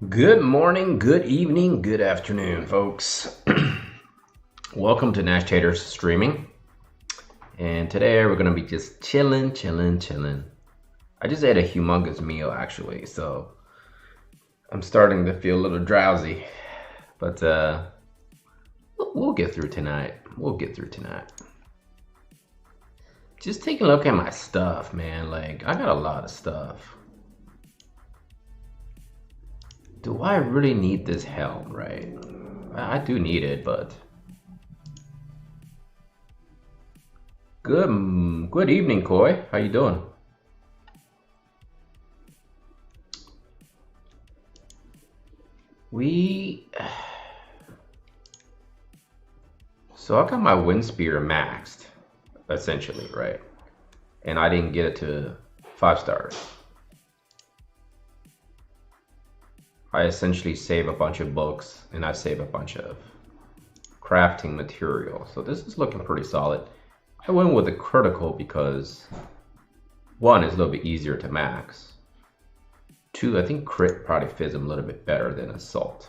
Good morning, good evening, good afternoon, folks. Welcome to Nash Taters Streaming. And today we're going to be just chilling. I just ate a humongous meal, actually, so I'm starting to feel a little drowsy. But we'll get through tonight. Just take a look at my stuff, man. Like, I got a lot of stuff. Do I really need this helm, right? I do need it, but... Good evening, Koi. How you doing? So I got my wind spear maxed, essentially, right? And I didn't get it to 5 stars. I essentially save a bunch of books and I save a bunch of crafting material. So this is looking pretty solid. I went with the critical because 1 is a little bit easier to max. 2, I think crit probably fits him a little bit better than assault.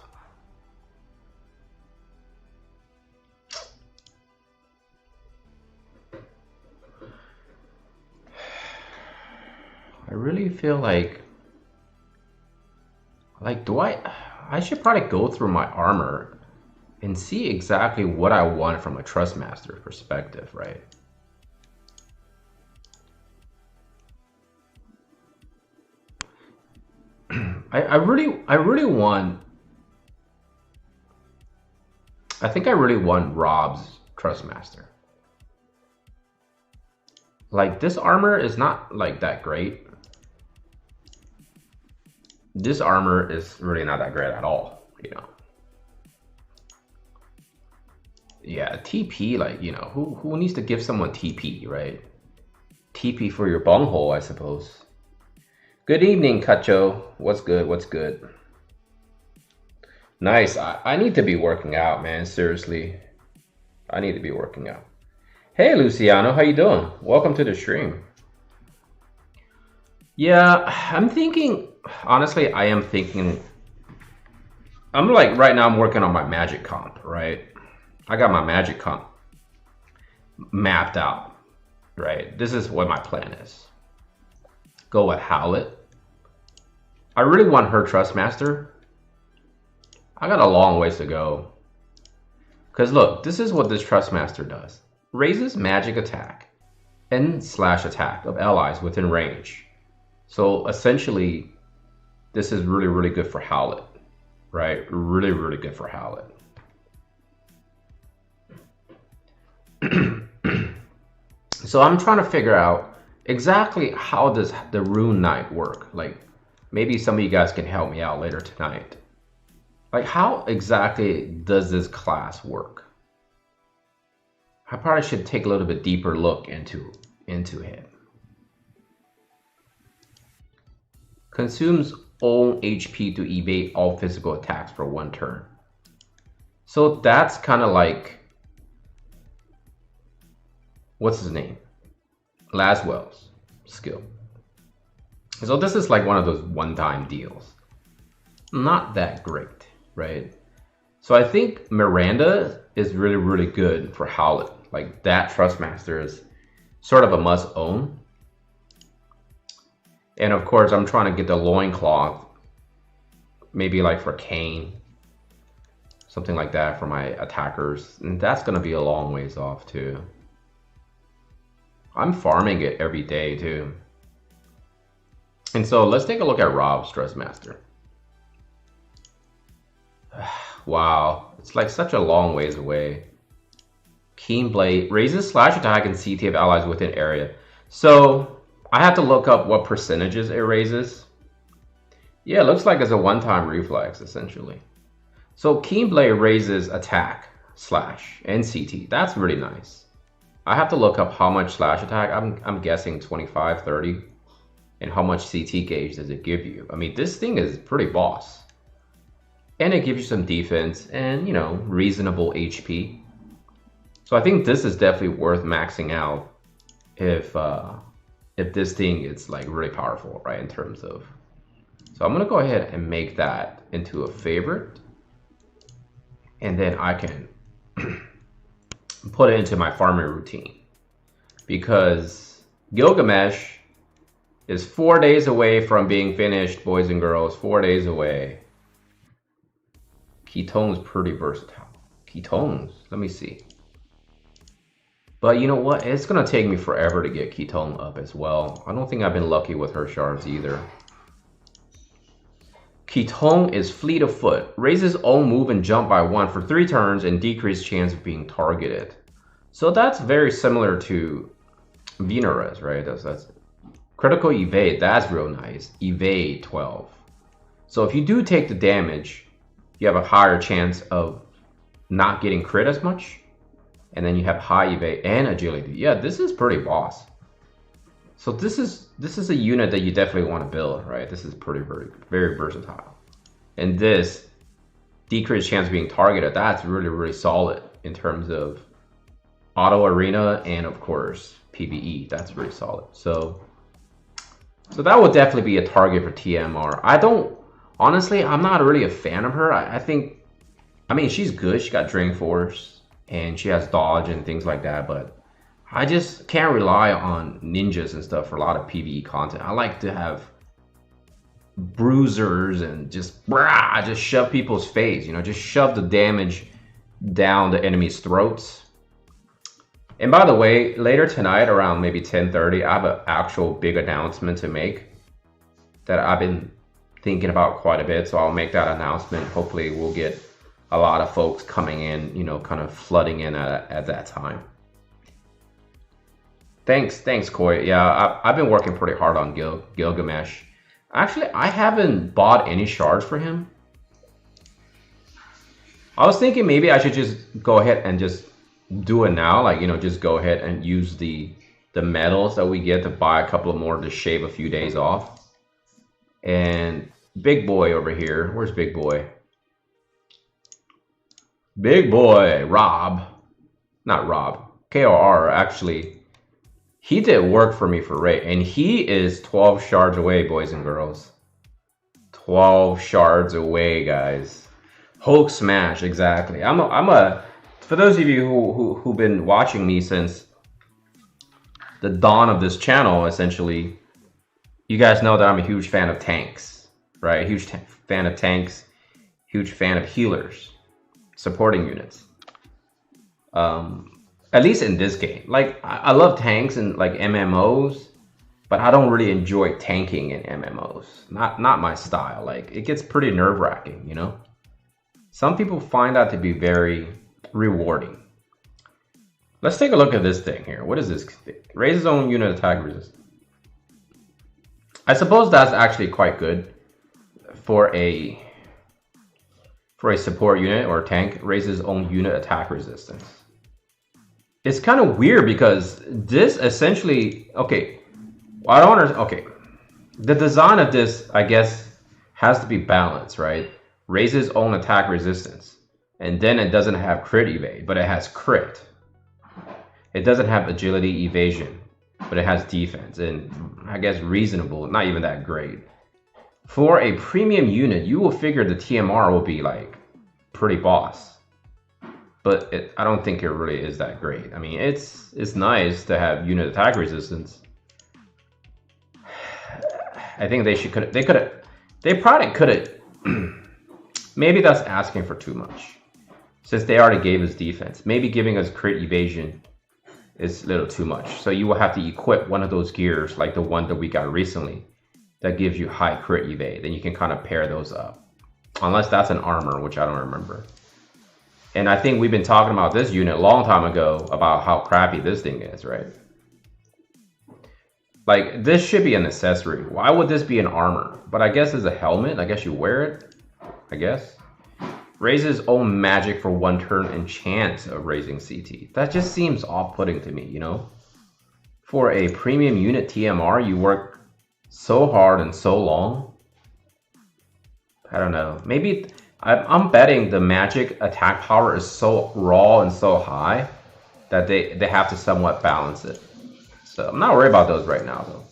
I really feel like do I should probably go through my armor and see exactly what I want from a Trustmaster perspective, right? I really want, I think I really want Rob's Trustmaster. Like, this armor is not like that great. This armor is really not that great at all, you know. Yeah, TP, like, you know, who needs to give someone TP, right? TP for your bunghole, I suppose. Good evening, Kacho. What's good? Nice. I need to be working out, man. Seriously. I need to be working out. Hey, Luciano. How you doing? Welcome to the stream. Yeah, I'm thinking... Honestly, I am thinking... I'm like, right now I'm working on my magic comp, right? I got my magic comp mapped out, right? This is what my plan is. Go with Howlet. I really want her Trustmaster. I got a long ways to go. Because look, this is what this Trustmaster does. Raises magic attack and slash attack of allies within range. So essentially, this is really good for Howlet, right? Really good for Howlet. So I'm trying to figure out exactly how does the Rune Knight work. Like, maybe some of you guys can help me out later tonight. Like, how exactly does this class work? I probably should take a little bit deeper look into him. Consumes own HP to evade all physical attacks for 1 turn. So that's kind of like, what's his name? Laswell's skill. So this is like one of those one-time deals. Not that great, right? So I think Miranda is really good for Howlet. Like, that Trustmaster is sort of a must own. And of course, I'm trying to get the loincloth, maybe like for Kane, something like that for my attackers. And that's going to be a long ways off too. I'm farming it every day too. And so let's take a look at Rob's Trustmaster. Wow, it's like such a long ways away. Keen Blade raises slash attack and CT of allies within area. So I have to look up what percentages it raises. Yeah, it looks like it's a one-time reflex, essentially. So Keen Blade raises attack, slash, and CT. That's really nice. I have to look up how much slash attack. I'm guessing 25, 30. And how much CT gauge does it give you? I mean, this thing is pretty boss. And it gives you some defense and, you know, reasonable HP. So I think this is definitely worth maxing out if this thing is like really powerful, right? In terms of So I'm gonna go ahead and make that into a favorite. And then I can put it into my farming routine. Because Gilgamesh is 4 days away from being finished, boys and girls. 4 days away. Ketone's pretty versatile. Ketones, let me see. But you know what? It's gonna take me forever to get Ketone up as well. I don't think I've been lucky with her shards either. Ketone is fleet of foot. Raises own move and jump by 1 for 3 turns and decreased chance of being targeted. So that's very similar to Venarez, right? That's critical evade. That's real nice. Evade 12. So if you do take the damage, you have a higher chance of not getting crit as much. And then you have high evade and agility. Yeah, this is pretty boss. So this is a unit that you definitely want to build, right? This is very versatile. And this decreased chance of being targeted, that's really solid in terms of auto arena and of course PvE. That's really solid. So that will definitely be a target for TMR. Honestly, I'm not really a fan of her. I mean, she's good. She got Drain Force and she has dodge and things like that, but I just can't rely on ninjas and stuff for a lot of PvE content. I like to have bruisers and just shove people's face, you know, just shove the damage down the enemy's throats. And by the way, later tonight around maybe 10:30, I have an actual big announcement to make that I've been thinking about quite a bit. So I'll make that announcement. Hopefully we'll get a lot of folks coming in, you know, kind of flooding in at that time. Thanks, Koi. Yeah, I've been working pretty hard on Gilgamesh. Actually, I haven't bought any shards for him. I was thinking maybe I should just go ahead and just do it now. Like, you know, just go ahead and use the medals that we get to buy a couple of more to shave a few days off. And Big Boy over here. Where's Big Boy? Big Boy, Rob. Not Rob. KOR, actually. He did work for me for Ray, and he is 12 shards away, boys and girls. 12 shards away, guys. Hulk smash, exactly. For those of you who've been watching me since the dawn of this channel, essentially, you guys know that I'm a huge fan of tanks, right? Huge fan of tanks, huge fan of healers, supporting units. At least in this game. Like, I love tanks and like MMOs, but I don't really enjoy tanking in MMOs. Not my style. Like, it gets pretty nerve-wracking, you know? Some people find that to be very rewarding. Let's take a look at this thing here. What is this thing? Raises own unit attack resistance. I suppose that's actually quite good for a support unit or tank. Raises own unit attack resistance. It's kind of weird because this essentially, okay, I don't understand. Okay, the design of this, I guess, has to be balanced, right? Raises own attack resistance, and then it doesn't have crit evade, but it has crit. It doesn't have agility evasion, but it has defense, and I guess reasonable, not even that great. For a premium unit, you will figure the TMR will be like pretty boss. But I don't think it really is that great. I mean, it's nice to have unit attack resistance. I think they probably could have. Maybe that's asking for too much, since they already gave us defense. Maybe giving us crit evasion is a little too much. So you will have to equip one of those gears, like the one that we got recently, that gives you high crit evade. Then you can kind of pair those up, unless that's an armor, which I don't remember. And I think we've been talking about this unit a long time ago about how crappy this thing is, right? Like, this should be an accessory. Why would this be an armor? But I guess it's a helmet. I guess you wear it. I guess. Raises own magic for 1 turn and chance of raising CT. That just seems off-putting to me, you know? For a premium unit TMR, you work so hard and so long. I don't know. Maybe... I'm betting the magic attack power is so raw and so high that they have to somewhat balance it. So I'm not worried about those right now, though.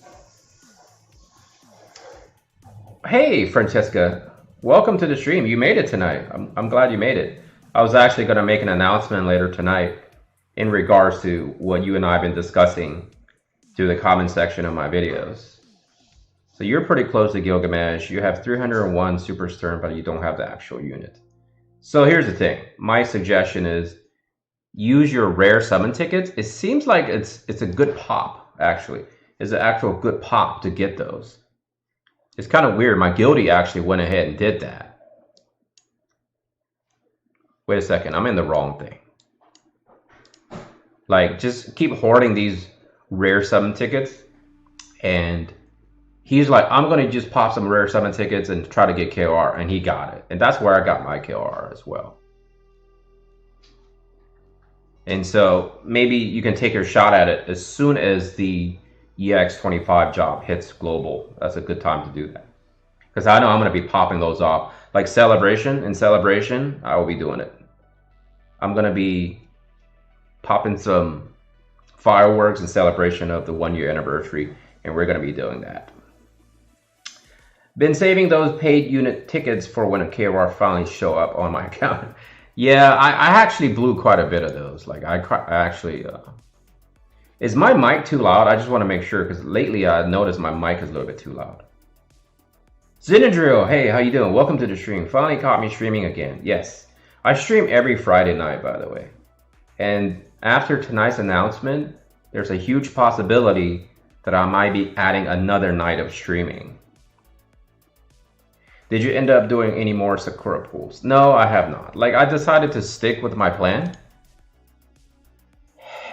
Hey, Francesca, welcome to the stream. You made it tonight. I'm glad you made it. I was actually going to make an announcement later tonight in regards to what you and I have been discussing through the comment section of my videos. So you're pretty close to Gilgamesh. You have 301 super stern, but you don't have the actual unit. So here's the thing. My suggestion is use your rare summon tickets. It seems like it's a good pop, actually. It's an actual good pop to get those. It's kind of weird. My guildie actually went ahead and did that. Wait a second. I'm in the wrong thing. Like, just keep hoarding these rare summon tickets. And he's like, I'm going to just pop some rare summon tickets and try to get KOR. And he got it. And that's where I got my KOR as well. And so maybe you can take your shot at it as soon as the EX25 job hits global. That's a good time to do that. Because I know I'm going to be popping those off. Like Celebration, in Celebration, I will be doing it. I'm going to be popping some fireworks in celebration of the 1 year anniversary. And we're going to be doing that. Been saving those paid unit tickets for when a KOR finally show up on my account. Yeah, I actually blew quite a bit of those. Like I actually, is my mic too loud? I just want to make sure because lately I noticed my mic is a little bit too loud. Zinadrill, hey, how you doing? Welcome to the stream. Finally caught me streaming again. Yes, I stream every Friday night, by the way. And after tonight's announcement, there's a huge possibility that I might be adding another night of streaming. Did you end up doing any more Sakura pools? No, I have not. Like, I decided to stick with my plan.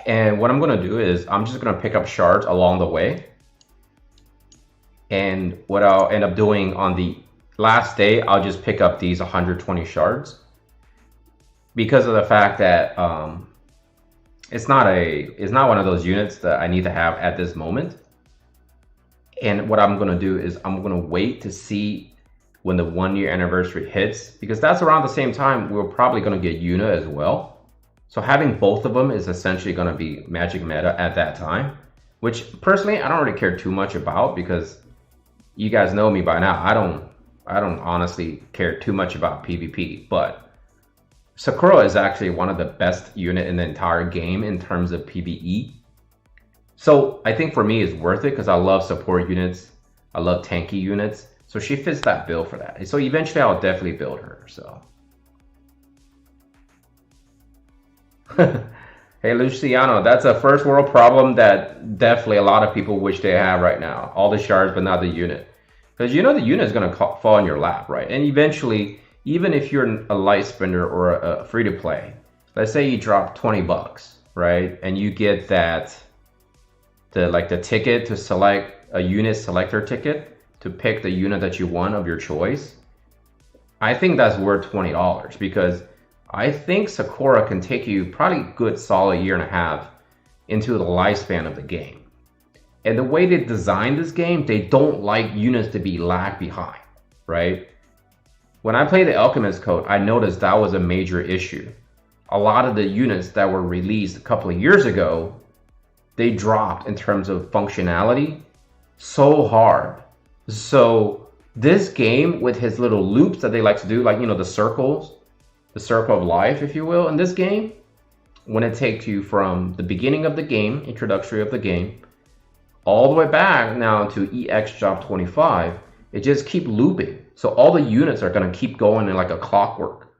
And what I'm going to do is I'm just going to pick up shards along the way. And what I'll end up doing on the last day, I'll just pick up these 120 shards. Because of the fact that it's not one of those units that I need to have at this moment. And what I'm going to do is I'm going to wait to see when the 1 year anniversary hits, because that's around the same time we're probably going to get Yuna as well. So having both of them is essentially going to be Magic meta at that time, which personally I don't really care too much about, because you guys know me by now. I don't honestly care too much about PvP, but Sakura is actually one of the best unit in the entire game in terms of PvE. So I think for me it's worth it because I love support units. I love tanky units. So she fits that bill for that. So eventually I'll definitely build her, so. Hey, Luciano, that's a first world problem that definitely a lot of people wish they have right now. All the shards, but not the unit. Because you know the unit is going to fall in your lap, right? And eventually, even if you're a light spender or a free-to-play, let's say you drop 20 bucks, right? And you get that, the ticket to select a unit selector ticket, to pick the unit that you want of your choice, I think that's worth $20, because I think Sakura can take you probably a good solid year and a half into the lifespan of the game. And the way they designed this game, they don't like units to be lag behind, right? When I played the Alchemist Code, I noticed that was a major issue. A lot of the units that were released a couple of years ago, they dropped in terms of functionality so hard. So this game, with his little loops that they like to do, like, you know, the circles, the circle of life, if you will, in this game, when it takes you from the beginning of the game, introductory of the game, all the way back now to EX Job 25, it just keep looping. So all the units are going to keep going in like a clockwork.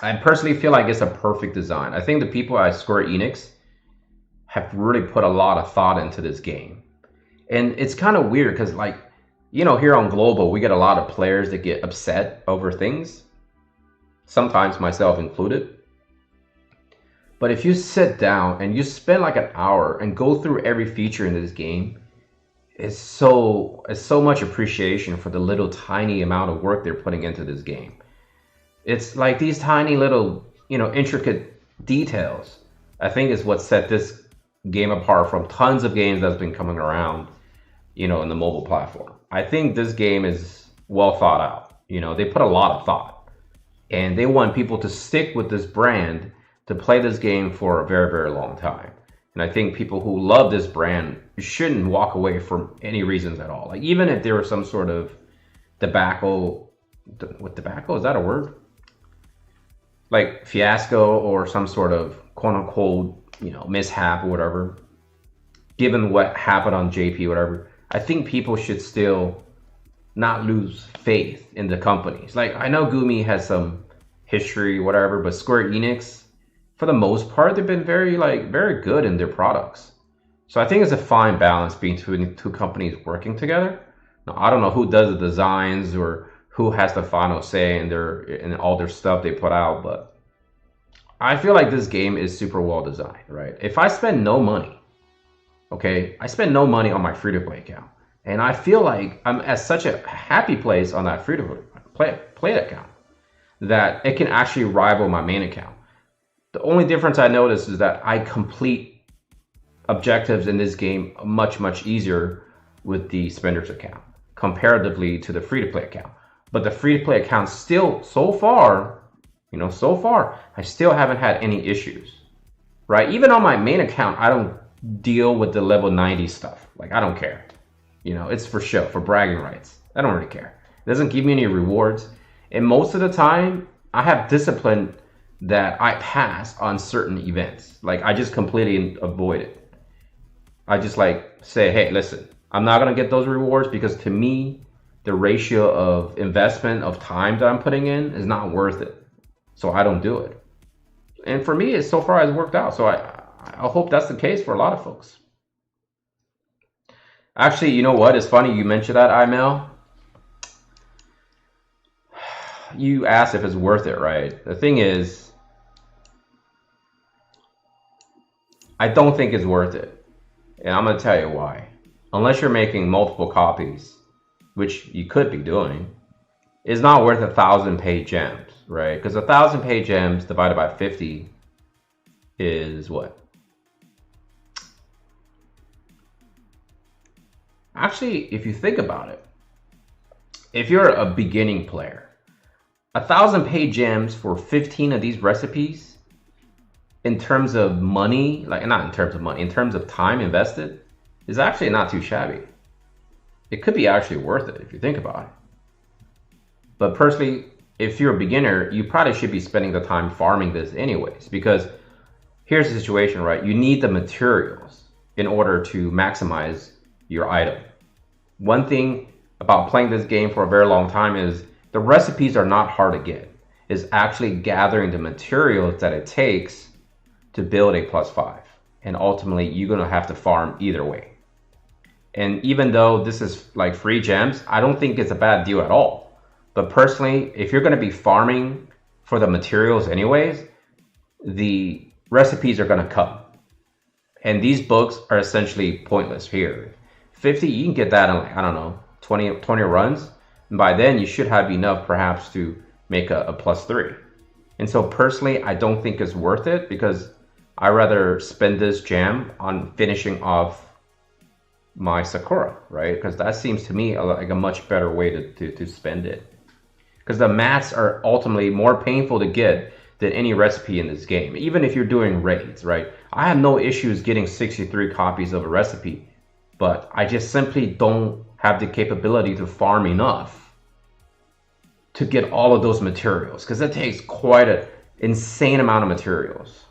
I personally feel like it's a perfect design. I think the people at Square Enix have really put a lot of thought into this game. And it's kind of weird because, like, you know, here on Global, we get a lot of players that get upset over things, sometimes myself included. But if you sit down and you spend like an hour and go through every feature in this game, it's so much appreciation for the little tiny amount of work they're putting into this game. It's like these tiny little, you know, intricate details, I think, is what set this game apart from tons of games that's been coming around, you know, in the mobile platform. I think this game is well thought out. You know, they put a lot of thought, and they want people to stick with this brand to play this game for a very, very long time. And I think people who love this brand shouldn't walk away for any reasons at all. Like, even if there was some sort of debacle. With debacle, is that a word? Like fiasco or some sort of quote unquote, mishap or whatever. Given what happened on JP, whatever, I think people should still not lose faith in the companies. Like, I know Gumi has some history, whatever, but Square Enix, for the most part, they've been very good in their products. So I think it's a fine balance between two companies working together. Now, I don't know who does the designs or who has the final say in all their stuff they put out, but I feel like this game is super well designed, right? If I spend no money, okay, I spend no money on my free-to-play account, and I feel like I'm at such a happy place on that free-to-play account that it can actually rival my main account. The only difference I notice is that I complete objectives in this game much easier with the spenders account comparatively to the free-to-play account. But the free-to-play account still, so far, I still haven't had any issues, right? Even on my main account, I don't deal with the level 90 stuff. Like, I don't care. It's for show, for bragging rights. I don't really care. It doesn't give me any rewards. And most of the time, I have discipline that I pass on certain events. Like, I just completely avoid it. I just say, hey, listen, I'm not going to get those rewards because to me, the ratio of investment of time that I'm putting in is not worth it. So I don't do it. And for me, it so far has worked out. So I hope that's the case for a lot of folks. Actually, you know what? It's funny you mentioned that, IML. You asked if it's worth it, right? The thing is, I don't think it's worth it. And I'm going to tell you why. Unless you're making multiple copies, which you could be doing, it's not worth 1,000 paid gems, right? Because 1,000 paid gems divided by 50 is what? Actually, if you think about it, if you're a beginning player, 1,000 paid gems for 15 of these recipes, in terms of money, not in terms of money, in terms of time invested, is actually not too shabby. It could be actually worth it if you think about it. But personally, if you're a beginner, you probably should be spending the time farming this anyways, because here's the situation, right? You need the materials in order to maximize your item. One thing about playing this game for a very long time is the recipes are not hard to get. It's actually gathering the materials that it takes to build a +5. And ultimately, you're going to have to farm either way. And even though this is like free gems, I don't think it's a bad deal at all. But personally, if you're going to be farming for the materials anyways, the recipes are going to come. And these books are essentially pointless here. 50, you can get that in 20 runs. And by then, you should have enough perhaps to make a +3. And so personally, I don't think it's worth it because I'd rather spend this gem on finishing off my Sakura, right? Because that seems to me like a much better way to spend it. Because the mats are ultimately more painful to get than any recipe in this game, even if you're doing raids, right? I have no issues getting 63 copies of a recipe, but I just simply don't have the capability to farm enough to get all of those materials, because it takes quite an insane amount of materials.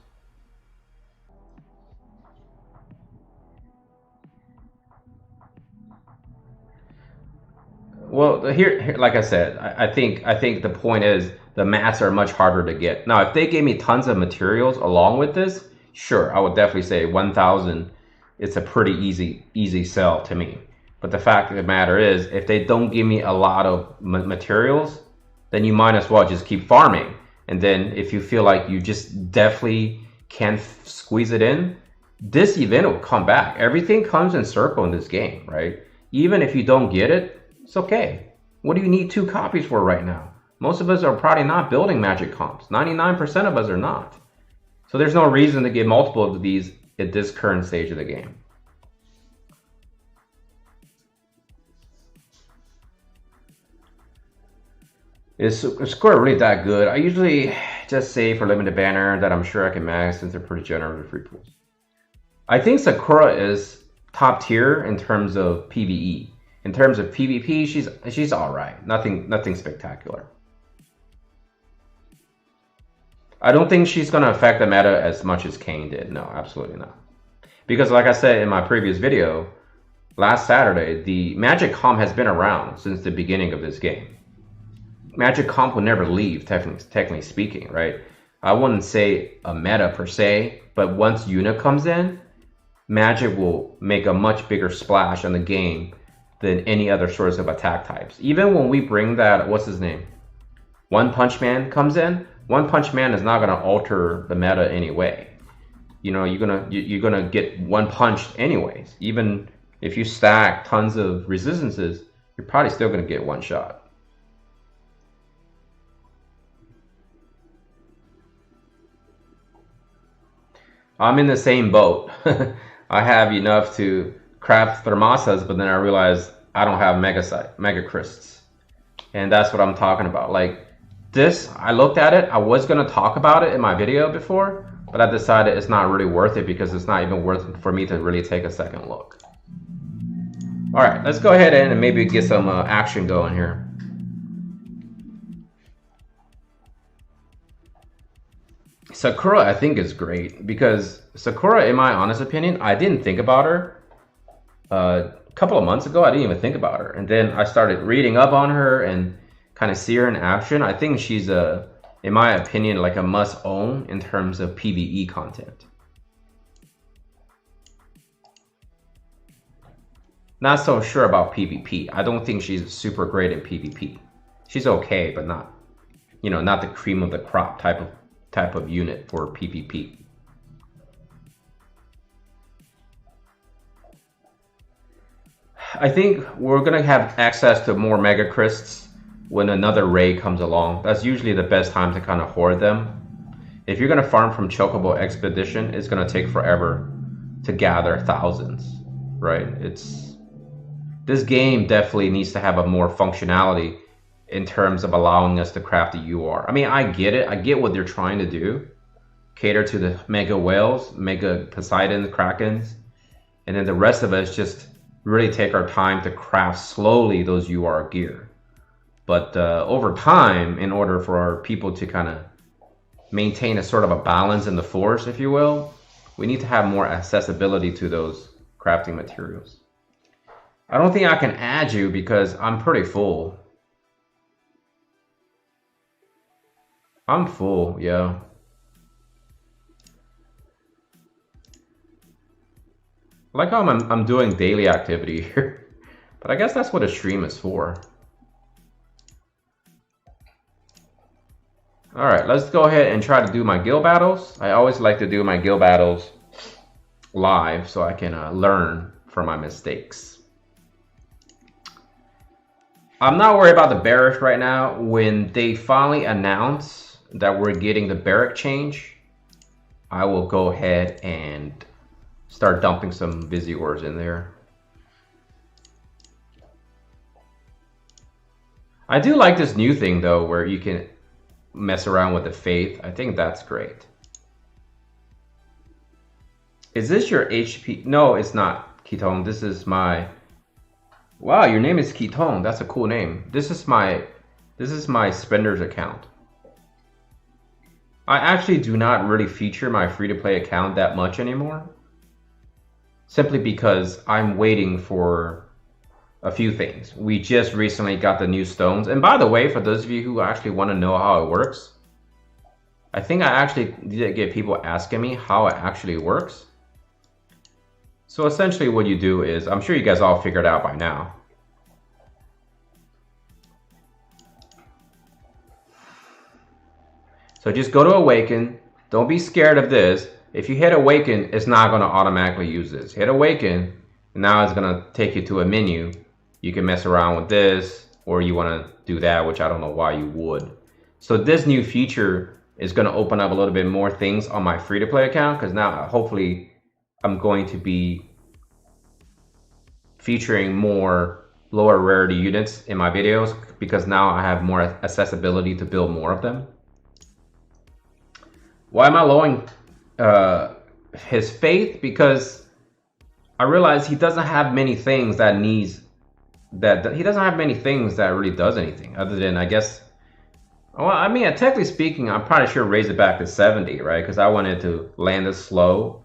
Well, here, like I said, I think the point is the mats are much harder to get. Now, if they gave me tons of materials along with this, sure, I would definitely say 1,000. It's a pretty easy sell to me. But the fact of the matter is, if they don't give me a lot of materials, then you might as well just keep farming. And then if you feel like you just definitely can't squeeze it in, this event will come back. Everything comes in circle in this game, right? Even if you don't get it, it's okay. What do you need 2 copies for right now? Most of us are probably not building magic comps. 99% of us are not. So there's no reason to get multiple of these at this current stage of the game. Is Square really that good? I usually just say for limited banner that I'm sure I can max since they're pretty generous with free pools. I think Sakura is top tier in terms of PvE. In terms of PvP, she's all right. Nothing spectacular. I don't think she's going to affect the meta as much as Kayn did. No, absolutely not. Because like I said in my previous video, last Saturday, the Magic Comp has been around since the beginning of this game. Magic Comp will never leave, technically speaking, right? I wouldn't say a meta per se, but once Yuna comes in, Magic will make a much bigger splash on the game than any other sorts of attack types. Even when we bring that, what's his name? One Punch Man comes in, One Punch Man is not going to alter the meta anyway. You know, you're gonna get one punched anyways. Even if you stack tons of resistances, you're probably still gonna get one shot. I'm in the same boat. I have enough to craft Thermasas, but then I realized I don't have Mega Crysts. And that's what I'm talking about. Like this, I looked at it, I was gonna talk about it in my video before, but I decided it's not really worth it because it's not even worth it for me to really take a second look. All right, let's go ahead and maybe get some action going here. Sakura, I think, is great because Sakura, in my honest opinion, I didn't think about her. A couple of months ago, I didn't even think about her. And then I started reading up on her and kind of see her in action. I think she's in my opinion, like a must own in terms of PvE content. Not so sure about PvP. I don't think she's super great in PvP. She's okay, but not, you know, not the cream of the crop type of unit for PvP. I think we're gonna have access to more Mega Crysts when another raid comes along. That's usually the best time to kind of hoard them. If you're gonna farm from Chocobo Expedition, it's gonna take forever to gather thousands, right? This game definitely needs to have a more functionality in terms of allowing us to craft the UR. I mean, I get it. I get what they're trying to do. Cater to the Mega Whales, Mega Poseidon, Krakens, and then the rest of us just really take our time to craft slowly those UR gear. But over time, in order for our people to kind of maintain a sort of a balance in the force, if you will, we need to have more accessibility to those crafting materials. I don't think I can add you because I'm pretty full. I'm full, yeah. I like how I'm doing daily activity here, but I guess that's what a stream is for. All right, let's go ahead and try to do my guild battles. I always like to do my guild battles live so I can learn from my mistakes. I'm not worried about the barracks right now. When they finally announce that we're getting the barrack change, I will go ahead and start dumping some Visiors in there. I do like this new thing though, where you can mess around with the faith. I think that's great. Is this your HP? No, it's not, Ketone. This is my... Wow, your name is Ketone. That's a cool name. This is my Spenders account. I actually do not really feature my free-to-play account that much anymore. Simply because I'm waiting for a few things. We just recently got the new stones. And by the way, for those of you who actually want to know how it works, I think I actually did get people asking me how it actually works. So essentially what you do is, I'm sure you guys all figured out by now. So just go to Awaken. Don't be scared of this. If you hit Awaken, it's not going to automatically use this. Hit Awaken, and now it's going to take you to a menu. You can mess around with this, or you want to do that, which I don't know why you would. So this new feature is going to open up a little bit more things on my free-to-play account, because now hopefully I'm going to be featuring more lower rarity units in my videos, because now I have more accessibility to build more of them. Why am I lowering his faith? Because I realize he doesn't have many things that needs that he doesn't have many things that really does anything other than, I guess. Well, I mean, technically speaking, I'm probably sure raise it back to 70, right? Because I wanted to land it slow.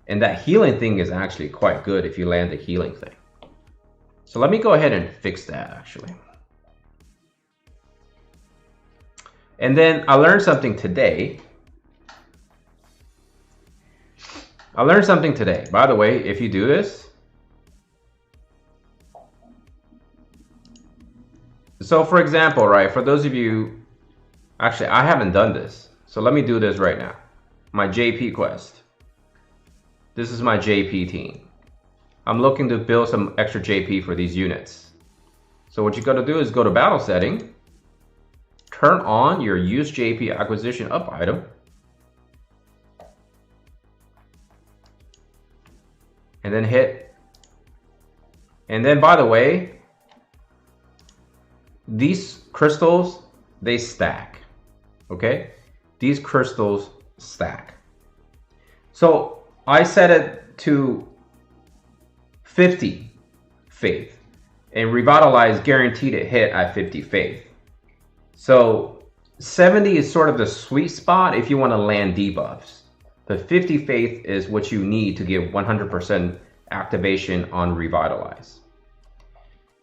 And that healing thing is actually quite good if you land the healing thing. So let me go ahead and fix that, actually. And then I learned something today. By the way, if you do this. So for example, right, for those of you, actually, I haven't done this. So let me do this right now. My JP quest. This is my JP team. I'm looking to build some extra JP for these units. So what you got to do is go to battle setting, turn on your use JP acquisition up item, and then hit. And then, by the way, these crystals, they stack. Okay? These crystals stack. So I set it to 50 faith, and revitalize guaranteed to hit at 50 faith. So 70 is sort of the sweet spot if you want to land debuffs. But 50 faith is what you need to get 100% activation on revitalize.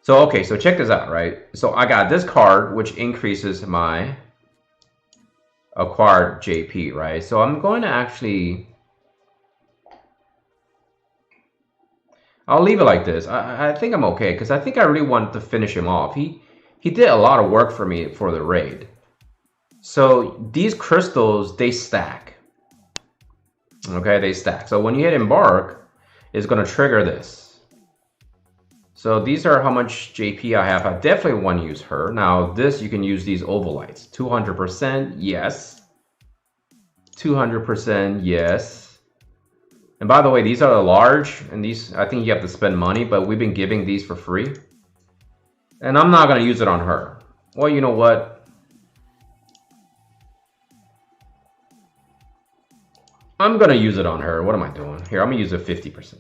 So okay, so check this out, right? So I got this card which increases my acquired JP, right? So I'm going to actually, I'll leave it like this. I think I'm okay because I think I really wanted to finish him off. He did a lot of work for me for the raid. So these crystals, they stack. Okay, they stack. So when you hit embark, it's going to trigger this. So these are how much JP I have. I definitely want to use her. Now this, you can use these ovalites. 200%, yes. 200%, yes. And by the way, these are large, and these, I think you have to spend money, but we've been giving these for free. And I'm not going to use it on her. Well, you know what? I'm going to use it on her. What am I doing? Here, I'm going to use it 50%.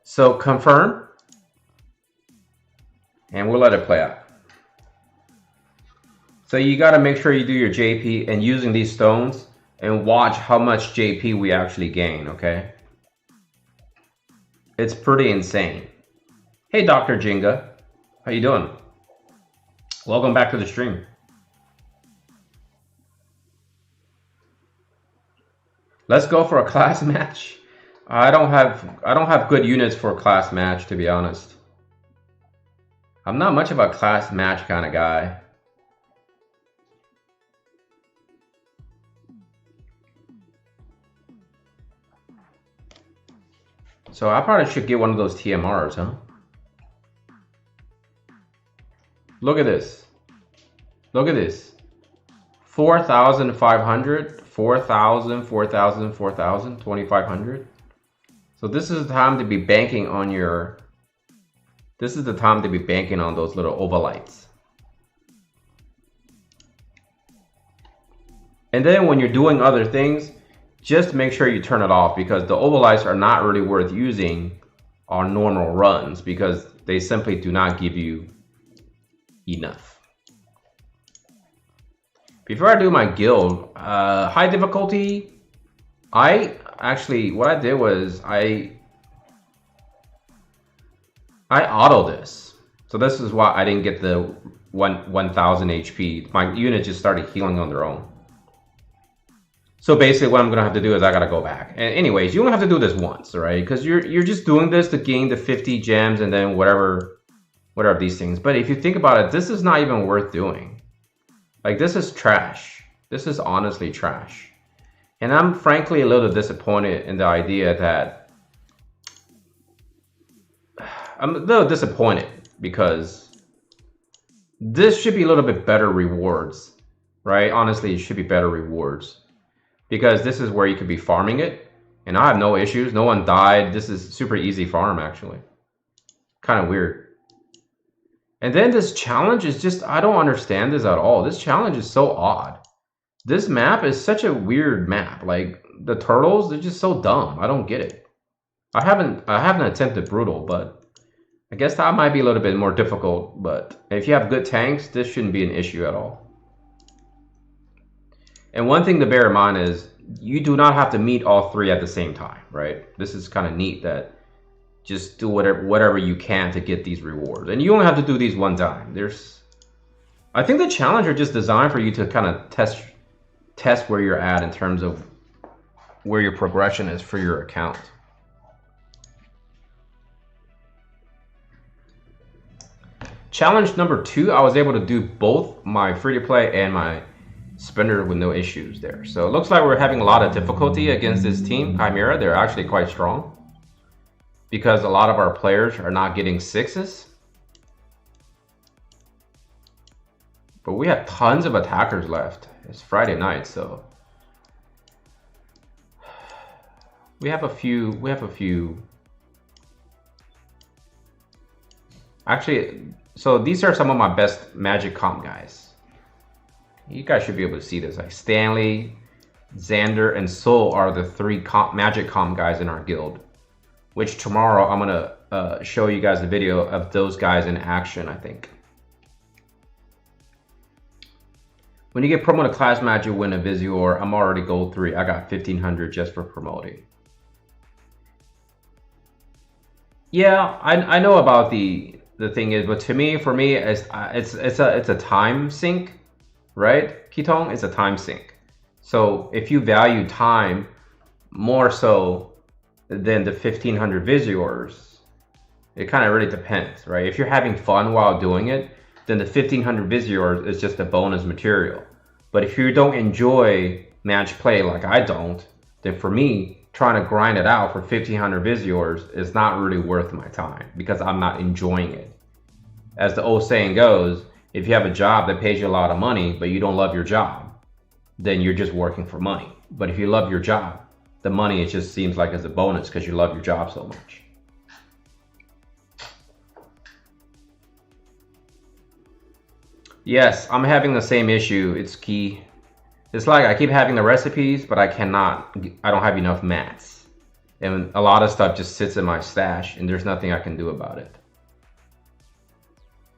So confirm. And we'll let it play out. So you got to make sure you do your JP and using these stones. And watch how much JP we actually gain, okay? It's pretty insane. Hey, Dr. Jinga. How you doing? Welcome back to the stream. Let's go for a class match. I don't have good units for a class match, to be honest. I'm not much of a class match kind of guy. So I probably should get one of those TMRs, huh? Look at this. Look at this. 4,500, 4,000, 4,000, 4,000, 2,500. So this is the time to be banking on your... This is the time to be banking on those little ovalites. And then when you're doing other things, just make sure you turn it off because the ovalites are not really worth using on normal runs because they simply do not give you enough. Before I do my guild, high difficulty, what I did was I auto this. So this is why I didn't get the 1,000 HP. My unit just started healing on their own. So basically what I'm going to have to do is I got to go back. And anyways, you don't have to do this once, right? Because you're just doing this to gain the 50 gems and then whatever these things. But if you think about it, this is not even worth doing. Like, this is trash. This is honestly trash. And I'm frankly a little disappointed in the idea that... I'm a little disappointed because this should be a little bit better rewards, right? Honestly, it should be better rewards. Because this is where you could be farming it. And I have no issues. No one died. This is super easy farm, actually. Kind of weird. And then this challenge is just... I don't understand this at all. This challenge is so odd. This map is such a weird map. Like, the turtles, they're just so dumb. I don't get it. I haven't attempted Brutal, but... I guess that might be a little bit more difficult, but if you have good tanks, this shouldn't be an issue at all. And one thing to bear in mind is you do not have to meet all three at the same time, right? This is kind of neat that just do whatever you can to get these rewards. And you only have to do these one time. I think the challenge are just designed for you to kind of test where you're at in terms of where your progression is for your account. Challenge number 2, I was able to do both my free-to-play and my spender with no issues there. So it looks like we're having a lot of difficulty against this team, Chimera. They're actually quite strong because a lot of our players are not getting 6s. But we have tons of attackers left. It's Friday night, so we have a few. Actually, so these are some of my best Magic Comp guys. You guys should be able to see this. Like Stanley, Xander, and Soul are the 3 Magic Comp guys in our guild. Which tomorrow I'm gonna show you guys a video of those guys in action, I think. When you get promoted to Clash Match, you win a Visior. I'm already gold 3. I got 1500 just for promoting. Yeah, I know about the thing is, but to me, for me, it's a time sink, right? Kitong is a time sink. So if you value time more so than the 1500 Visiors, it kind of really depends, right? If you're having fun while doing it, then the 1500 Visiors is just a bonus material. But if you don't enjoy match play like I don't, then for me, trying to grind it out for 1500 Visiors is not really worth my time because I'm not enjoying it. As the old saying goes, if you have a job that pays you a lot of money, but you don't love your job, then you're just working for money. But if you love your job, the money, it just seems like it's a bonus because you love your job so much. Yes, I'm having the same issue. It's key. It's like I keep having the recipes, but I don't have enough mats. And a lot of stuff just sits in my stash and there's nothing I can do about it.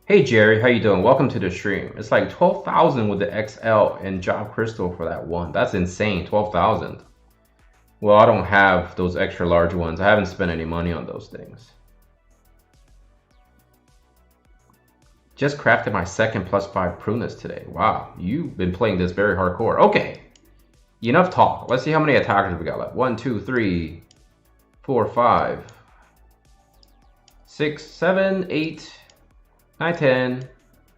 Hey Jerry, how you doing? Welcome to the stream. It's like 12,000 with the XL and Job Crystal for that one. That's insane, 12,000. Well, I don't have those extra large ones. I haven't spent any money on those things. Just crafted my second +5 Prunus today. Wow, you've been playing this very hardcore. Okay, enough talk. Let's see how many attackers we got left. 1, 2, 3, 4, 5, 6, 7, 8, 9, 10,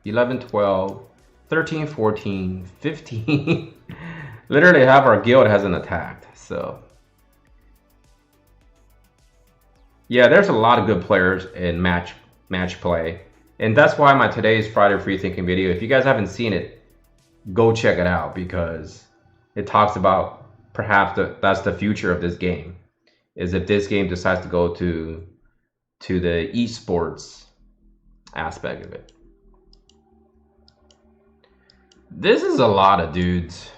11, 12, 13, 14, 15. Literally half our guild hasn't attacked, so. Yeah, there's a lot of good players in match play. And that's why my today's Friday Free Thinking video, if you guys haven't seen it, go check it out because it talks about perhaps that's the future of this game. Is if this game decides to go to the esports aspect of it. This is a lot of dudes.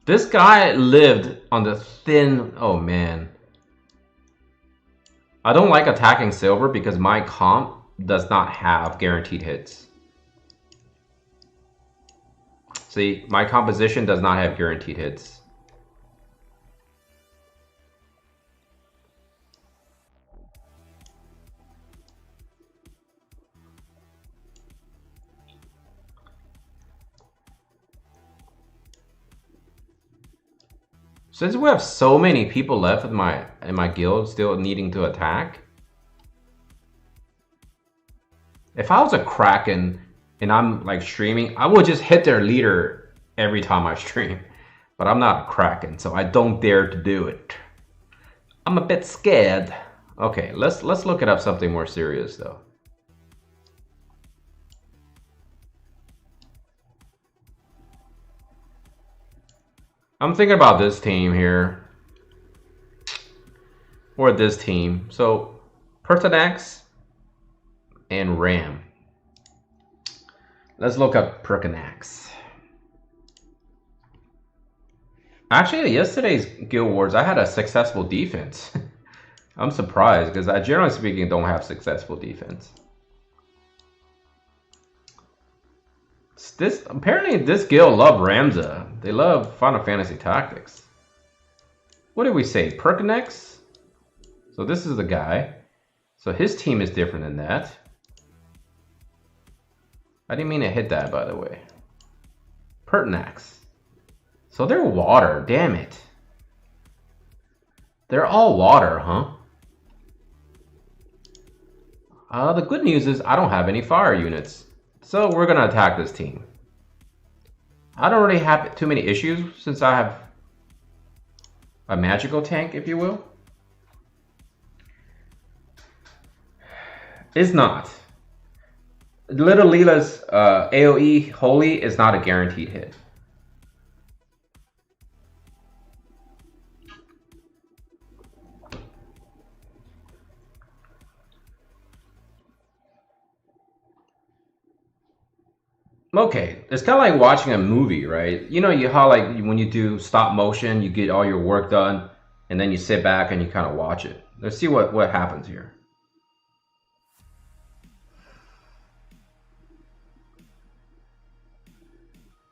This guy lived on the thin, oh man. I don't like attacking silver because my comp does not have guaranteed hits. See, my composition does not have guaranteed hits. Since we have so many people left in my guild still needing to attack, if I was a Kraken and I'm like streaming, I would just hit their leader every time I stream. But I'm not a Kraken, so I don't dare to do it. I'm a bit scared. Okay, let's look it up something more serious though. I'm thinking about this team here. Or this team. So Pertinax and Ram. Let's look up Pertinax. Actually, yesterday's Guild Wars, I had a successful defense. I'm surprised because I, generally speaking, don't have successful defense. This apparently this guild love Ramza. They love Final Fantasy Tactics. What did we say? Perkinex? So this is the guy. So his team is different than that. I didn't mean to hit that, by the way. Pertinax. So they're water, damn it. They're all water, huh? The good news is I don't have any fire units. So we're gonna attack this team. I don't really have too many issues since I have a magical tank, if you will. It's not. Little Leela's AoE Holy is not a guaranteed hit. Okay, it's kind of like watching a movie, right? You know, how like when you do stop motion, you get all your work done, and then you sit back and you kind of watch it. Let's see what happens here.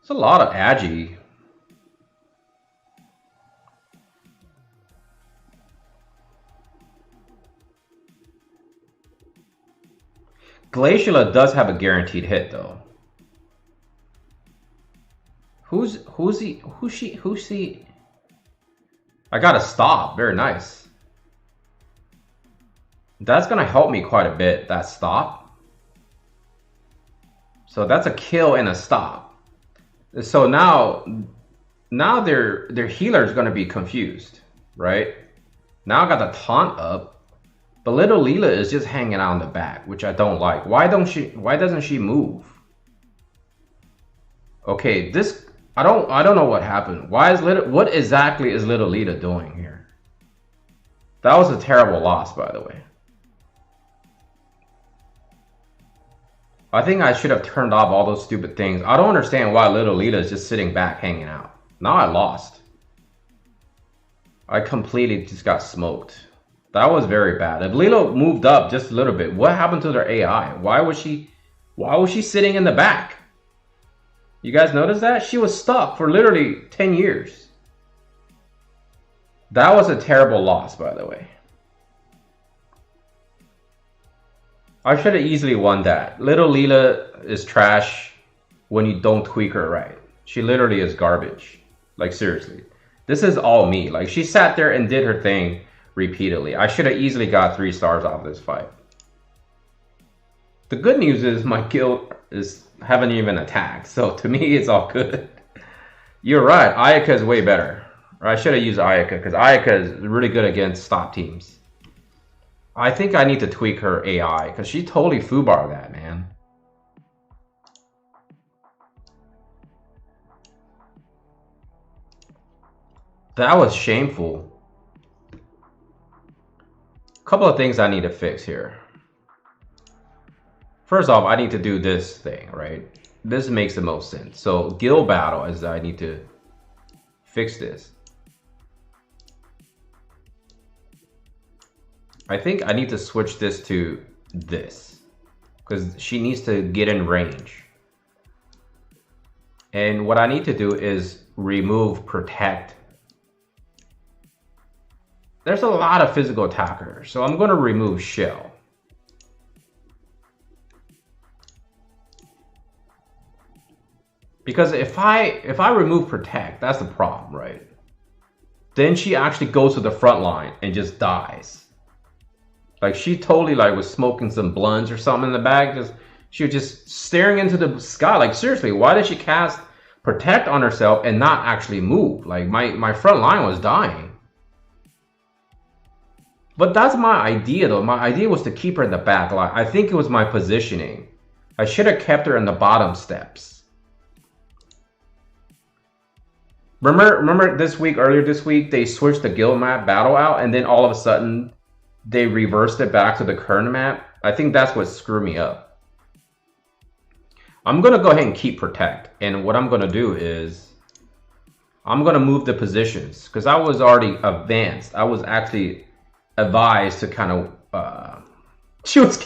It's a lot of agi. Glaciala does have a guaranteed hit though. Who's she? I got to stop. Very nice. That's gonna help me quite a bit. That stop. So that's a kill and a stop. So now their healer is gonna be confused, right? Now I got the taunt up, but little Leela is just hanging out in the back, which I don't like. Why doesn't she move? Okay, this I don't know what happened. What exactly is little Leela doing here? That was a terrible loss, by the way. I think I should have turned off all those stupid things. I don't understand why little Leela is just sitting back hanging out. Now I lost. I completely just got smoked. That was very bad. If Leela moved up just a little bit, what happened to their AI? Why was she sitting in the back? You guys notice that? She was stuck for literally 10 years. That was a terrible loss, by the way. I should have easily won that. Little Leela is trash when you don't tweak her right. She literally is garbage. Like, seriously. This is all me. Like, she sat there and did her thing repeatedly. I should have easily got 3 stars off this fight. The good news is my guild haven't even attacked, so to me it's all good. You're right, Ayaka is way better. Or I should have used Ayaka because Ayaka is really good against stop teams. I think I need to tweak her AI because she totally foobar that, man. That was shameful. Couple of things I need to fix here. First off, I need to do this thing, right? This makes the most sense. So guild battle is I need to fix this. I think I need to switch this to this because she needs to get in range. And what I need to do is remove protect. There's a lot of physical attackers, so I'm going to remove shell. Because if I remove protect, that's the problem, right? Then she actually goes to the front line and just dies. Like she totally like was smoking some blunts or something in the bag. She was just staring into the sky. Like seriously, why did she cast protect on herself and not actually move? Like my front line was dying. But that's my idea though. My idea was to keep her in the back. Like I think it was my positioning. I should have kept her in the bottom steps. Remember earlier this week, they switched the guild map battle out and then all of a sudden they reversed it back to the current map. I think that's what screwed me up. I'm going to go ahead and keep protect. And what I'm going to do is I'm going to move the positions because I was already advanced. I was actually advised to kind of she was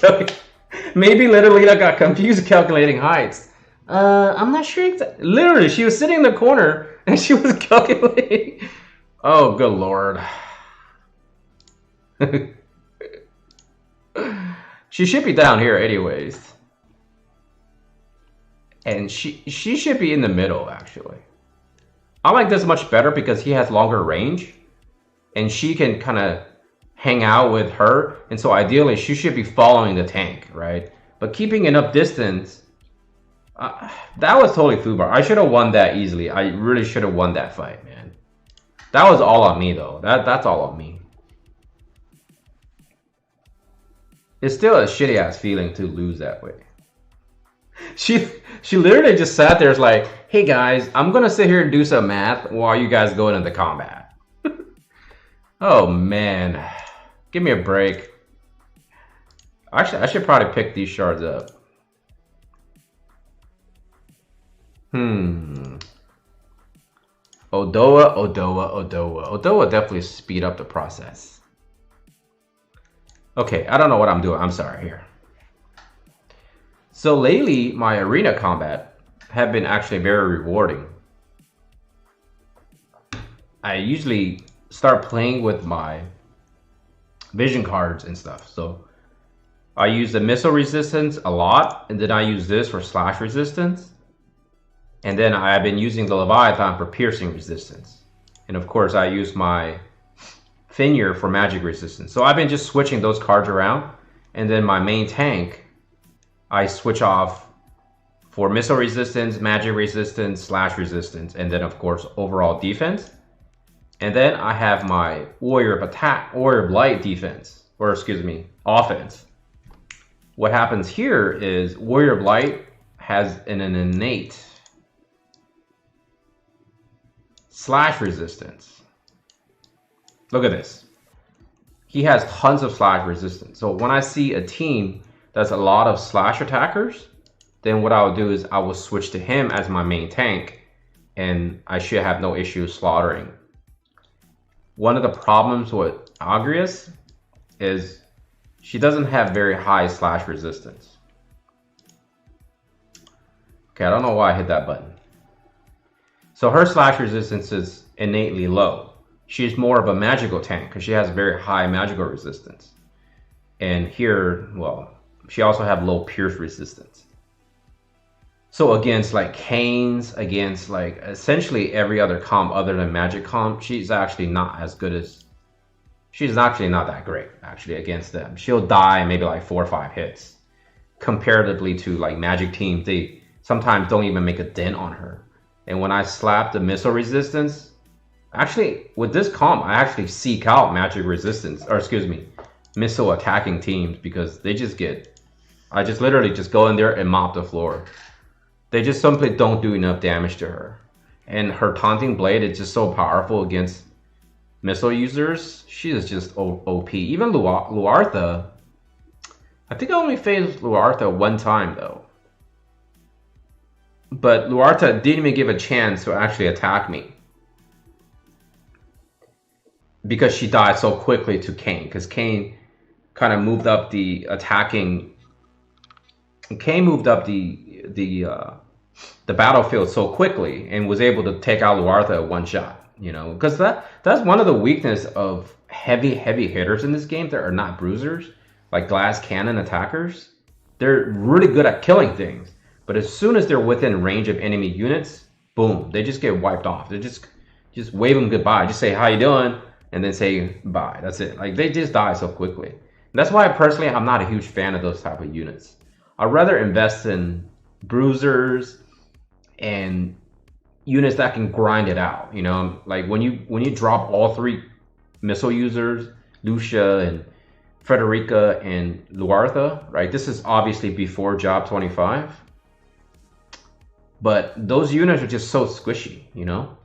maybe literally I got confused calculating heights. I'm not sure exactly. Literally, she was sitting in the corner and she was calculating. Oh, good lord. She should be down here anyways. And she should be in the middle, actually. I like this much better because he has longer range. And she can kind of hang out with her. And so ideally, she should be following the tank, right? But keeping enough distance... that was totally foobar. I should have won that easily. I really should have won that fight, man. That was all on me, though. That's all on me. It's still a shitty-ass feeling to lose that way. She literally just sat there, like, hey guys, I'm gonna sit here and do some math while you guys go into combat. Oh man, give me a break. Actually, I should probably pick these shards up. Odoa definitely speed up the process. Okay, I don't know what I'm doing. I'm sorry here. So lately, my arena combat have been actually very rewarding. I usually start playing with my vision cards and stuff. So I use the missile resistance a lot, and then I use this for slash resistance. And then I've been using the Leviathan for piercing resistance. And of course, I use my Fenrir for magic resistance. So I've been just switching those cards around. And then my main tank, I switch off for missile resistance, magic resistance, slash resistance, and then of course overall defense. And then I have my Warrior of Attack, Warrior of Light defense, or excuse me, offense. What happens here is Warrior of Light has an innate slash resistance. Look at this. He has tons of slash resistance. So when I see a team that's a lot of slash attackers, then what I'll do is I will switch to him as my main tank, and I should have no issue slaughtering. One of the problems with Agrias is she doesn't have very high slash resistance. Okay, I don't know why I hit that button. So her slash resistance is innately low. She's more of a magical tank because she has very high magical resistance. And here, well, she also have low pierce resistance. So against like Canes, against like essentially every other comp other than magic comp, she's actually not as good as... She's actually not that great, actually, against them. She'll die maybe like 4 or 5 hits. Comparatively to like magic teams, they sometimes don't even make a dent on her. And when I slap the missile resistance, actually, with this comp, I actually seek out magic resistance, or excuse me, missile attacking teams because they just get... I just literally just go in there and mop the floor. They just simply don't do enough damage to her. And her taunting blade is just so powerful against missile users. She is just OP. Even Luartha, I think I only faced Luartha one time though. But Luartha didn't even give a chance to actually attack me. Because she died so quickly to Kayn. Because Kayn kind of moved up the attacking... Kayn moved up the battlefield so quickly and was able to take out Luartha at one shot. You know, because that's one of the weakness of heavy hitters in this game that are not bruisers, like glass cannon attackers. They're really good at killing things. But as soon as they're within range of enemy units, boom, they just get wiped off. They just wave them goodbye. Just say, how you doing? And then say bye. That's it. Like, they just die so quickly. And that's why personally, I'm not a huge fan of those type of units. I'd rather invest in bruisers and units that can grind it out. You know, like when you drop all 3 missile users, Lucia and Frederica and Luartha, right? This is obviously before job 25. But those units are just so squishy, you know?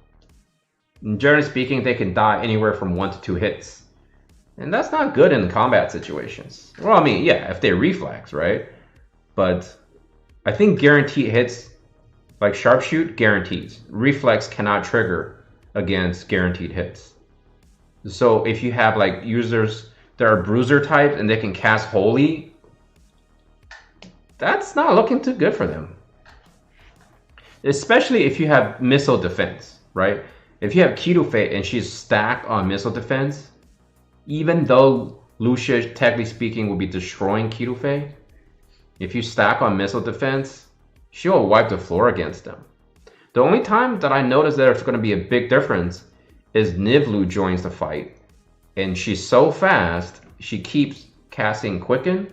And generally speaking, they can die anywhere from 1 to 2 hits. And that's not good in combat situations. Well, I mean, yeah, if they reflex, right? But I think guaranteed hits, like sharpshoot, guarantees. Reflex cannot trigger against guaranteed hits. So if you have like users there are bruiser types and they can cast Holy, that's not looking too good for them. Especially if you have missile defense, right? If you have Keto Fate and she's stacked on missile defense, even though Lucia, technically speaking, will be destroying Keto Fate, if you stack on missile defense, she'll wipe the floor against them. The only time that I notice there's going to be a big difference is Nivlu joins the fight. And she's so fast, she keeps casting Quicken,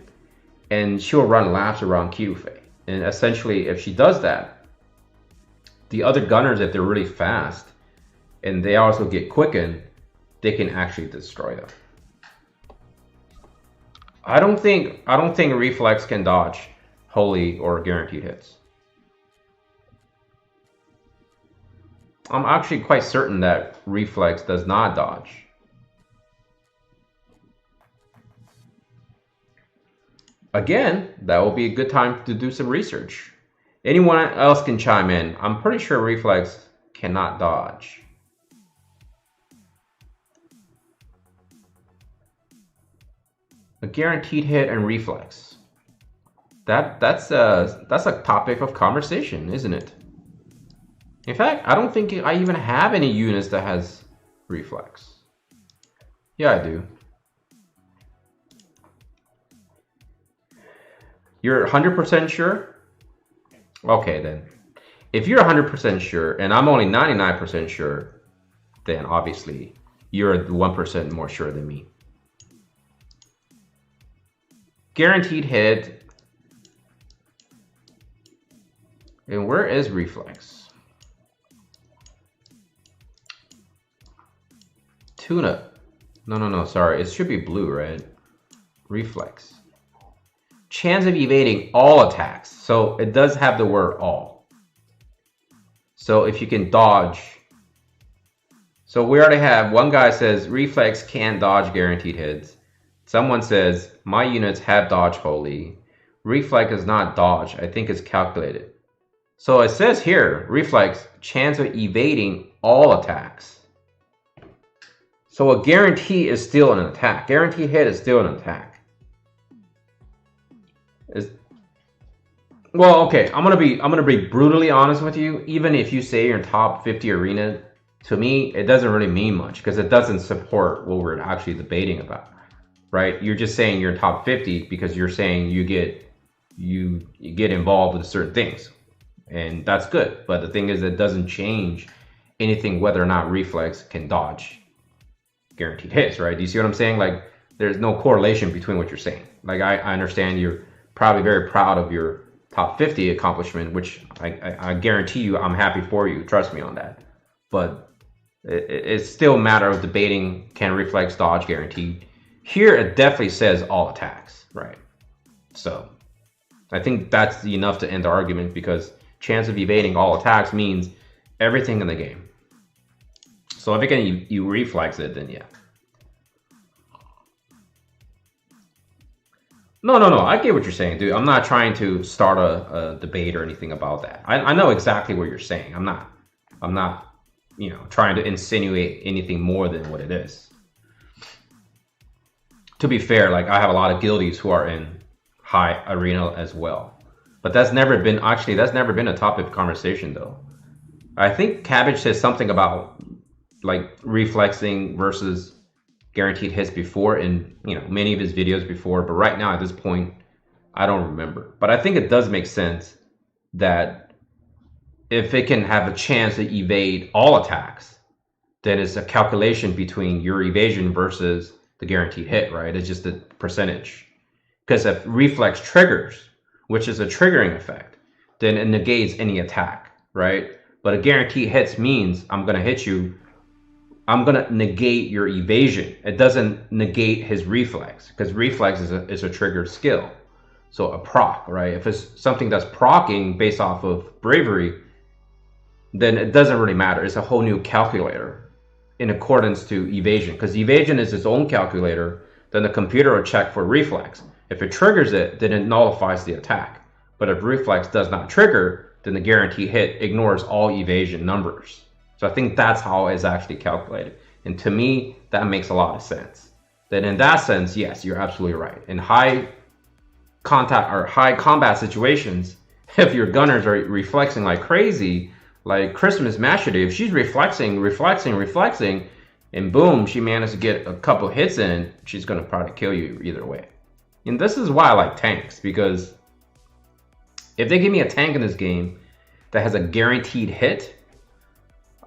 and she'll run laps around Keto Fate. And essentially, if she does that, the other gunners, if they're really fast, and they also get Quicken, they can actually destroy them. I don't think Reflex can dodge Holy or guaranteed hits. I'm actually quite certain that Reflex does not dodge. Again, that will be a good time to do some research. Anyone else can chime in. I'm pretty sure Reflex cannot dodge. A guaranteed hit and Reflex. That's a topic of conversation, isn't it? In fact, I don't think I even have any units that has Reflex. Yeah, I do. You're 100% sure? Okay, then. If you're 100% sure, and I'm only 99% sure, then obviously you're 1% more sure than me. Guaranteed hit. And where is Reflex? Tuna. No, sorry. It should be blue, right? Reflex. Chance of evading all attacks. So it does have the word all. So if you can dodge. So we already have one guy says Reflex can't dodge guaranteed hits. Someone says my units have dodge Holy. Reflex is not dodge. I think it's calculated. So it says here, Reflex, chance of evading all attacks. So a guarantee is still an attack. Guaranteed hit is still an attack. Well, okay, I'm gonna be brutally honest with you. Even if you say you're in top 50 arena, to me it doesn't really mean much because it doesn't support what we're actually debating about, right? You're just saying you're in top 50 because you're saying you get involved with certain things, and that's good. But the thing is, it doesn't change anything whether or not Reflex can dodge guaranteed hits, right? Do you see what I'm saying? Like, there's no correlation between what you're saying. Like, I understand you're probably very proud of your top 50 accomplishment, which I guarantee you I'm happy for you. Trust me on that. But it's still a matter of debating, can Reflex dodge guaranteed? Here, it definitely says all attacks, right? So I think that's enough to end the argument because chance of evading all attacks means everything in the game. So if you Reflex it, then yeah. No, I get what you're saying, dude. I'm not trying to start a debate or anything about that. I know exactly what you're saying. I'm not, trying to insinuate anything more than what it is. To be fair, like, I have a lot of guildies who are in high arena as well. But that's never been a topic of conversation, though. I think Cabbage says something about, like, reflexing versus guaranteed hits before in many of his videos before, but right now at this point I don't remember. But I think it does make sense that if it can have a chance to evade all attacks, then it's a calculation between your evasion versus the guaranteed hit, right? It's just a percentage. Because if Reflex triggers, which is a triggering effect, then it negates any attack, right? But a guaranteed hits means I'm going to hit you, I'm going to negate your evasion. It doesn't negate his Reflex, because Reflex is a triggered skill. So a proc, right? If it's something that's proccing based off of bravery, then it doesn't really matter. It's a whole new calculator in accordance to evasion, because evasion is its own calculator. Then the computer will check for Reflex. If it triggers it, then it nullifies the attack. But if Reflex does not trigger, then the guaranteed hit ignores all evasion numbers. So I think that's how it's actually calculated. And to me, that makes a lot of sense. then in that sense, yes, you're absolutely right. In high contact or high combat situations, if your gunners are reflexing like crazy, like Christmas Master Day, if she's reflexing, and boom, she managed to get a couple hits in, she's gonna probably kill you either way. And this is why I like tanks, because if they give me a tank in this game that has a guaranteed hit,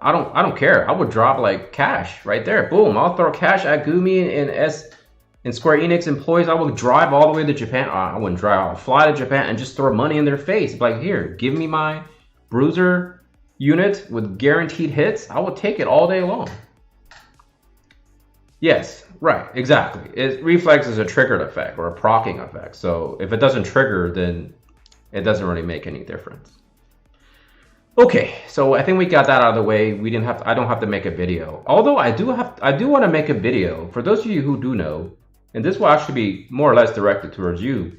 I don't care. I would drop like cash right there. Boom, I'll throw cash at Gumi and Square Enix employees. I would drive all the way to Japan. I wouldn't drive. I'll fly to Japan and just throw money in their face. Like, here, give me my bruiser unit with guaranteed hits. I would take it all day long. Yes, right, exactly. Reflex is a triggered effect or a proccing effect. So if it doesn't trigger, then it doesn't really make any difference. Okay, so I think we got that out of the way. I don't have to make a video. Although I do want to make a video for those of you who do know, and this will actually be more or less directed towards you,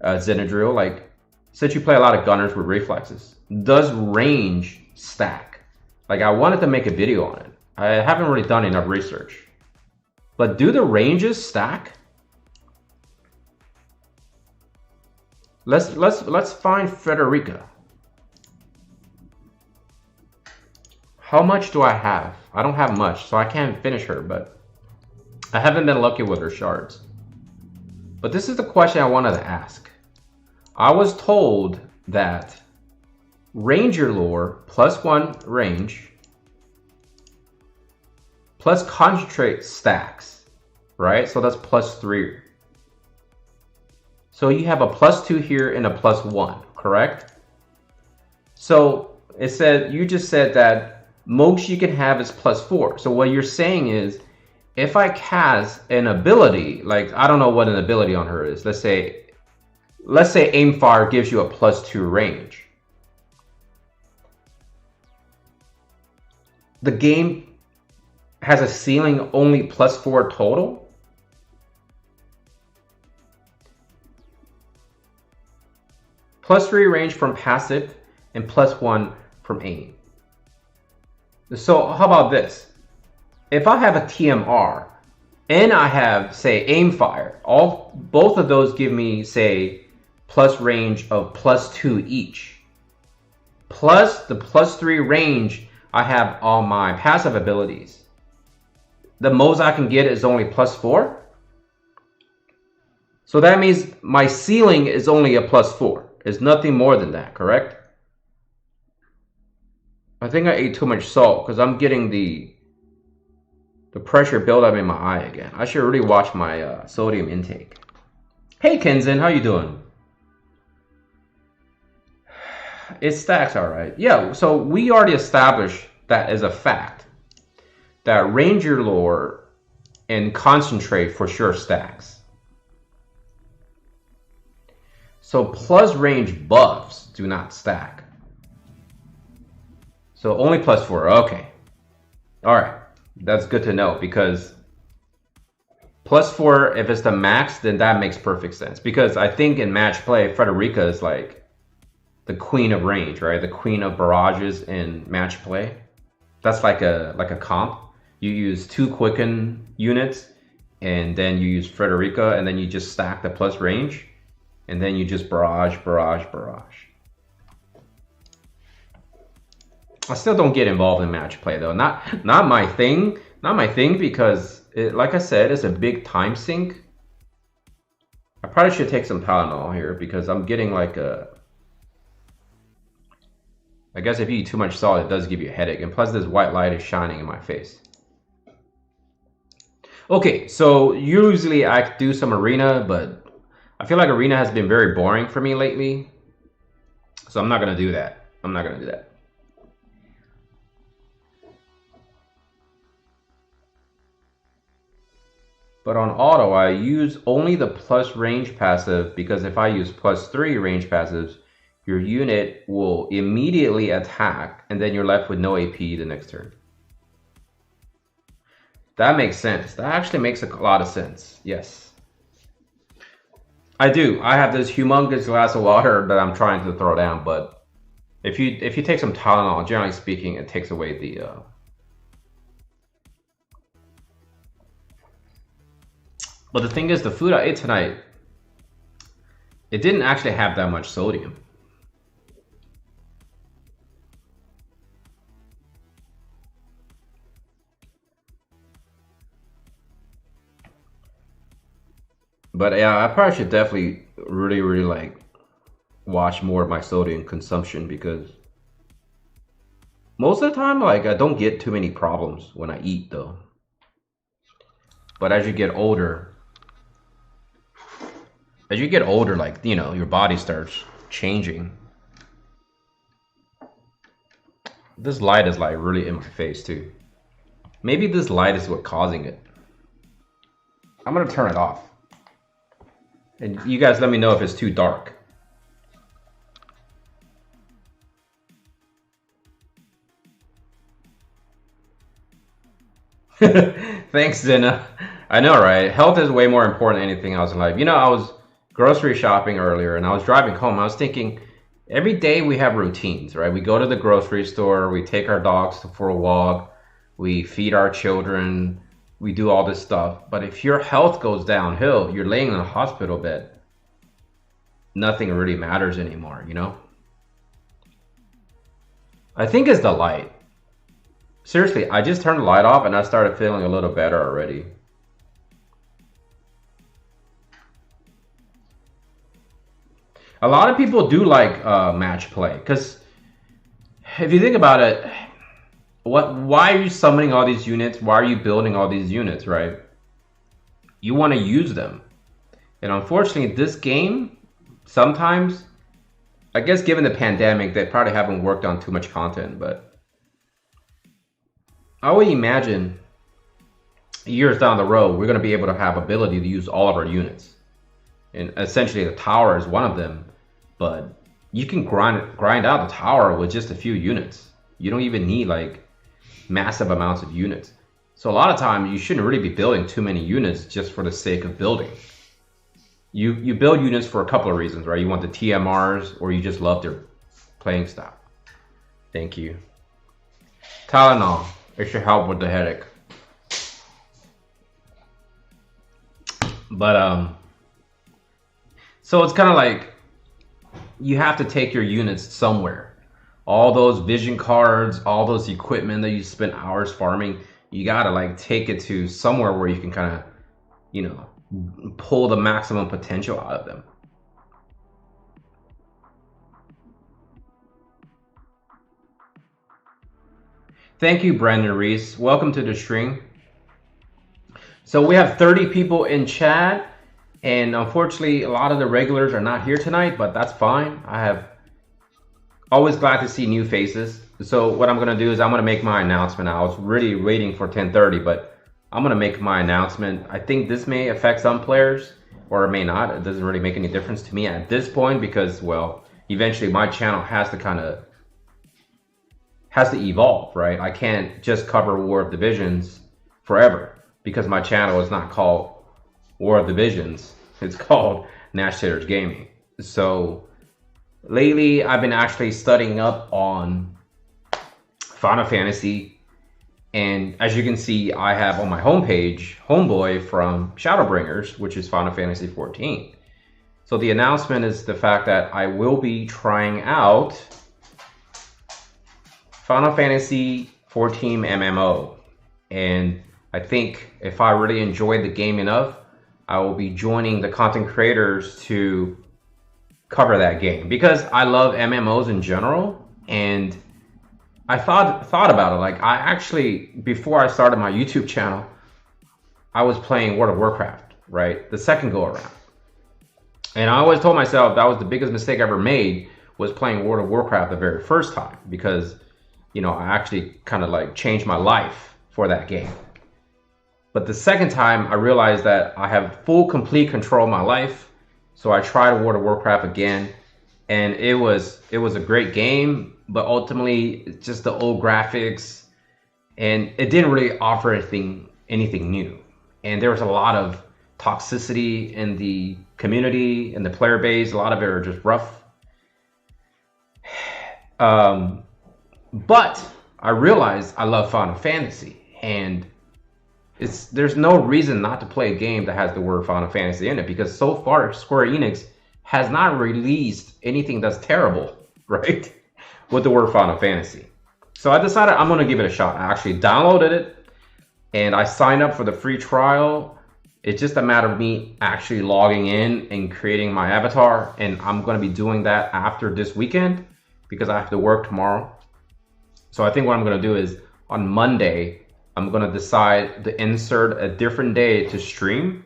Zenadrill. Like, since you play a lot of gunners with reflexes, does range stack? Like, I wanted to make a video on it. I haven't really done enough research, but do the ranges stack? Let's find Frederica. How much do I have? I don't have much, so I can't finish her, but I haven't been lucky with her shards. But this is the question I wanted to ask. I was told that Ranger Lore +1 range plus concentrate stacks, right? So that's +3. So you have a +2 here and a +1, correct? So you just said that most you can have is +4. So what you're saying is, if I cast an ability, like, I don't know what an ability on her is. Let's say Aimfire gives you a +2 range. The game has a ceiling only +4 total? +3 range from passive and +1 from aim. So how about this? If I have a TMR and I have, say, Aimfire, both of those give me, say, plus range of +2 each. Plus the +3 range I have on my passive abilities. The most I can get is only +4. So that means my ceiling is only a +4. It's nothing more than that, correct? I think I ate too much salt because I'm getting the pressure build up in my eye again. I should really watch my sodium intake. Hey Kenzen, how you doing? It stacks all right. Yeah, so we already established that as a fact, that Ranger Lore and Concentrate for sure stacks. So plus range buffs do not stack. So only +4, okay. All right, that's good to know, because +4, if it's the max, then that makes perfect sense. Because I think in match play, Frederica is like the queen of range, right? The queen of barrages in match play. That's like a comp. You use 2 quicken units, and then you use Frederica, and then you just stack the plus range, and then you just barrage. I still don't get involved in match play though. Not my thing. Not my thing, because like I said, it's a big time sink. I probably should take some Tylenol here, because I'm getting like I guess if you eat too much salt, it does give you a headache. And plus this white light is shining in my face. Okay, so usually I do some arena, but I feel like arena has been very boring for me lately. So I'm not gonna do that. But on auto, I use only the plus range passive, because if I use +3 range passives, your unit will immediately attack, and then you're left with no AP the next turn. That makes sense. That actually makes a lot of sense. Yes. I do. I have this humongous glass of water that I'm trying to throw down, but if you take some Tylenol, generally speaking, it takes away the But the thing is, the food I ate tonight, it didn't actually have that much sodium. But yeah, I probably should definitely really like watch more of my sodium consumption because most of the time, like I don't get too many problems when I eat though. But as you get older, like your body starts changing. This light is like really in my face too. Maybe this light is what causing it. I'm gonna turn it off. And you guys let me know if it's too dark. Thanks, Zena. I know, right? Health is way more important than anything else in life. I was grocery shopping earlier and I was driving home. I was thinking, every day we have routines, right? We go to the grocery store, we take our dogs for a walk, we feed our children, we do all this stuff. But if your health goes downhill, you're laying in a hospital bed, nothing really matters anymore. I think it's the light. Seriously, I just turned the light off and I started feeling a little better already. A lot of people do like match play because if you think about it, why are you summoning all these units? Why are you building all these units, right? You want to use them. And unfortunately, this game, sometimes, I guess given the pandemic, they probably haven't worked on too much content, but I would imagine years down the road, we're going to be able to have ability to use all of our units. And essentially, the tower is one of them, but you can grind out the tower with just a few units. You don't even need like massive amounts of units. So a lot of time, you shouldn't really be building too many units just for the sake of building. You build units for a couple of reasons, right? You want the TMRs or you just love their playing style. Thank you. Tylenol. It should help with the headache. But so it's kind of like you have to take your units somewhere. All those vision cards, all those equipment that you spent hours farming, you gotta like take it to somewhere where you can kind of, pull the maximum potential out of them. Thank you, Brandon Reese. Welcome to the stream. So we have 30 people in chat, and unfortunately, a lot of the regulars are not here tonight, but that's fine. I have always glad to see new faces. So what I'm gonna do is I'm gonna make my announcement. I was really waiting for 10:30, but I'm gonna make my announcement. I think this may affect some players, or it may not. It doesn't really make any difference to me at this point because, well, eventually my channel has to evolve, right? I can't just cover War of Divisions forever because my channel is not called War of Divisions. It's called Nash Taylor's Gaming. So lately, I've been actually studying up on Final Fantasy. And as you can see, I have on my homepage, Homeboy from Shadowbringers, which is Final Fantasy 14. So the announcement is the fact that I will be trying out Final Fantasy 14 MMO. And I think if I really enjoy the game enough, I will be joining the content creators to cover that game because I love MMOs in general. And I thought about it. Like I actually, before I started my YouTube channel, I was playing World of Warcraft, right? The second go around. And I always told myself that was the biggest mistake I ever made was playing World of Warcraft the very first time because, I actually kind of like changed my life for that game. But the second time I realized that I have full, complete control of my life. So I tried World of Warcraft again and it was a great game. But ultimately, just the old graphics, and it didn't really offer anything new. And there was a lot of toxicity in the community, in the player base. A lot of it are just rough. But I realized I love Final Fantasy, and there's no reason not to play a game that has the word Final Fantasy in it, because so far Square Enix has not released anything that's terrible, right? With the word Final Fantasy. So I decided I'm gonna give it a shot. I actually downloaded it and I signed up for the free trial. It's just a matter of me actually logging in and creating my avatar, and I'm gonna be doing that after this weekend because I have to work tomorrow. So I think what I'm gonna do is on Monday, I'm gonna decide to insert a different day to stream,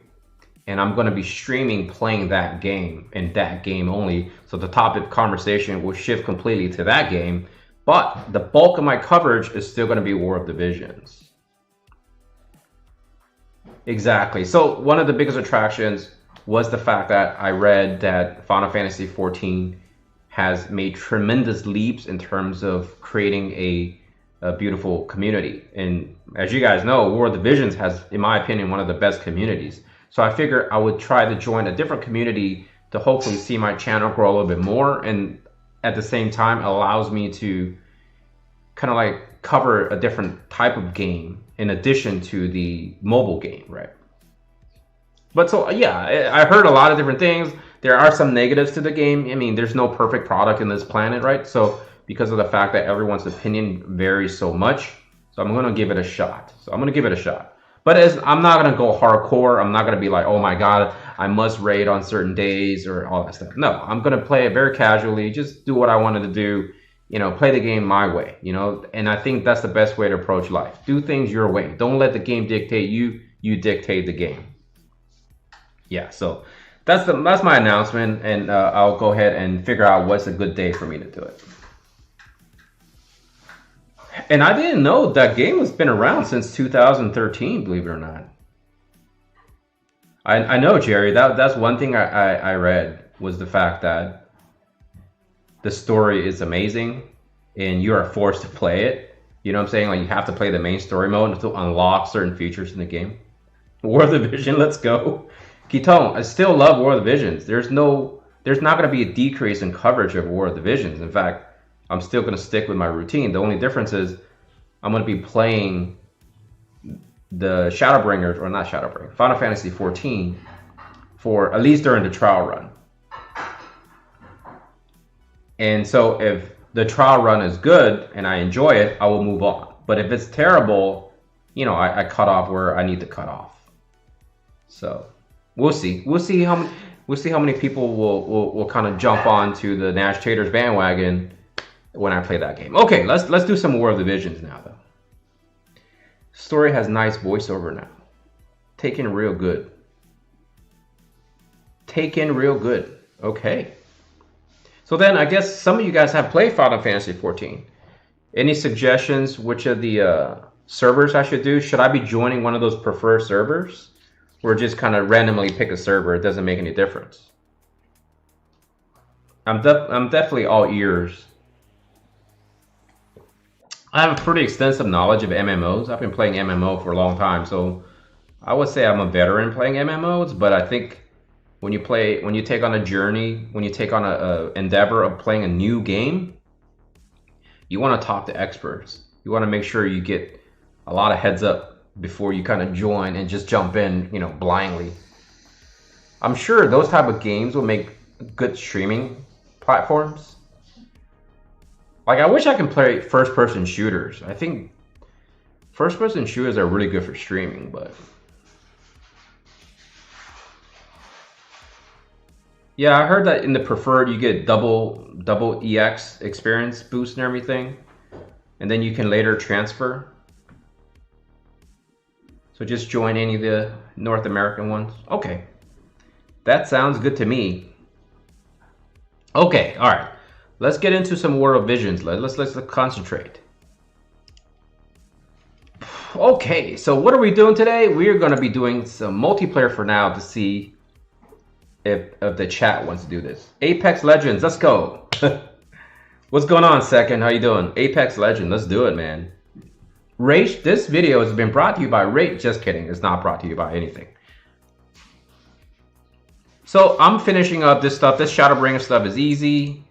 and I'm gonna be streaming playing that game and that game only. So the topic conversation will shift completely to that game, but the bulk of my coverage is still gonna be War of Divisions. Exactly. So one of the biggest attractions was the fact that I read that Final Fantasy XIV has made tremendous leaps in terms of creating a beautiful community. And as you guys know, War of Divisions has, in my opinion, one of the best communities. So I figured I would try to join a different community to hopefully see my channel grow a little bit more, and at the same time allows me to kind of like cover a different type of game in addition to the mobile game, right? But so yeah, I heard a lot of different things. There are some negatives to the game. I mean, there's no perfect product in this planet, right? So because of the fact that everyone's opinion varies so much, so I'm gonna give it a shot. But I'm not gonna go hardcore. I'm not gonna be like, oh my god, I must raid on certain days or all that stuff. No, I'm gonna play it very casually, just do what I wanted to do, play the game my way, and I think that's the best way to approach life. Do things your way. Don't let the game dictate you, you dictate the game. Yeah, so that's my announcement, and I'll go ahead and figure out what's a good day for me to do it. And I didn't know that game has been around since 2013, believe it or not. I know, Jerry, that's one thing I read, was the fact that the story is amazing and you are forced to play it. You know what I'm saying? Like, you have to play the main story mode to unlock certain features in the game. War of the Vision, let's go. Kiton, I still love War of the Visions. There's not going to be a decrease in coverage of War of the Visions. In fact, I'm still going to stick with my routine. The only difference is I'm going to be playing the Shadowbringers, or not Shadowbringers, Final Fantasy XIV for at least during the trial run. And so if the trial run is good and I enjoy it, I will move on. But if it's terrible, I cut off where I need to cut off. So we'll see. We'll see how many people will kind of jump onto the Nash Taters bandwagon when I play that game. Okay, let's do some War of the Visions now, though. Story has nice voiceover now. Taken real good. Okay. So then I guess some of you guys have played Final Fantasy XIV. Any suggestions which of the servers I should do? Should I be joining one of those preferred servers? Or just kind of randomly pick a server? It doesn't make any difference. I'm definitely all ears. I have a pretty extensive knowledge of MMOs. I've been playing MMO for a long time, so I would say I'm a veteran playing MMOs, but I think when you take on a journey, when you take on a endeavor of playing a new game, you want to talk to experts. You want to make sure you get a lot of heads up before you kind of join and just jump in, blindly. I'm sure those type of games will make good streaming platforms. Like, I wish I could play first-person shooters. I think first-person shooters are really good for streaming, but yeah, I heard that in the preferred you get double EX experience boost and everything, and then you can later transfer. So just join any of the North American ones. Okay, that sounds good to me. Okay, all right. Let's get into some War of Visions. Let's concentrate. Okay, so what are we doing today? We are going to be doing some multiplayer for now to see if the chat wants to do this. Apex Legends, let's go. What's going on, Second? How you doing? Apex Legends, let's do it, man. Rage, this video has been brought to you by Rage. Just kidding, it's not brought to you by anything. So I'm finishing up this stuff. This Shadowbringer stuff is easy.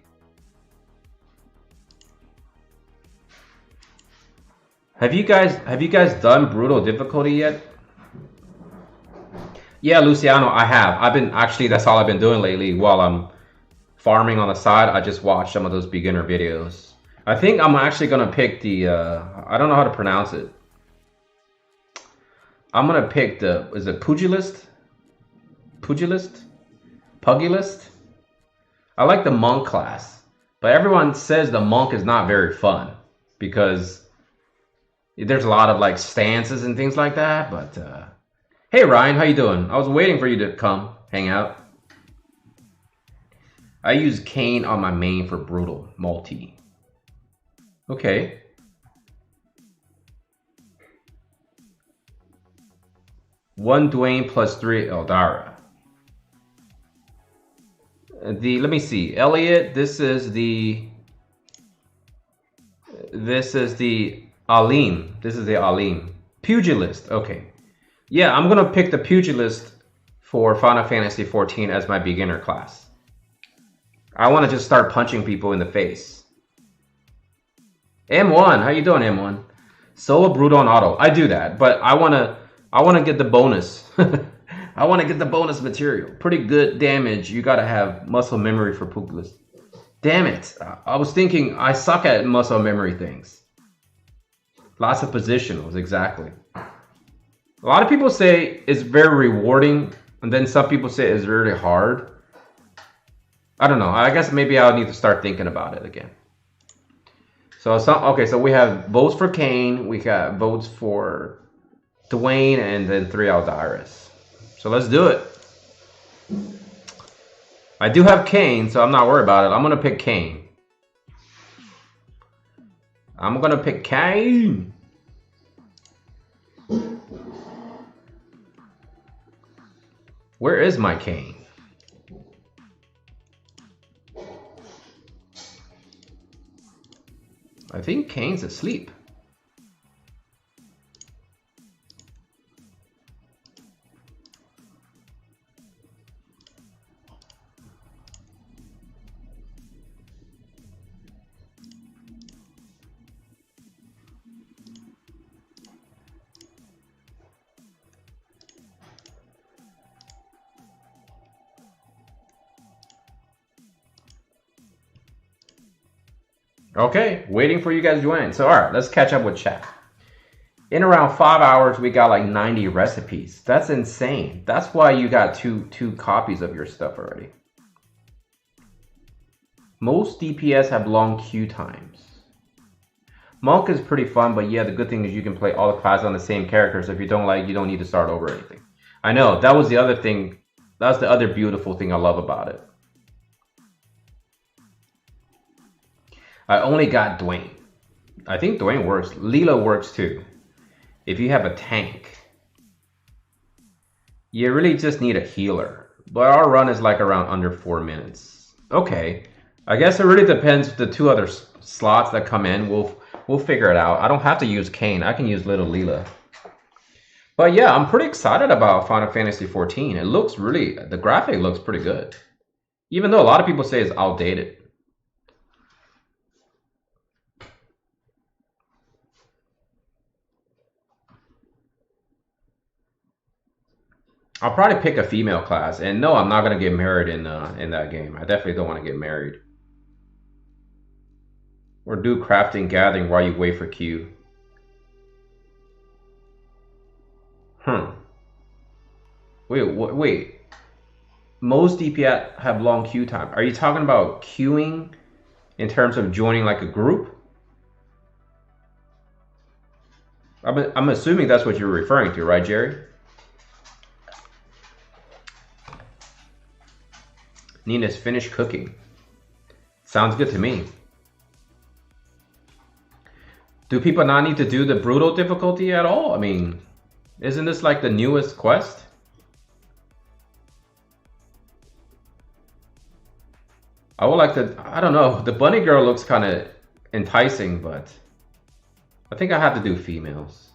Have you guys done brutal difficulty yet? Yeah, Luciano, I have. I've been actually that's all I've been doing lately while I'm farming on the side. I just watch some of those beginner videos. I think I'm actually gonna pick the I don't know how to pronounce it. I'm gonna pick the is it pugilist? Pugilist? Pugilist? I like the monk class, but everyone says the monk is not very fun because there's a lot of like stances and things like that. But hey Ryan, how you doing? I was waiting for you to come hang out. I use Kayn on my main for brutal multi. Okay. One Dwayne plus 3 Eldara. Let me see. Elliot, this is the Alim. This is the Alim. Pugilist. Okay. Yeah, I'm gonna pick the Pugilist for Final Fantasy XIV as my beginner class. I want to just start punching people in the face. M1, how you doing, M1? Solo brutal on auto. I do that, but I wanna get the bonus. I want to get the bonus material. Pretty good damage. You gotta have muscle memory for Pugilist. Damn it. I was thinking I suck at muscle memory things. Lots of positionals, exactly. A lot of people say it's very rewarding, and then some people say it's really hard. I don't know. I guess maybe I'll need to start thinking about it again. So so we have votes for Kayn, we got votes for Dwayne, and then 3 Aldaris. So let's do it. I do have Kayn, so I'm not worried about it. I'm gonna pick Kayn. I'm gonna pick Kayn. Where is my Kayn? I think Kayn's asleep. Okay, waiting for you guys to join. So, all right, let's catch up with chat. In around 5 hours, we got like 90 recipes. That's insane. That's why you got two copies of your stuff already. Most DPS have long queue times. Monk is pretty fun, but yeah, the good thing is you can play all the classes on the same character. So if you don't like, you don't need to start over or anything. I know, that was the other thing. That's the other beautiful thing I love about it. I only got Dwayne. I think Dwayne works. Leela works too. If you have a tank, you really just need a healer. But our run is like around under 4 minutes. Okay. I guess it really depends. The two other slots that come in, we'll figure it out. I don't have to use Kayn. I can use little Leela. But yeah, I'm pretty excited about Final Fantasy XIV. It looks really, the graphic looks pretty good. Even though a lot of people say it's outdated. I'll probably pick a female class, and no, I'm not gonna get married in that game. I definitely don't want to get married. Or do crafting gathering while you wait for Q. Wait. Most DPS have long queue time. Are you talking about queuing in terms of joining like a group? I'm assuming that's what you're referring to, right, Jerry? Nina's finished cooking. Sounds good to me. Do people not need to do the brutal difficulty at all? I mean, isn't this like the newest quest? I would like to, I don't know, the bunny girl looks kind of enticing, but I think I have to do females.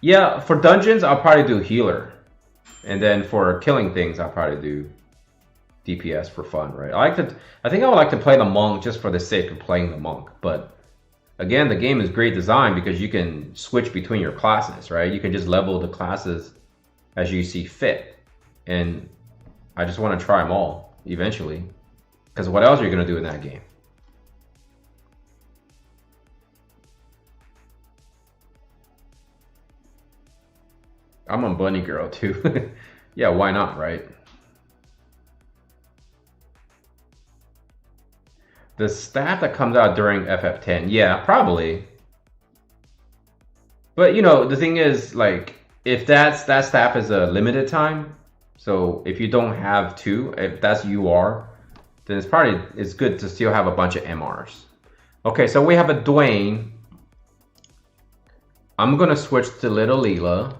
Yeah, for dungeons, I'll probably do healer. And then for killing things, I'll probably do DPS for fun, right? I think I would like to play the monk just for the sake of playing the monk. But again, the game is great design because you can switch between your classes, right? You can just level the classes as you see fit. And I just want to try them all eventually. Because what else are you going to do in that game? I'm on Bunny Girl too. Yeah, why not, right? The staff that comes out during FF10, yeah, probably. But you know, the thing is, like, if that staff is a limited time, so if you don't have two, if that's UR, then it's good to still have a bunch of MRs. Okay, so we have a Dwayne. I'm gonna switch to Little Leela.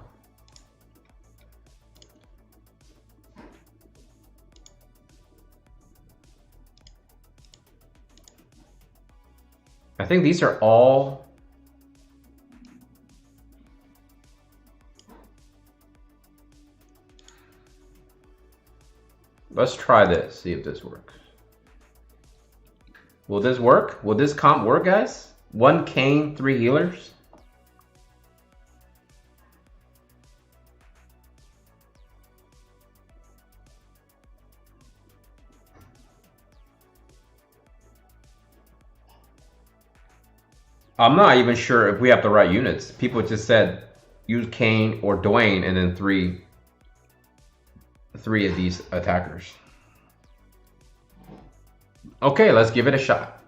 I think these are all. Let's try this, see if this works. Will this work? Will this comp work, guys? 1 Kayn, 3 healers? I'm not even sure if we have the right units. People just said use Kayn or Dwayne and then three of these attackers. Okay, let's give it a shot.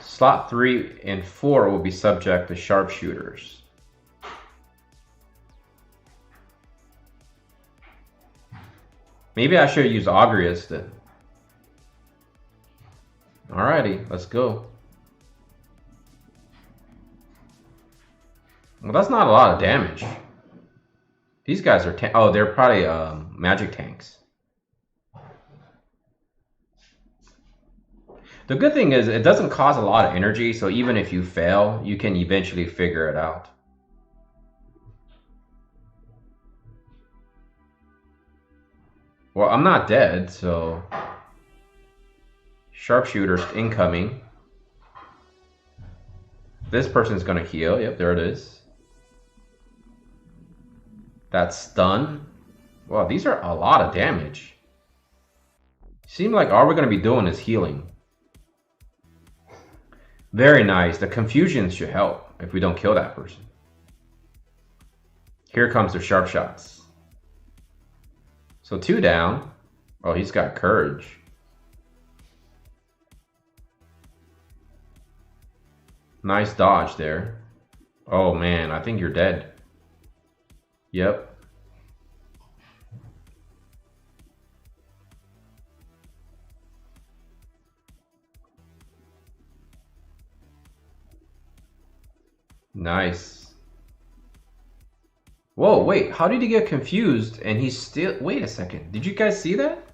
Slot 3 and 4 will be subject to sharpshooters. Maybe I should use Agrius then. Alrighty, let's go. Well, that's not a lot of damage. These guys are oh, they're probably magic tanks. The good thing is it doesn't cost a lot of energy, so even if you fail, you can eventually figure it out. Well, I'm not dead, so sharpshooters incoming. This person's gonna heal. Yep, there it is. That's stun. Wow, these are a lot of damage. Seem like all we're gonna be doing is healing. Very nice. The confusion should help if we don't kill that person. Here comes the sharp shots. So 2 down. Oh, he's got courage. Nice dodge there. Oh man, I think you're dead. Yep. Nice. Whoa, wait, how did he get confused and he's still... Wait a second, did you guys see that?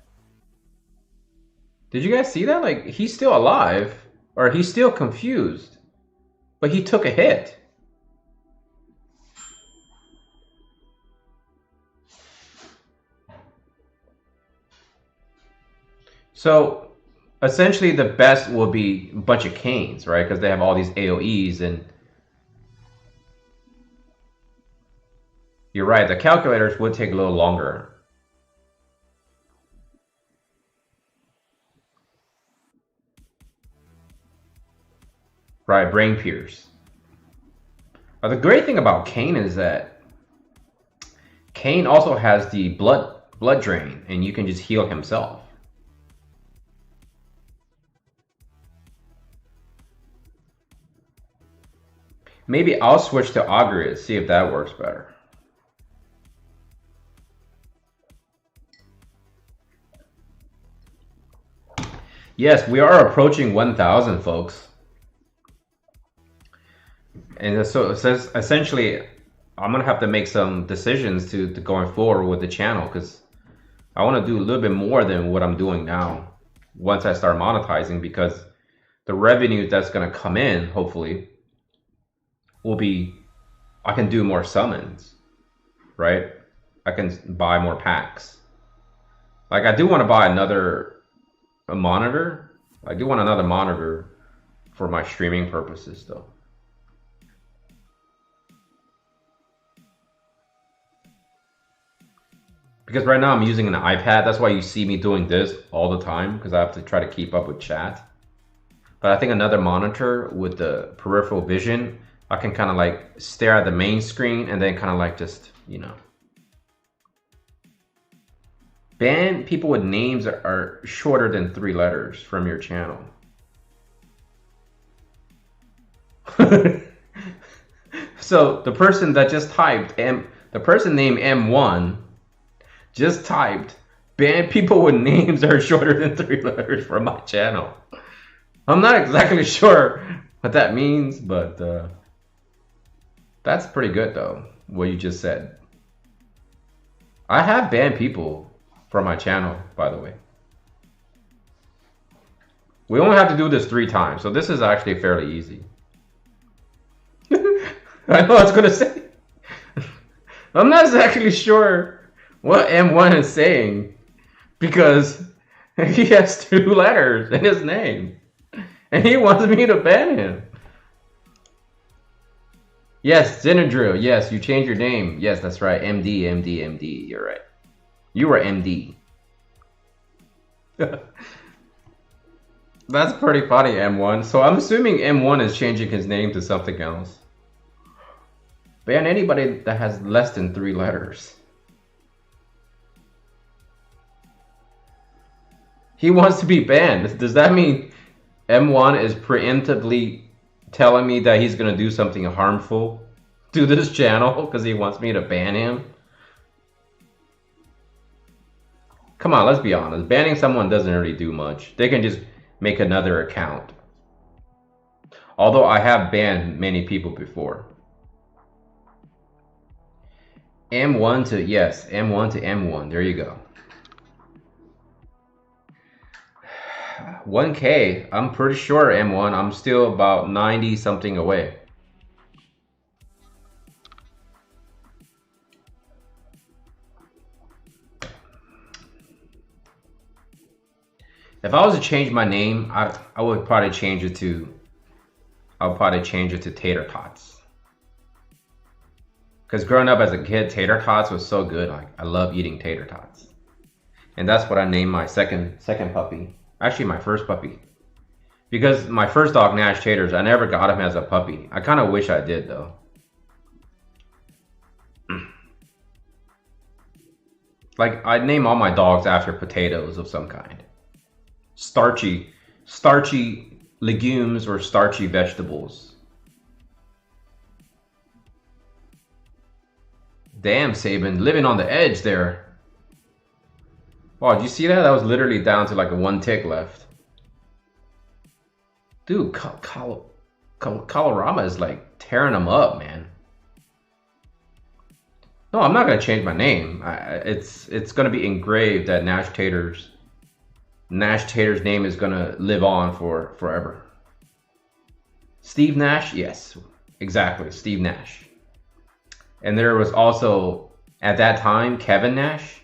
Did you guys see that? Like, he's still alive, or he's still confused, but he took a hit. So, essentially the best will be a bunch of Kayns, right? Because they have all these AoEs and... You're right, the calculators would take a little longer. Right, Brain Pierce. The great thing about Kayn is that Kayn also has the blood drain, and you can just heal himself. Maybe I'll switch to Agrius, see if that works better. Yes, we are approaching 1,000, folks. And so it says, essentially, I'm going to have to make some decisions to going forward with the channel, because I want to do a little bit more than what I'm doing now once I start monetizing, because the revenue that's going to come in, hopefully, will be, I can do more summons, right? I can buy more packs. Like, I do want to buy a monitor, I do want another monitor for my streaming purposes though. Because right now I'm using an iPad. That's why you see me doing this all the time, because I have to try to keep up with chat. But I think another monitor with the peripheral vision, I can kind of like stare at the main screen and then kind of like just, you know. Ban people with names that are shorter than 3 letters from your channel. So the person that just typed the person named M1 just typed ban people with names that are shorter than 3 letters from my channel. I'm not exactly sure what that means, but that's pretty good though, what you just said. I have banned people from my channel, by the way. We only have to do this 3 times, so this is actually fairly easy. I know what I was gonna say. I'm not exactly sure what M1 is saying because he has 2 letters in his name and he wants me to ban him. Yes, Zinadrill. Yes, you changed your name. Yes, that's right. MD, MD, MD. You're right. You were MD. That's pretty funny, M1. So I'm assuming M1 is changing his name to something else. Ban anybody that has less than 3 letters. He wants to be banned. Does that mean M1 is preemptively telling me that he's going to do something harmful to this channel because he wants me to ban him? Come on, let's be honest. Banning someone doesn't really do much. They can just make another account. Although I have banned many people before. M1 to, yes, M1 to M1. There you go. 1K, I'm pretty sure M1. I'm still about 90 something away. If I was to change my name, I would probably change it to, Tater Tots. Because growing up as a kid, Tater Tots was so good. I love eating Tater Tots. And that's what I named my second puppy. Actually, my first puppy. Because my first dog, Nash Taters, I never got him as a puppy. I kind of wish I did, though. Like, I name all my dogs after potatoes of some kind. Starchy legumes or starchy vegetables. Damn, Saban, living on the edge there. Wow, did you see that? That was literally down to like a 1 tick left. Dude, Colorama is like tearing them up, man. No, I'm not gonna change my name. It's gonna be engraved that Nash Tater's name is gonna live on for forever. Steve Nash, yes, exactly, Steve Nash. And there was also, at that time, Kevin Nash.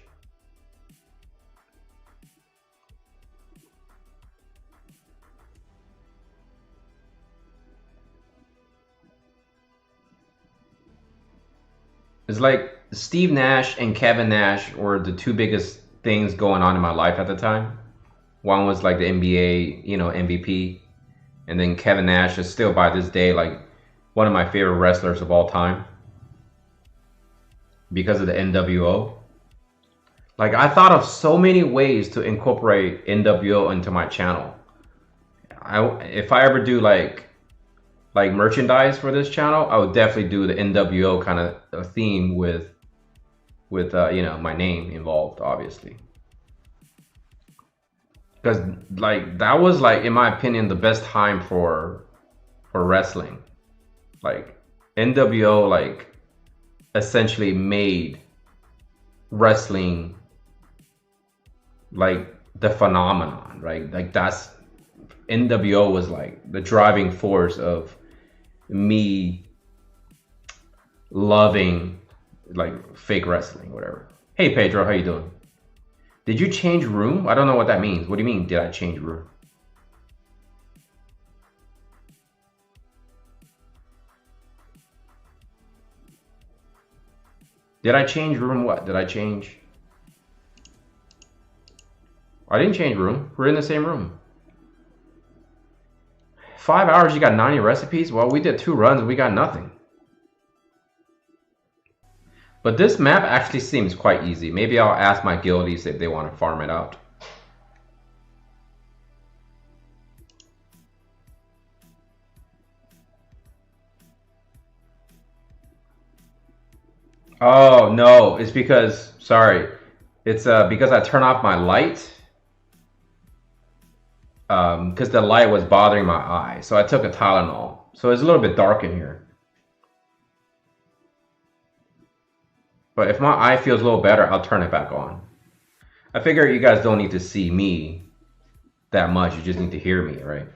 It's like Steve Nash and Kevin Nash were the 2 biggest things going on in my life at the time. One was like the NBA, MVP. And then Kevin Nash is still by this day like one of my favorite wrestlers of all time. Because of the NWO. Like, I thought of so many ways to incorporate NWO into my channel. If I ever do like merchandise for this channel, I would definitely do the NWO kind of theme with my name involved, obviously. Because like that was like, in my opinion, the best time for wrestling. Like NWO like essentially made wrestling like the phenomenon, right? Like that's NWO was like the driving force of me loving like fake wrestling, whatever. Hey Pedro, how you doing? Did you change room? I don't know what that means. What do you mean, did I change room? Did I change room? What? Did I change? I didn't change room. We're in the same room. 5 hours, you got 90 recipes? Well, we did 2 runs, we got nothing. But this map actually seems quite easy. Maybe I'll ask my guildies if they want to farm it out. Oh, no, it's because, sorry. It's because I turned off my light. Because the light was bothering my eye. So I took a Tylenol. So it's a little bit dark in here. But if my eye feels a little better, I'll turn it back on. I figure you guys don't need to see me that much. You just need to hear me, right?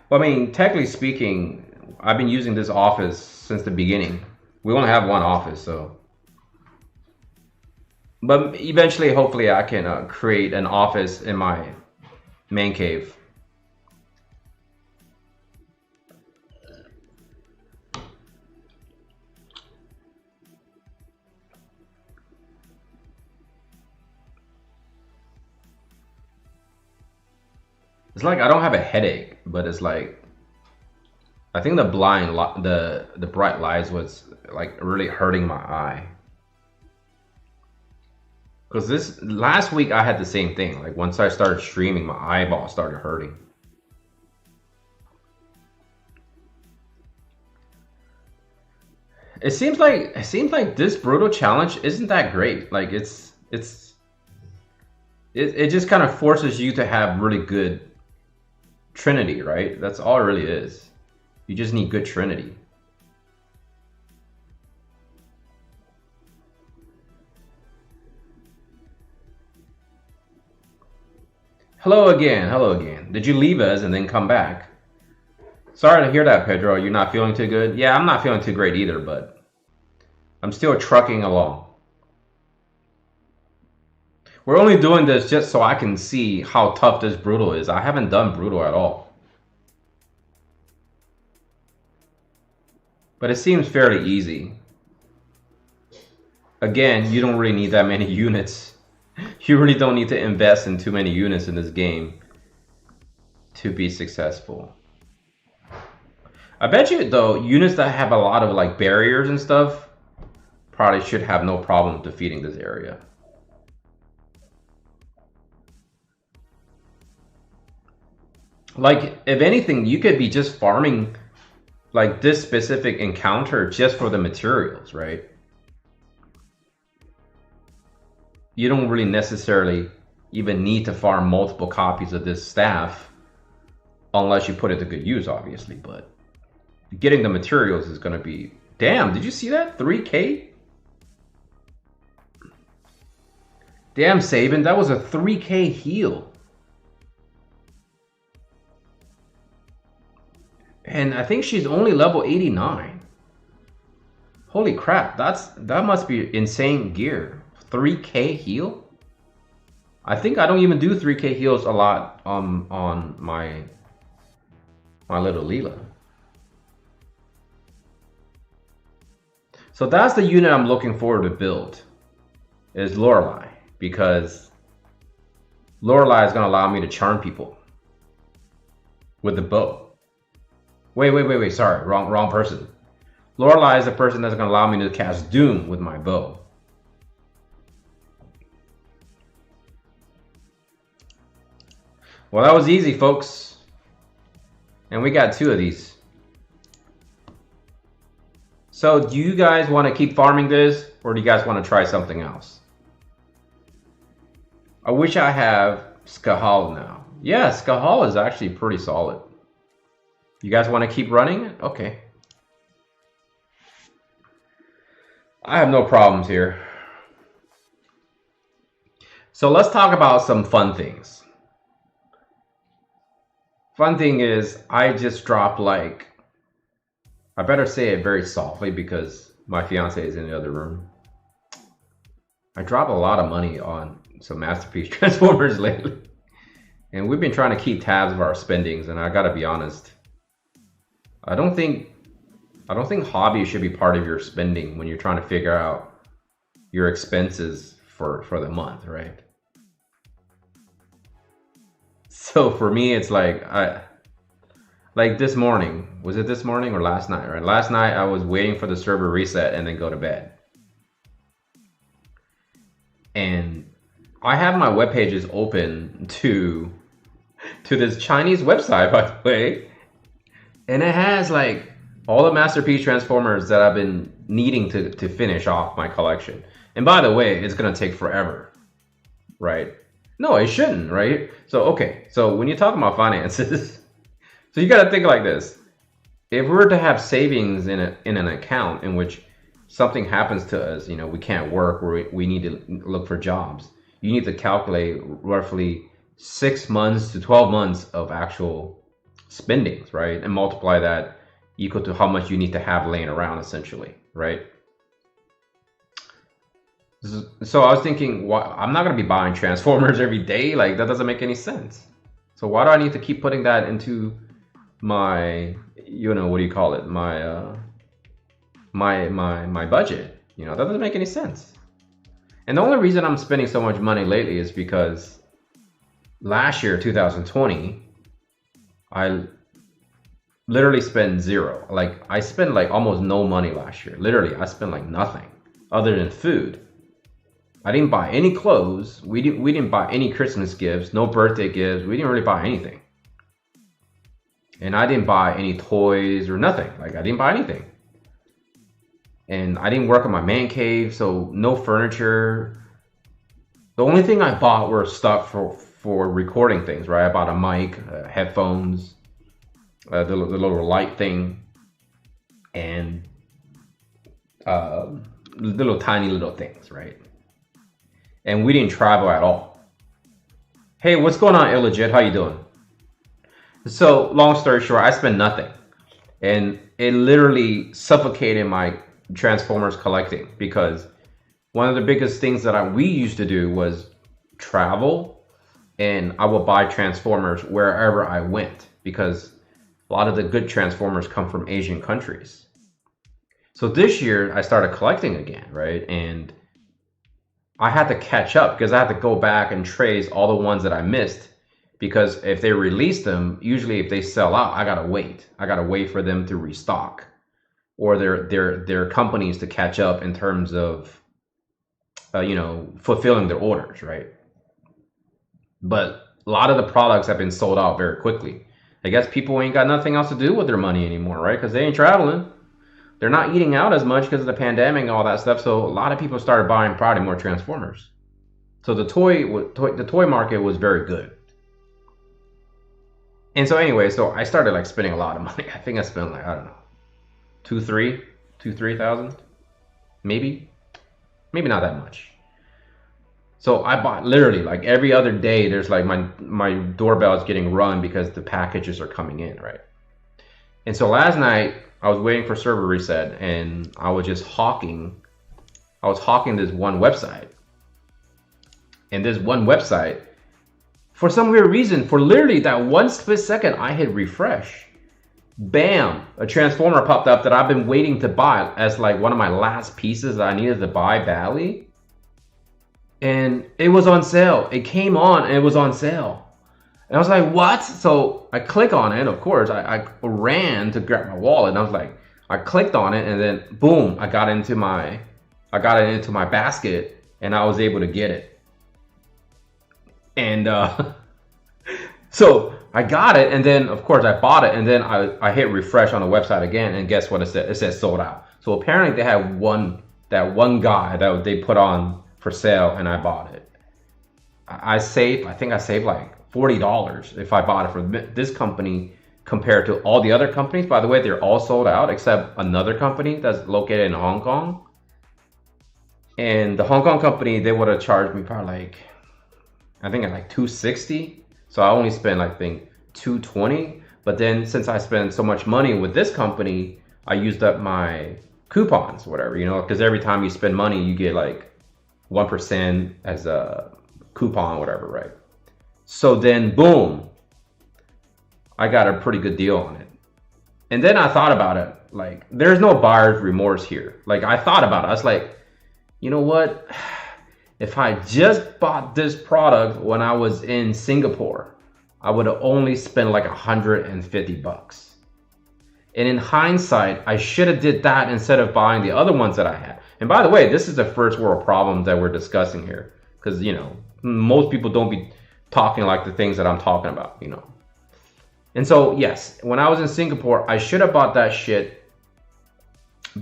Well, I mean, technically speaking, I've been using this office since the beginning. We only have one office, so. But eventually, hopefully, I can create an office in my man cave. It's like I don't have a headache, but it's like I think the the bright lights was like really hurting my eye. Because this last week I had the same thing. Like once I started streaming, my eyeball started hurting. It seems like this brutal challenge isn't that great. Like it just kind of forces you to have really good Trinity, right? That's all it really is. You just need good Trinity. Hello again, hello again. Did you leave us and then come back? Sorry to hear that, Pedro. You're not feeling too good? Yeah, I'm not feeling too great either, but I'm still trucking along. We're only doing this just so I can see how tough this brutal is. I haven't done brutal at all. But it seems fairly easy. Again, you don't really need that many units. You really don't need to invest in too many units in this game to be successful. I bet you, though, units that have a lot of like barriers and stuff probably should have no problem defeating this area. Like, if anything, you could be just farming like this specific encounter just for the materials, right? You don't really necessarily even need to farm multiple copies of this staff unless you put it to good use, obviously. But getting the materials is going to be... Damn, did you see that? 3K? Damn, Sabin, that was a 3K heal. And I think she's only level 89. Holy crap, that must be insane gear. 3K heal? I think I don't even do 3K heals a lot on my little Leela. So that's the unit I'm looking forward to build, is Lorelei, because Lorelei is going to allow me to charm people with the bow. Wait, sorry, wrong person. Lorelei is the person that's going to allow me to cast Doom with my bow. Well, that was easy, folks. And we got 2 of these. So, do you guys want to keep farming this, or do you guys want to try something else? I wish I have Skahal now. Yeah, Skahal is actually pretty solid. You guys want to keep running it? Okay. I have no problems here. So let's talk about some fun things. Fun thing is, I just dropped like... I better say it very softly because my fiance is in the other room. I dropped a lot of money on some Masterpiece Transformers lately. And we've been trying to keep tabs of our spendings, and I gotta be honest. I don't think I don't think hobby should be part of your spending when you're trying to figure out your expenses for the month, right? So for me, it's like this morning. Was it this morning or last night? Right? Last night I was waiting for the server reset and then go to bed. And I have my web pages open to this Chinese website, by the way, and it has like all the Masterpiece Transformers that I've been needing to finish off my collection. And by the way, it's gonna take forever, right? No, it shouldn't, right? So okay, so when you talk about finances, so you got to think like this: if we were to have savings in an account in which something happens to us, you know, we can't work, or we need to look for jobs, you need to calculate roughly 6 months to 12 months of actual spendings, right? And multiply that equal to how much you need to have laying around, essentially, right? So I was thinking, I'm not going to be buying Transformers every day. Like, that doesn't make any sense. So why do I need to keep putting that into my, you know, what do you call it? My budget. You know, that doesn't make any sense. And the only reason I'm spending so much money lately is because last year, 2020, I literally spent zero. Like, I spent like almost no money last year. Literally, I spent like nothing other than food. I didn't buy any clothes. We didn't buy any Christmas gifts, no birthday gifts. We didn't really buy anything. And I didn't buy any toys or nothing. Like, I didn't buy anything. And I didn't work on my man cave, so no furniture. The only thing I bought were stuff for recording things, right? I bought a mic, headphones, the little light thing, and little tiny little things, right? And we didn't travel at all. Hey, what's going on, Illegit? How you doing? So, long story short, I spent nothing. And it literally suffocated my Transformers collecting, because one of the biggest things that we used to do was travel, and I would buy Transformers wherever I went, because a lot of the good Transformers come from Asian countries. So this year I started collecting again, right? And I had to catch up because I had to go back and trace all the ones that I missed, because if they release them, usually if they sell out, I gotta wait. I gotta wait for them to restock, or their companies to catch up in terms of you know, fulfilling their orders, right? But a lot of the products have been sold out very quickly. I guess people ain't got nothing else to do with their money anymore, right? Because they ain't traveling. They're not eating out as much because of the pandemic and all that stuff. So a lot of people started buying probably more Transformers. So the toy market was very good. And so anyway, so I started like spending a lot of money. I think I spent like, I don't know, 3,000, maybe not that much. So I bought literally like every other day. There's like my doorbell is getting run because the packages are coming in, right? And so last night I was waiting for server reset, and I was just hawking. I was hawking this one website, and this one website, for some weird reason, for literally that one split second, I hit refresh. Bam! A Transformer popped up that I've been waiting to buy as like one of my last pieces that I needed to buy badly. And it was on sale. It came on and it was on sale. And I was like, what? So I click on it. Of course, I ran to grab my wallet, and I was like, I clicked on it, and then boom, I got it into my basket, and I was able to get it. And so I got it, and then of course I bought it, and then I hit refresh on the website again, and guess what it said? It said sold out. So apparently they had that one guy that they put on for sale, and I bought it. I think I saved like $40 if I bought it from this company compared to all the other companies. By the way, they're all sold out except another company that's located in Hong Kong. And the Hong Kong company, they would have charged me probably like, I think like $260. So I only spent like, I think $220. But then since I spent so much money with this company, I used up my coupons, whatever, you know, because every time you spend money, you get like 1% as a coupon, whatever, right? So then boom, I got a pretty good deal on it. And then I thought about it. Like, there's no buyer's remorse here. Like, I thought about it. I was like, you know what? If I just bought this product when I was in Singapore, I would have only spent like $150. And in hindsight, I should have did that instead of buying the other ones that I had. And by the way, this is the first world problem that we're discussing here. Because, you know, most people don't be talking like the things that I'm talking about, you know. And so, yes, when I was in Singapore, I should have bought that shit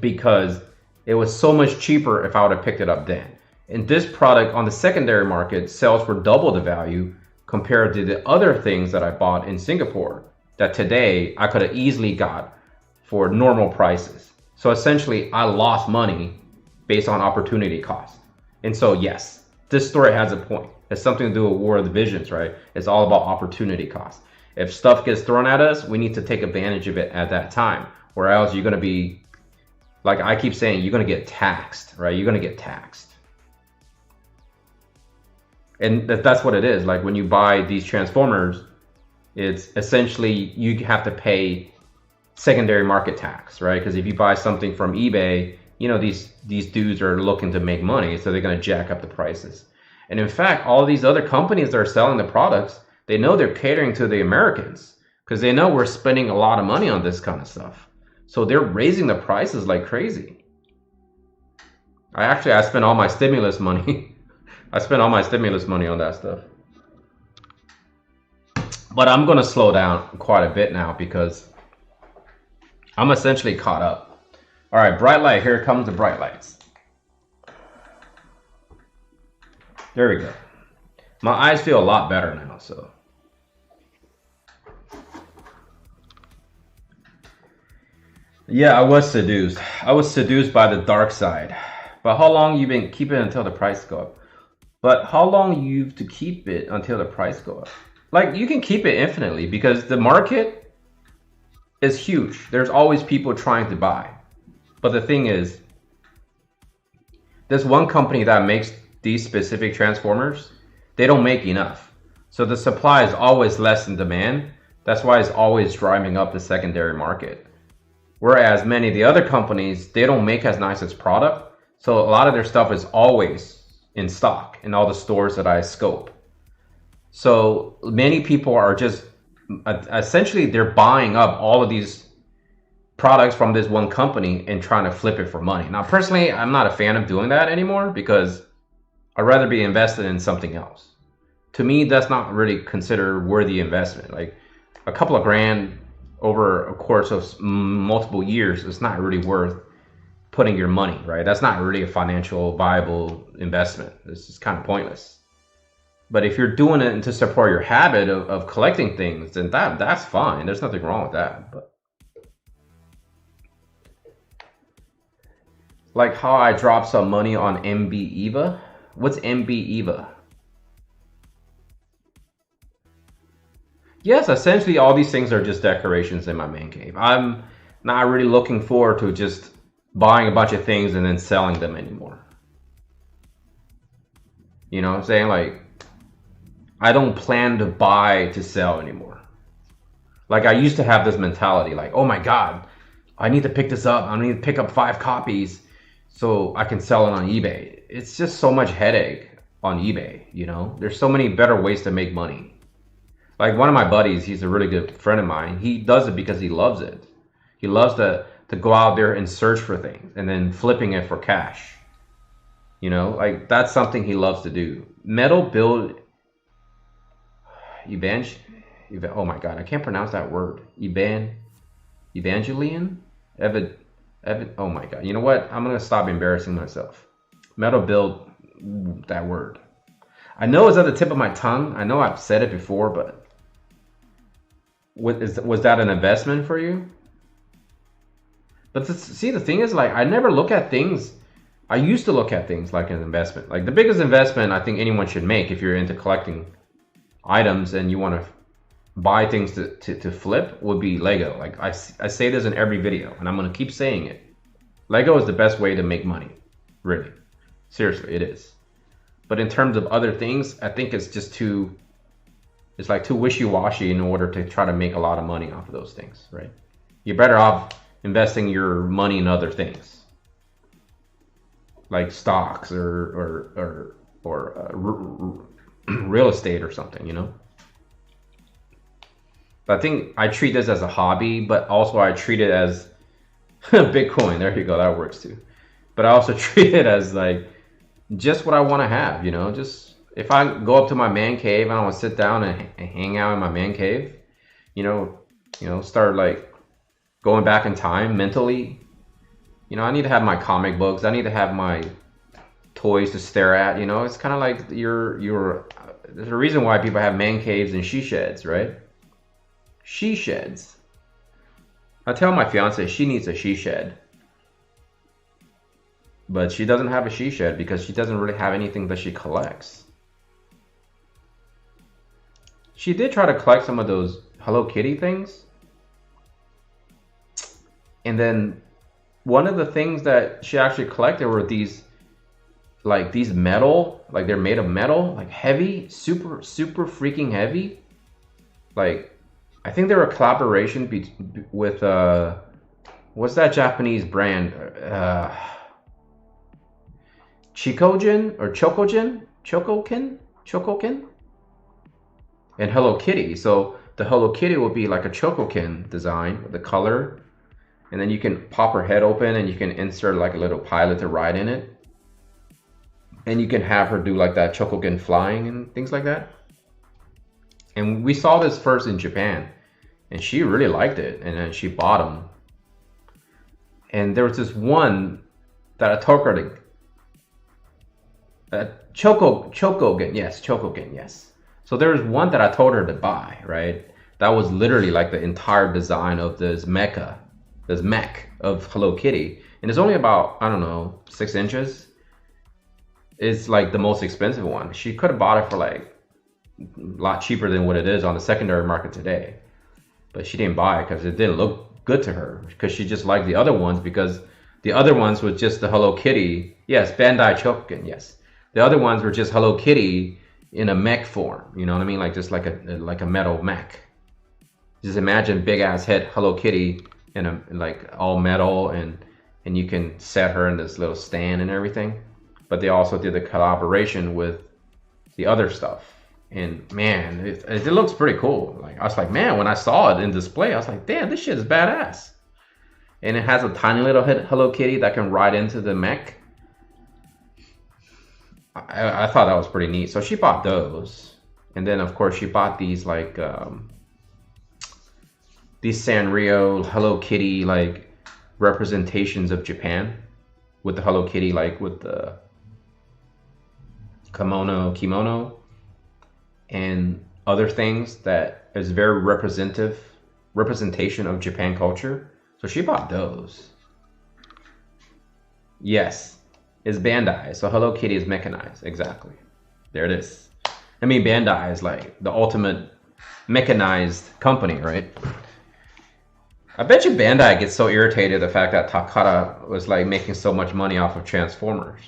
because it was so much cheaper if I would have picked it up then. And this product on the secondary market sells for double the value compared to the other things that I bought in Singapore that today I could have easily got for normal prices. So essentially, I lost money based on opportunity cost. And so, yes, this story has a point. It's something to do with War of the Visions, right? It's all about opportunity cost. If stuff gets thrown at us, we need to take advantage of it at that time, or else you're going to be, like I keep saying, you're going to get taxed, right? You're going to get taxed. And that's what it is. Like when you buy these transformers, it's essentially you have to pay secondary market tax, right? Because if you buy something from eBay, you know, these dudes are looking to make money, so they're going to jack up the prices. And in fact, all these other companies that are selling the products, they know they're catering to the Americans because they know we're spending a lot of money on this kind of stuff. So they're raising the prices like crazy. I spent all my stimulus money. I spent all my stimulus money on that stuff. But I'm going to slow down quite a bit now because I'm essentially caught up. All right, bright light. Here comes the bright lights. There we go. My eyes feel a lot better now, so. Yeah, I was seduced. I was seduced by the dark side. But how long you been keeping it until the price go up? But how long you have to keep it until the price go up? Like, you can keep it infinitely because the market is huge. There's always people trying to buy. But the thing is, there's one company that makes these specific transformers. They don't make enough. So the supply is always less than demand. That's why it's always driving up the secondary market. Whereas many of the other companies, they don't make as nice as product. So a lot of their stuff is always in stock in all the stores that I scope. So many people are just, essentially they're buying up all of these products from this one company and trying to flip it for money. Now, personally, I'm not a fan of doing that anymore because I'd rather be invested in something else. To me, that's not really considered worthy investment. Like a couple of grand over a course of multiple years, it's not really worth putting your money, right? That's not really a financial viable investment. It's just kind of pointless. But if you're doing it to support your habit of collecting things, then that's fine. There's nothing wrong with that. But like how I dropped some money on MB EVA. What's MB EVA? Yes, essentially all these things are just decorations in my man cave. I'm not really looking forward to just buying a bunch of things and then selling them anymore. You know what I'm saying? Like, I don't plan to buy to sell anymore. Like I used to have this mentality like, oh my God, I need to pick this up. I need to pick up 5 copies so I can sell it on eBay. It's just so much headache on eBay, you know? There's so many better ways to make money. Like one of my buddies, he's a really good friend of mine. He does it because he loves it. He loves to go out there and search for things and then flipping it for cash. You know, like that's something he loves to do. Metal build oh my God, I can't pronounce that word. Evangelion? Oh my God. You know what? I'm going to stop embarrassing myself. Metal build, that word. I know it's at the tip of my tongue. I know I've said it before, but was that an investment for you? But see, the thing is, like, I never look at things. I used to look at things like an investment. Like the biggest investment I think anyone should make if you're into collecting items and you want to buy things to flip would be Lego. Like I say this in every video and I'm going to keep saying it. Lego is the best way to make money. Really. Seriously, it is. But in terms of other things, I think it's just too wishy-washy in order to try to make a lot of money off of those things, right? You're better off investing your money in other things like stocks or real estate or something, you know. But I think I treat this as a hobby, but also I treat it as Bitcoin. There you go, that works too. But I also treat it as like just what I want to have, you know. Just if I go up to my man cave and I want to sit down and hang out in my man cave, you know, start like going back in time mentally. You know, I need to have my comic books. I need to have my toys to stare at. You know, it's kind of like there's a reason why people have man caves and she sheds, right? She sheds. I tell my fiance she needs a she shed, but she doesn't have a she shed because she doesn't really have anything that she collects. She did try to collect some of those Hello Kitty things, and then one of the things that she actually collected were these metal, like they're made of metal, like heavy, super freaking heavy. Like I think they were a collaboration with what's that Japanese brand? Chikojin or Chokokin, and Hello Kitty. So the Hello Kitty will be like a Chokokin design with the color, and then you can pop her head open and you can insert like a little pilot to ride in it, and you can have her do like that Chokokin flying and things like that. And we saw this first in Japan, and she really liked it, and then she bought them. And there was this one that I told her to Chokokin, yes. So there was one that I told her to buy, right? That was literally like the entire design of this mech of Hello Kitty, and it's only about, I don't know, 6 inches. It's like the most expensive one. She could have bought it for like a lot cheaper than what it is on the secondary market today, but she didn't buy it because it didn't look good to her, because she just liked the other ones, because the other ones was just the Hello Kitty. Yes, Bandai Chokokin, yes. The other ones were just Hello Kitty in a mech form, you know what I mean? Like just like a metal mech. Just imagine big ass head Hello Kitty in a like all metal, and you can set her in this little stand and everything. But they also did the collaboration with the other stuff, and man, it looks pretty cool. Like I was like, man, when I saw it in display, I was like, damn, this shit is badass. And it has a tiny little Hello Kitty that can ride into the mech. I thought that was pretty neat. So she bought those, and then of course she bought these like these Sanrio Hello Kitty like representations of Japan, with the Hello Kitty like with the kimono and other things that is very representation of Japan culture. So she bought those. Yes. Is Bandai. So Hello Kitty is mechanized. Exactly. There it is. I mean, Bandai is like the ultimate mechanized company, right? I bet you Bandai gets so irritated the fact that Takara was like making so much money off of Transformers.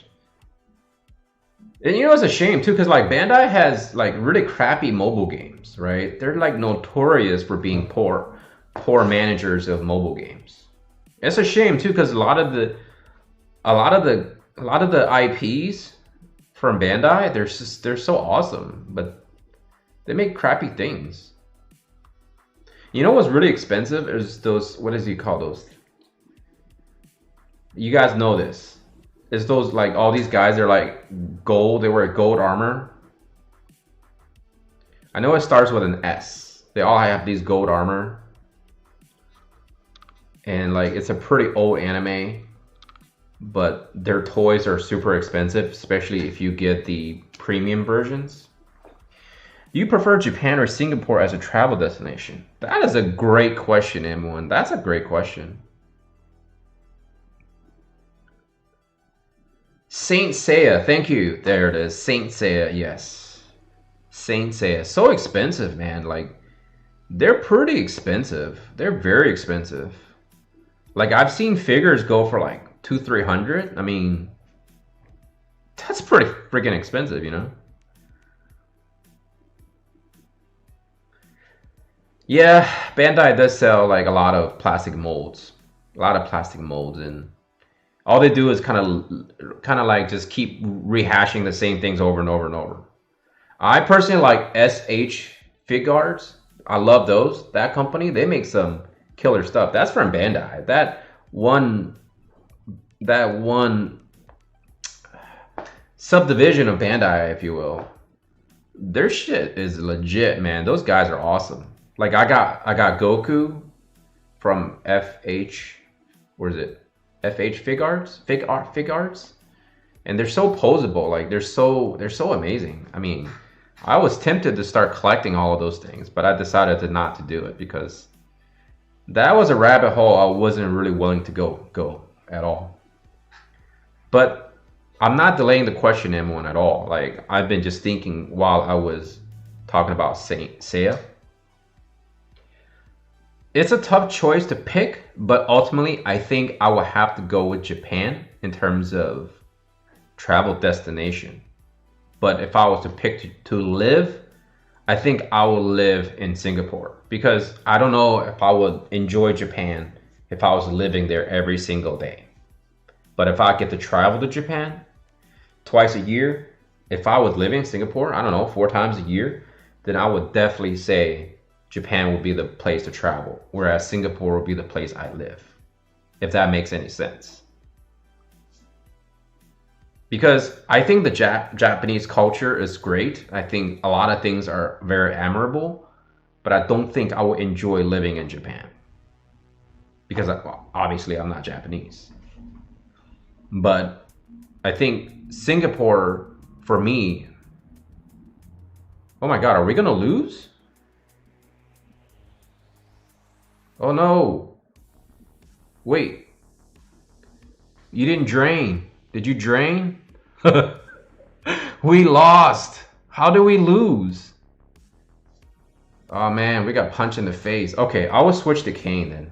And you know, it's a shame too, because like Bandai has like really crappy mobile games, right? They're like notorious for being poor managers of mobile games. It's a shame too, because a lot of the IPs from Bandai, they're so awesome, but they make crappy things. You know what's really expensive is those, what does he call those? You guys know this. It's those like all these guys, they're like gold, they wear gold armor. I know it starts with an S. They all have these gold armor. And like it's a pretty old anime, but their toys are super expensive, especially if you get the premium versions. Do you prefer Japan or Singapore as a travel destination? That is a great question, M1. That's a great question. Saint Seiya, thank you. There it is. Saint Seiya, yes. Saint Seiya. So expensive, man. Like, they're pretty expensive. They're very expensive. Like, I've seen figures go for like 200-300. I mean, that's pretty freaking expensive, you know? Yeah, Bandai does sell like a lot of plastic molds. A lot of plastic molds, and all they do is kind of like just keep rehashing the same things over and over and over. I personally like SH Figuarts. I love those. That company, they make some killer stuff. That's from Bandai. One that one subdivision of Bandai, if you will, their shit is legit, man. Those guys are awesome. Like I got Goku from FH. Where is it? FH Fig Arts, and they're so posable. Like they're so amazing. I mean, I was tempted to start collecting all of those things, but I decided to not to do it because that was a rabbit hole I wasn't really willing to go at all. But I'm not delaying the question, M1, at all. Like I've been just thinking while I was talking about Saint Seiya. It's a tough choice to pick, but ultimately I think I will have to go with Japan in terms of travel destination. But if I was to pick to live, I think I will live in Singapore because I don't know if I would enjoy Japan if I was living there every single day. But if I get to travel to Japan twice a year, if I was living in Singapore, I don't know, 4 times a year, then I would definitely say Japan will be the place to travel, whereas Singapore will be the place I live, if that makes any sense. Because I think the Japanese culture is great. I think a lot of things are very admirable, but I don't think I would enjoy living in Japan because well, obviously I'm not Japanese. But I think Singapore, for me, oh my God, are we gonna lose? Oh no, wait, you didn't drain. Did you drain? We lost. How did we lose? Oh man, we got punched in the face. Okay, I will switch to Kane then.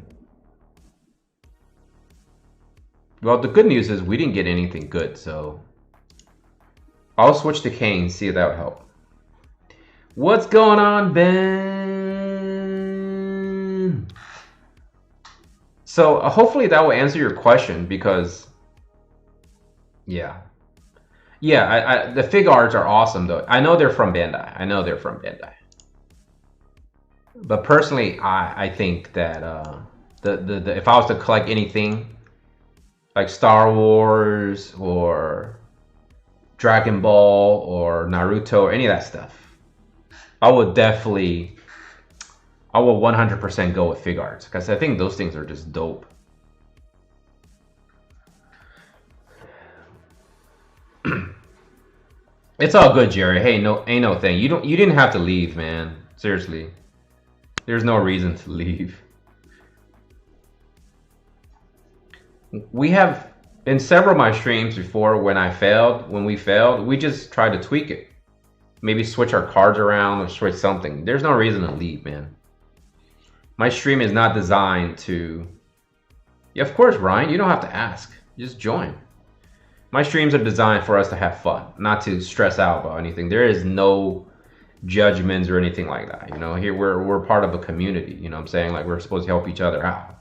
Well, the good news is we didn't get anything good, so I'll switch to Kane, see if that would help. What's going on, Ben? So hopefully that will answer your question because, yeah. Yeah, the Fig Arts are awesome though. I know they're from Bandai. I know they're from Bandai. But personally, I think that the if I was to collect anything like Star Wars or Dragon Ball or Naruto or any of that stuff, I would 100% go with Fig Arts because I think those things are just dope. It's all good, Jerry. Hey, no, ain't no thing. You didn't have to leave, man. Seriously, there's no reason to leave. We have in several of my streams before when we failed, we just tried to tweak it. Maybe switch our cards around or switch something. There's no reason to leave, man. My stream is not designed to. Yeah, of course, Ryan. You don't have to ask. Just join. My streams are designed for us to have fun, not to stress out about anything. There is no judgments or anything like that. You know, here we're part of a community. You know what I'm saying? Like we're supposed to help each other out.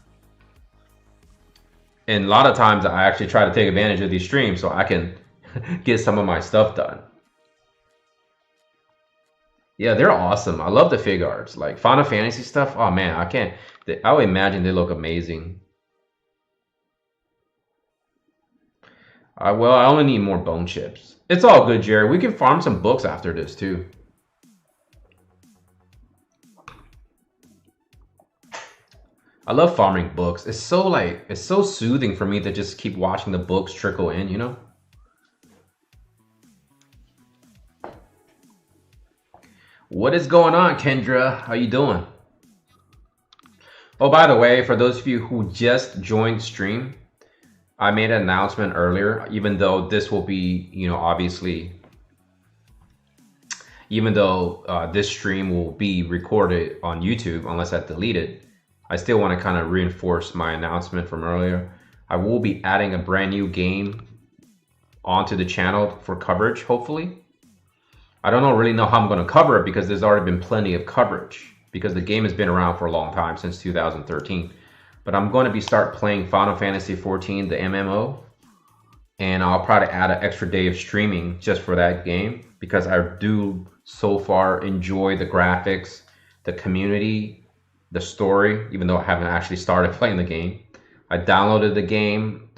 And a lot of times I actually try to take advantage of these streams so I can get some of my stuff done. Yeah, they're awesome. I love the Fig Arts. Like Final Fantasy stuff. Oh man, I can't. I would imagine they look amazing. Well, I only need more bone chips. It's all good, Jerry. We can farm some books after this too. I love farming books. It's so soothing for me to just keep watching the books trickle in, you know? What is going on, Kendra? How you doing? Oh, by the way, for those of you who just joined the stream, I made an announcement earlier, even though this will be, you know, obviously, even though this stream will be recorded on YouTube, unless I delete it, I still want to kind of reinforce my announcement from earlier. I will be adding a brand new game onto the channel for coverage, hopefully. I don't really know how I'm going to cover it because there's already been plenty of coverage because the game has been around for a long time, since 2013. But I'm going to be start playing Final Fantasy 14, the MMO, and I'll probably add an extra day of streaming just for that game because I do so far enjoy the graphics, the community, the story, even though I haven't actually started playing the game. I downloaded the game,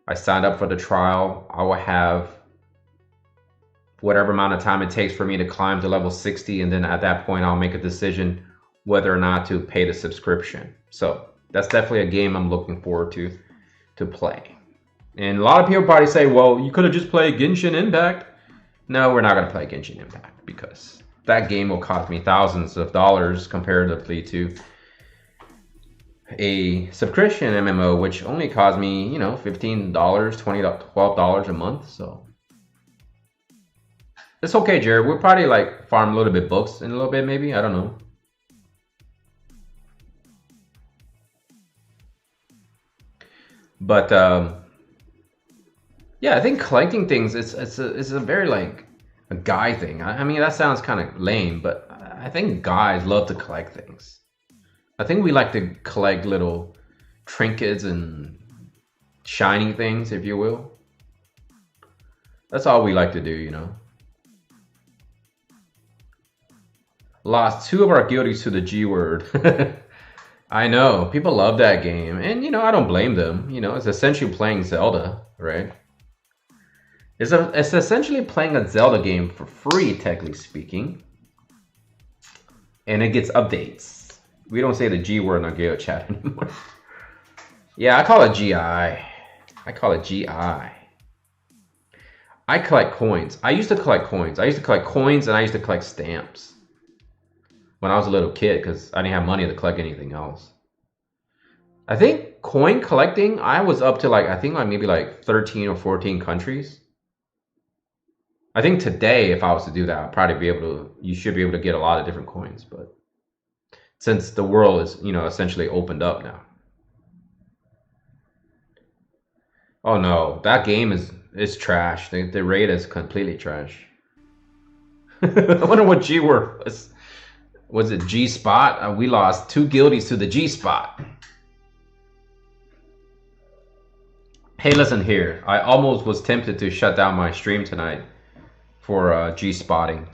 I signed up for the trial. I will have whatever amount of time it takes for me to climb to level 60, and then at that point I'll make a decision whether or not to pay the subscription. So that's definitely a game I'm looking forward to play. And a lot of people probably say, well, you could have just played Genshin Impact. No, we're not going to play Genshin Impact because that game will cost me thousands of dollars comparatively to a subscription MMO, which only cost me, you know, $15, $20, $12 a month. So it's okay, Jared. We'll probably like farm a little bit books in a little bit, maybe. I don't know. But yeah, I think collecting things it's a very like a guy thing. I mean, that sounds kind of lame, but I think guys love to collect things. I think we like to collect little trinkets and shiny things, if you will. That's all we like to do, you know. Lost 2 of our guilties to the G word. I know, people love that game, and you know, I don't blame them. You know, it's essentially playing Zelda, right? It's essentially playing a Zelda game for free, technically speaking. And it gets updates. We don't say the G word in our Gale chat anymore. Yeah, I call it GI. I call it GI. I collect coins. I used to collect coins. I used to collect coins and I used to collect stamps when I was a little kid because I didn't have money to collect anything else. I think coin collecting, I was up to like, I think like maybe like 13 or 14 countries. I think today, if I was to do that, I'd probably be able to, you should be able to get a lot of different coins. But since the world is, you know, essentially opened up now. Oh no, that game is trash. The raid is completely trash. I wonder what G word was. Was it G spot? We lost 2 guilties to the G spot. Hey, listen here. I almost was tempted to shut down my stream tonight for G spotting.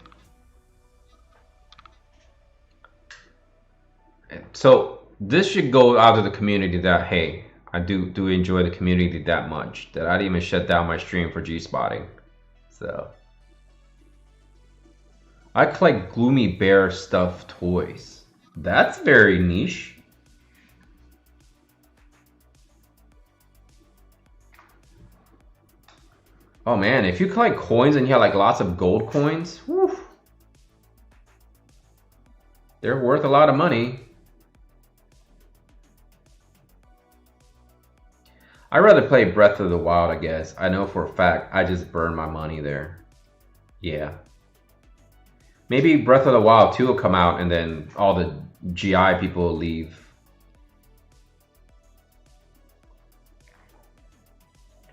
So this should go out to the community that, hey, I do enjoy the community that much that I didn't even shut down my stream for G spotting. So I collect Gloomy Bear stuffed toys. That's very niche. Oh man, if you collect coins and you have like lots of gold coins, whew, they're worth a lot of money. I'd rather play Breath of the Wild, I guess. I know for a fact I just burned my money there. Yeah. Maybe Breath of the Wild 2 will come out and then all the GI people will leave.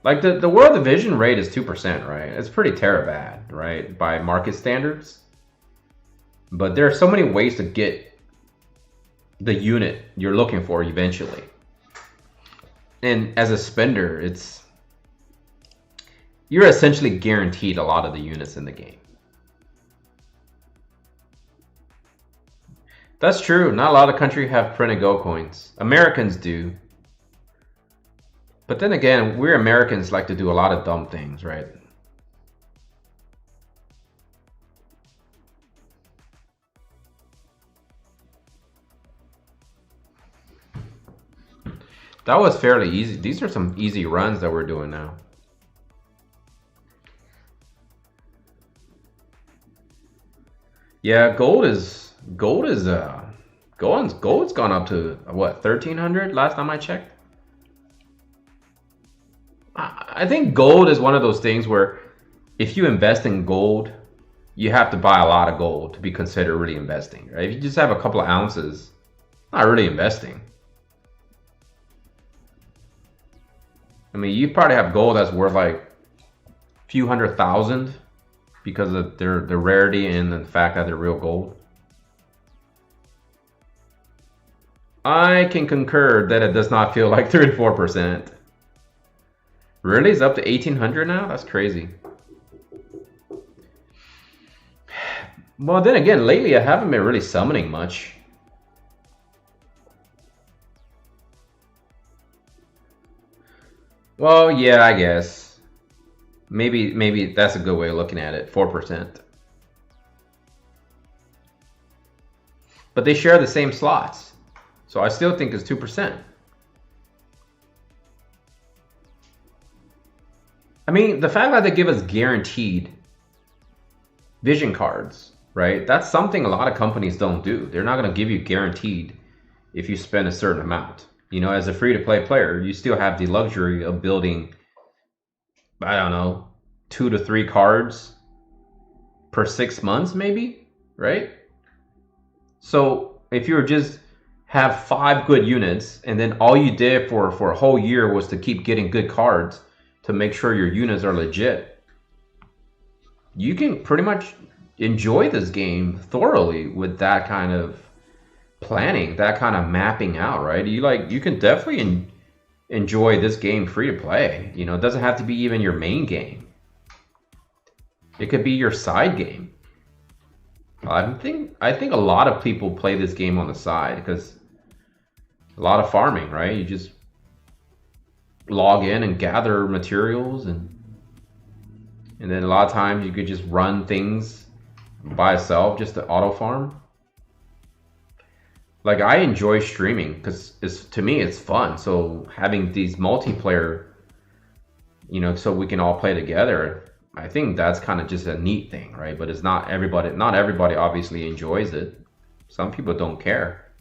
Like the World Division rate is 2%, right? It's pretty bad, right? By market standards. But there are so many ways to get the unit you're looking for eventually. And as a spender, you're essentially guaranteed a lot of the units in the game. That's true. Not a lot of countries have print and go coins. Americans do. But then again, we Americans like to do a lot of dumb things, right? That was fairly easy. These are some easy runs that we're doing now. Yeah, gold's gone up to what, 1,300 last time I checked. I think gold is one of those things where if you invest in gold, you have to buy a lot of gold to be considered really investing, right? If you just have a couple of ounces, not really investing. I mean, you probably have gold that's worth like a few $100,000 because of the rarity and the fact that they're real gold. I can concur that it does not feel like 34%. Really? It's up to 1800 now? That's crazy. Well, then again, lately I haven't been really summoning much. Well, yeah, I guess. Maybe that's a good way of looking at it. 4%. But they share the same slots. So I still think it's 2%. I mean, the fact that they give us guaranteed vision cards, right? That's something a lot of companies don't do. They're not going to give you guaranteed if you spend a certain amount. You know, as a free-to-play player, you still have the luxury of building, I don't know, 2 to 3 cards per 6 months, maybe, right? So if you were just have 5 good units and then all you did for a whole year was to keep getting good cards to make sure your units are legit, you can pretty much enjoy this game thoroughly with that kind of planning, that kind of mapping out, right? You can definitely enjoy this game free to play. You know, it doesn't have to be even your main game. It could be your side game. I think a lot of people play this game on the side because a lot of farming, right? You just log in and gather materials, and then a lot of times you could just run things by itself just to auto farm. Like, I enjoy streaming because to me it's fun. So having these multiplayer, you know, so we can all play together, I think that's kind of just a neat thing, right? But it's not everybody obviously enjoys it. Some people don't care.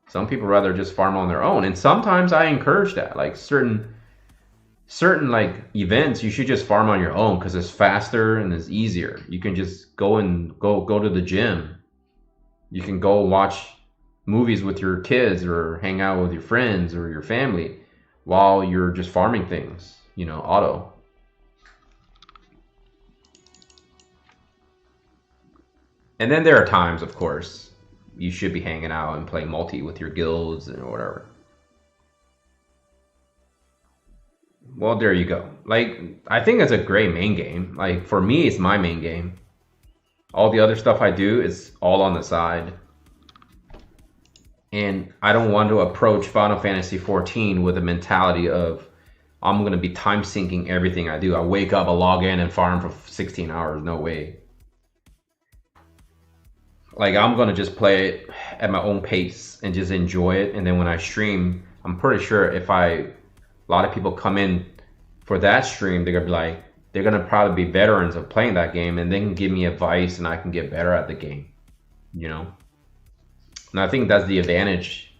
Some people rather just farm on their own. And sometimes I encourage that. Like certain like events, you should just farm on your own because it's faster and it's easier. You can just go to the gym. You can go watch movies with your kids or hang out with your friends or your family while you're just farming things, you know, auto. And then there are times, of course, you should be hanging out and playing multi with your guilds and whatever. Well, there you go. Like, I think it's a great main game. Like, for me, it's my main game. All the other stuff I do is all on the side. And I don't want to approach Final Fantasy XIV with a mentality of, I'm going to be time syncing everything I do. I wake up, I log in and farm for 16 hours. No way. Like, I'm going to just play it at my own pace and just enjoy it. And then when I stream, I'm pretty sure if a lot of people come in for that stream, they're going to be like, they're going to probably be veterans of playing that game, and they can give me advice and I can get better at the game, you know? And I think that's the advantage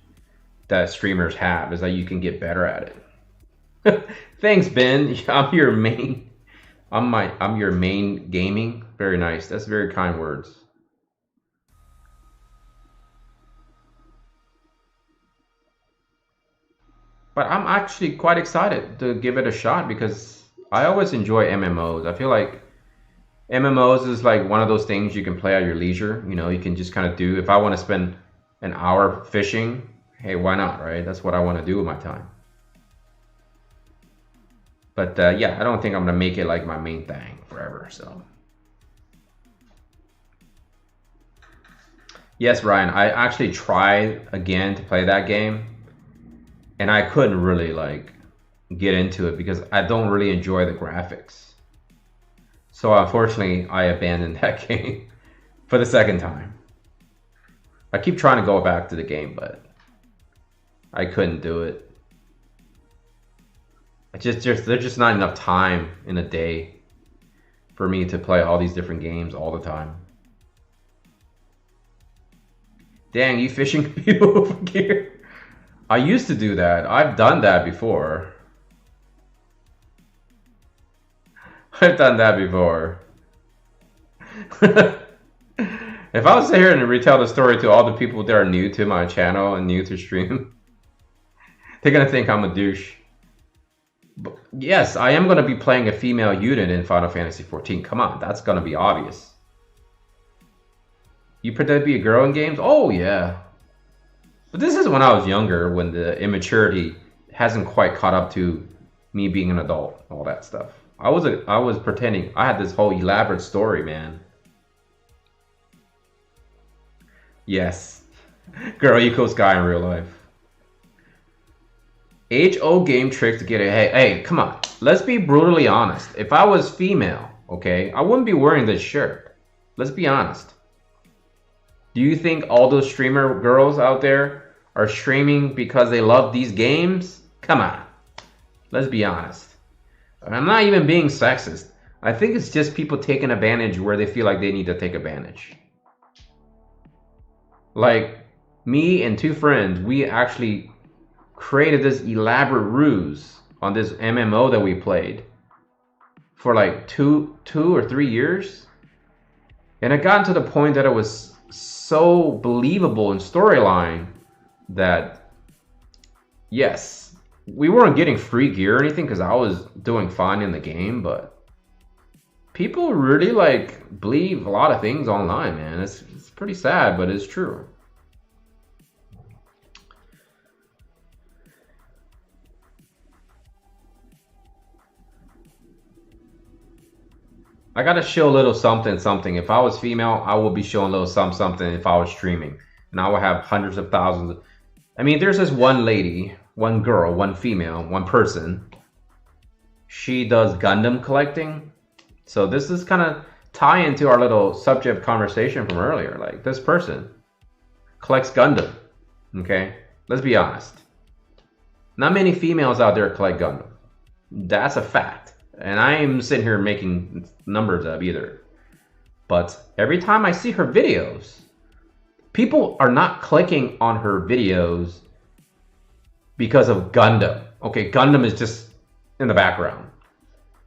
that streamers have, is that you can get better at it. Thanks, Ben. I'm your main gaming. Very nice. That's very kind words. But I'm actually quite excited to give it a shot because I always enjoy MMOs. I feel like MMOs is like one of those things you can play at your leisure. You know, you can just kind of do, if I want to spend an hour fishing, hey, why not, right? That's what I want to do with my time. But yeah, I don't think I'm going to make it like my main thing forever, so. Yes, Ryan, I actually tried again to play that game, and I couldn't really like get into it because I don't really enjoy the graphics. So unfortunately, I abandoned that game for the second time. I keep trying to go back to the game, but I couldn't do it. There's just not enough time in a day for me to play all these different games all the time. Dang, you fishing people for gear? I used to do that. I've done that before. I've done that before. If I was to sit here and retell the story to all the people that are new to my channel and new to stream, they're gonna think I'm a douche. But yes, I am gonna be playing a female unit in Final Fantasy XIV. Come on, that's gonna be obvious. You pretend to be a girl in games? Oh yeah. But this is when I was younger, when the immaturity hasn't quite caught up to me being an adult, all that stuff. I was pretending I had this whole elaborate story, man. Yes. Girl equals guy in real life. Age-old game trick to get it. Hey, come on. Let's be brutally honest. If I was female, okay, I wouldn't be wearing this shirt. Let's be honest. Do you think all those streamer girls out there are streaming because they love these games? Come on. Let's be honest. I'm not even being sexist. I think it's just people taking advantage where they feel like they need to take advantage. Like, me and two friends, we actually created this elaborate ruse on this MMO that we played for like two or 3 years. And it got to the point that it was so believable in storyline that, yes, we weren't getting free gear or anything because I was doing fine in the game, but people really like believe a lot of things online, man. It's pretty sad, but it's true. I gotta show a little something, something. If I was female, I would be showing a little something, something if I was streaming. And I would have hundreds of thousands. I mean, there's this one lady, one girl, one female, one person. She does Gundam collecting. So this is kind of tie into our little subject conversation from earlier. Like, this person collects Gundam. Okay? Let's be honest. Not many females out there collect Gundam. That's a fact. And I am sitting here making numbers up either. But every time I see her videos, people are not clicking on her videos because of Gundam. Okay, Gundam is just in the background.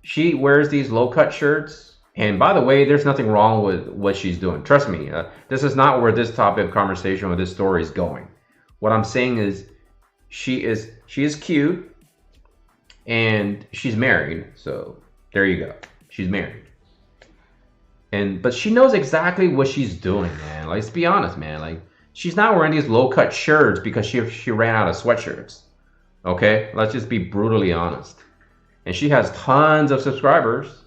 She wears these low-cut shirts. And by the way, there's nothing wrong with what she's doing. Trust me, this is not where this topic of conversation or this story is going. What I'm saying is she is cute. And she's married, so there you go. She's married. But she knows exactly what she's doing, man. Let's be honest, man. Like, she's not wearing these low-cut shirts because she ran out of sweatshirts. Okay? Let's just be brutally honest. And she has tons of subscribers.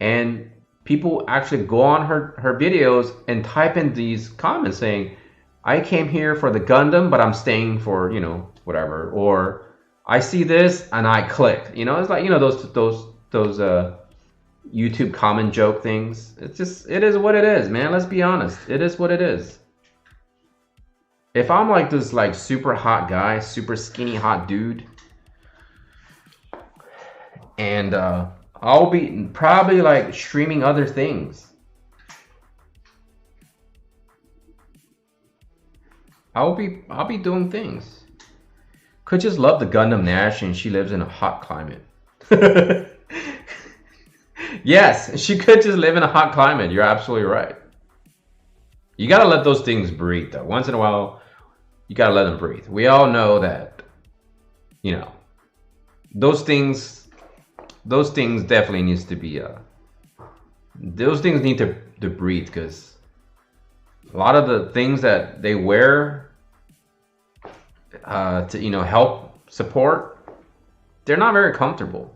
And people actually go on her videos and type in these comments saying, I came here for the Gundam, but I'm staying for, whatever. Or I see this and I click. It's like, those YouTube comment joke things. It is what it is, man. Let's be honest. It is what it is. If I'm like this like super hot guy, super skinny hot dude, and I'll be probably like streaming other things. I'll be doing things. Could just love the Gundam Nash and she lives in a hot climate. Yes, she could just live in a hot climate. You're absolutely right. You gotta let those things breathe though. Once in a while, you gotta let them breathe. We all know that, those things definitely needs to be, those things need to breathe because a lot of the things that they wear to help support, they're not very comfortable.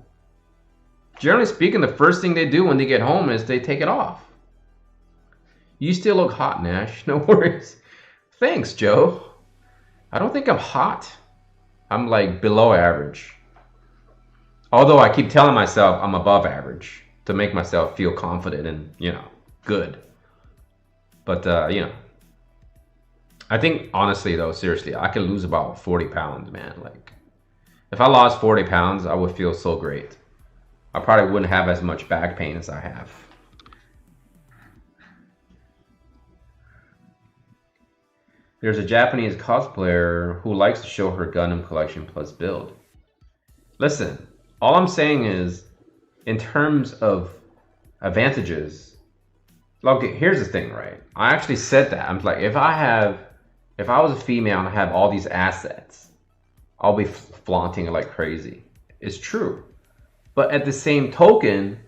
Generally speaking, the first thing they do when they get home is they take it off. You still look hot, Nash. No worries. Thanks, Joe. I don't think I'm hot. I'm like below average. Although I keep telling myself I'm above average to make myself feel confident and, good. But, I think, honestly, though, seriously, I could lose about 40 pounds, man. Like, if I lost 40 pounds, I would feel so great. I probably wouldn't have as much back pain as I have. There's a Japanese cosplayer who likes to show her Gundam collection plus build. Listen, all I'm saying is, in terms of advantages, look, here's the thing, right? I actually said that. I'm like, if I was a female and I have all these assets, I'll be flaunting it like crazy. It's true. But at the same token,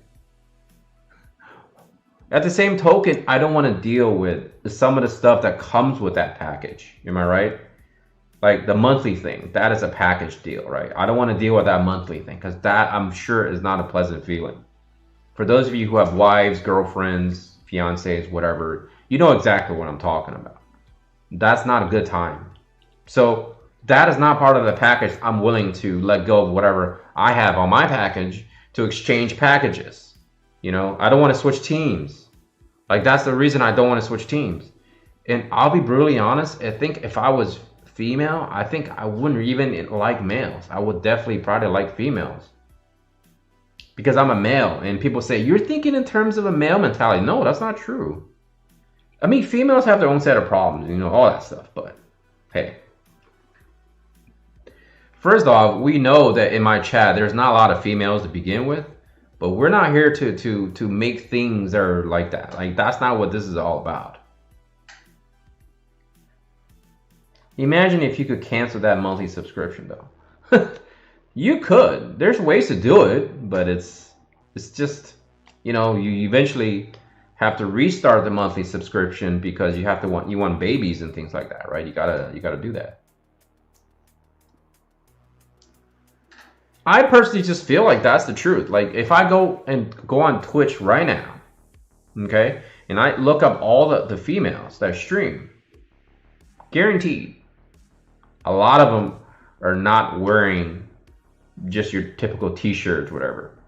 I don't want to deal with some of the stuff that comes with that package. Am I right? Like the monthly thing, that is a package deal, right? I don't want to deal with that monthly thing because that I'm sure is not a pleasant feeling. For those of you who have wives, girlfriends, fiancés, whatever, you know exactly what I'm talking about. That's not a good time. So that is not part of the package. I'm willing to let go of whatever I have on my package to exchange packages. You know, I don't want to switch teams. Like that's the reason I don't want to switch teams. And I'll be brutally honest, I think if I was female, I think I wouldn't even like males. I would definitely probably like females. Because I'm a male and people say, you're thinking in terms of a male mentality. No, that's not true. I mean, females have their own set of problems, you know, all that stuff. But hey, first off, we know that in my chat, there's not a lot of females to begin with. But we're not here to make things that are like that. Like, that's not what this is all about. Imagine if you could cancel that monthly subscription, though. You could. There's ways to do it, but it's just, you know, you eventually have to restart the monthly subscription because you want babies and things like that, right? You gotta do that. I personally just feel like that's the truth. Like if I go on Twitch right now, okay, and I look up all the females that stream, guaranteed, a lot of them are not wearing just your typical t-shirts, whatever.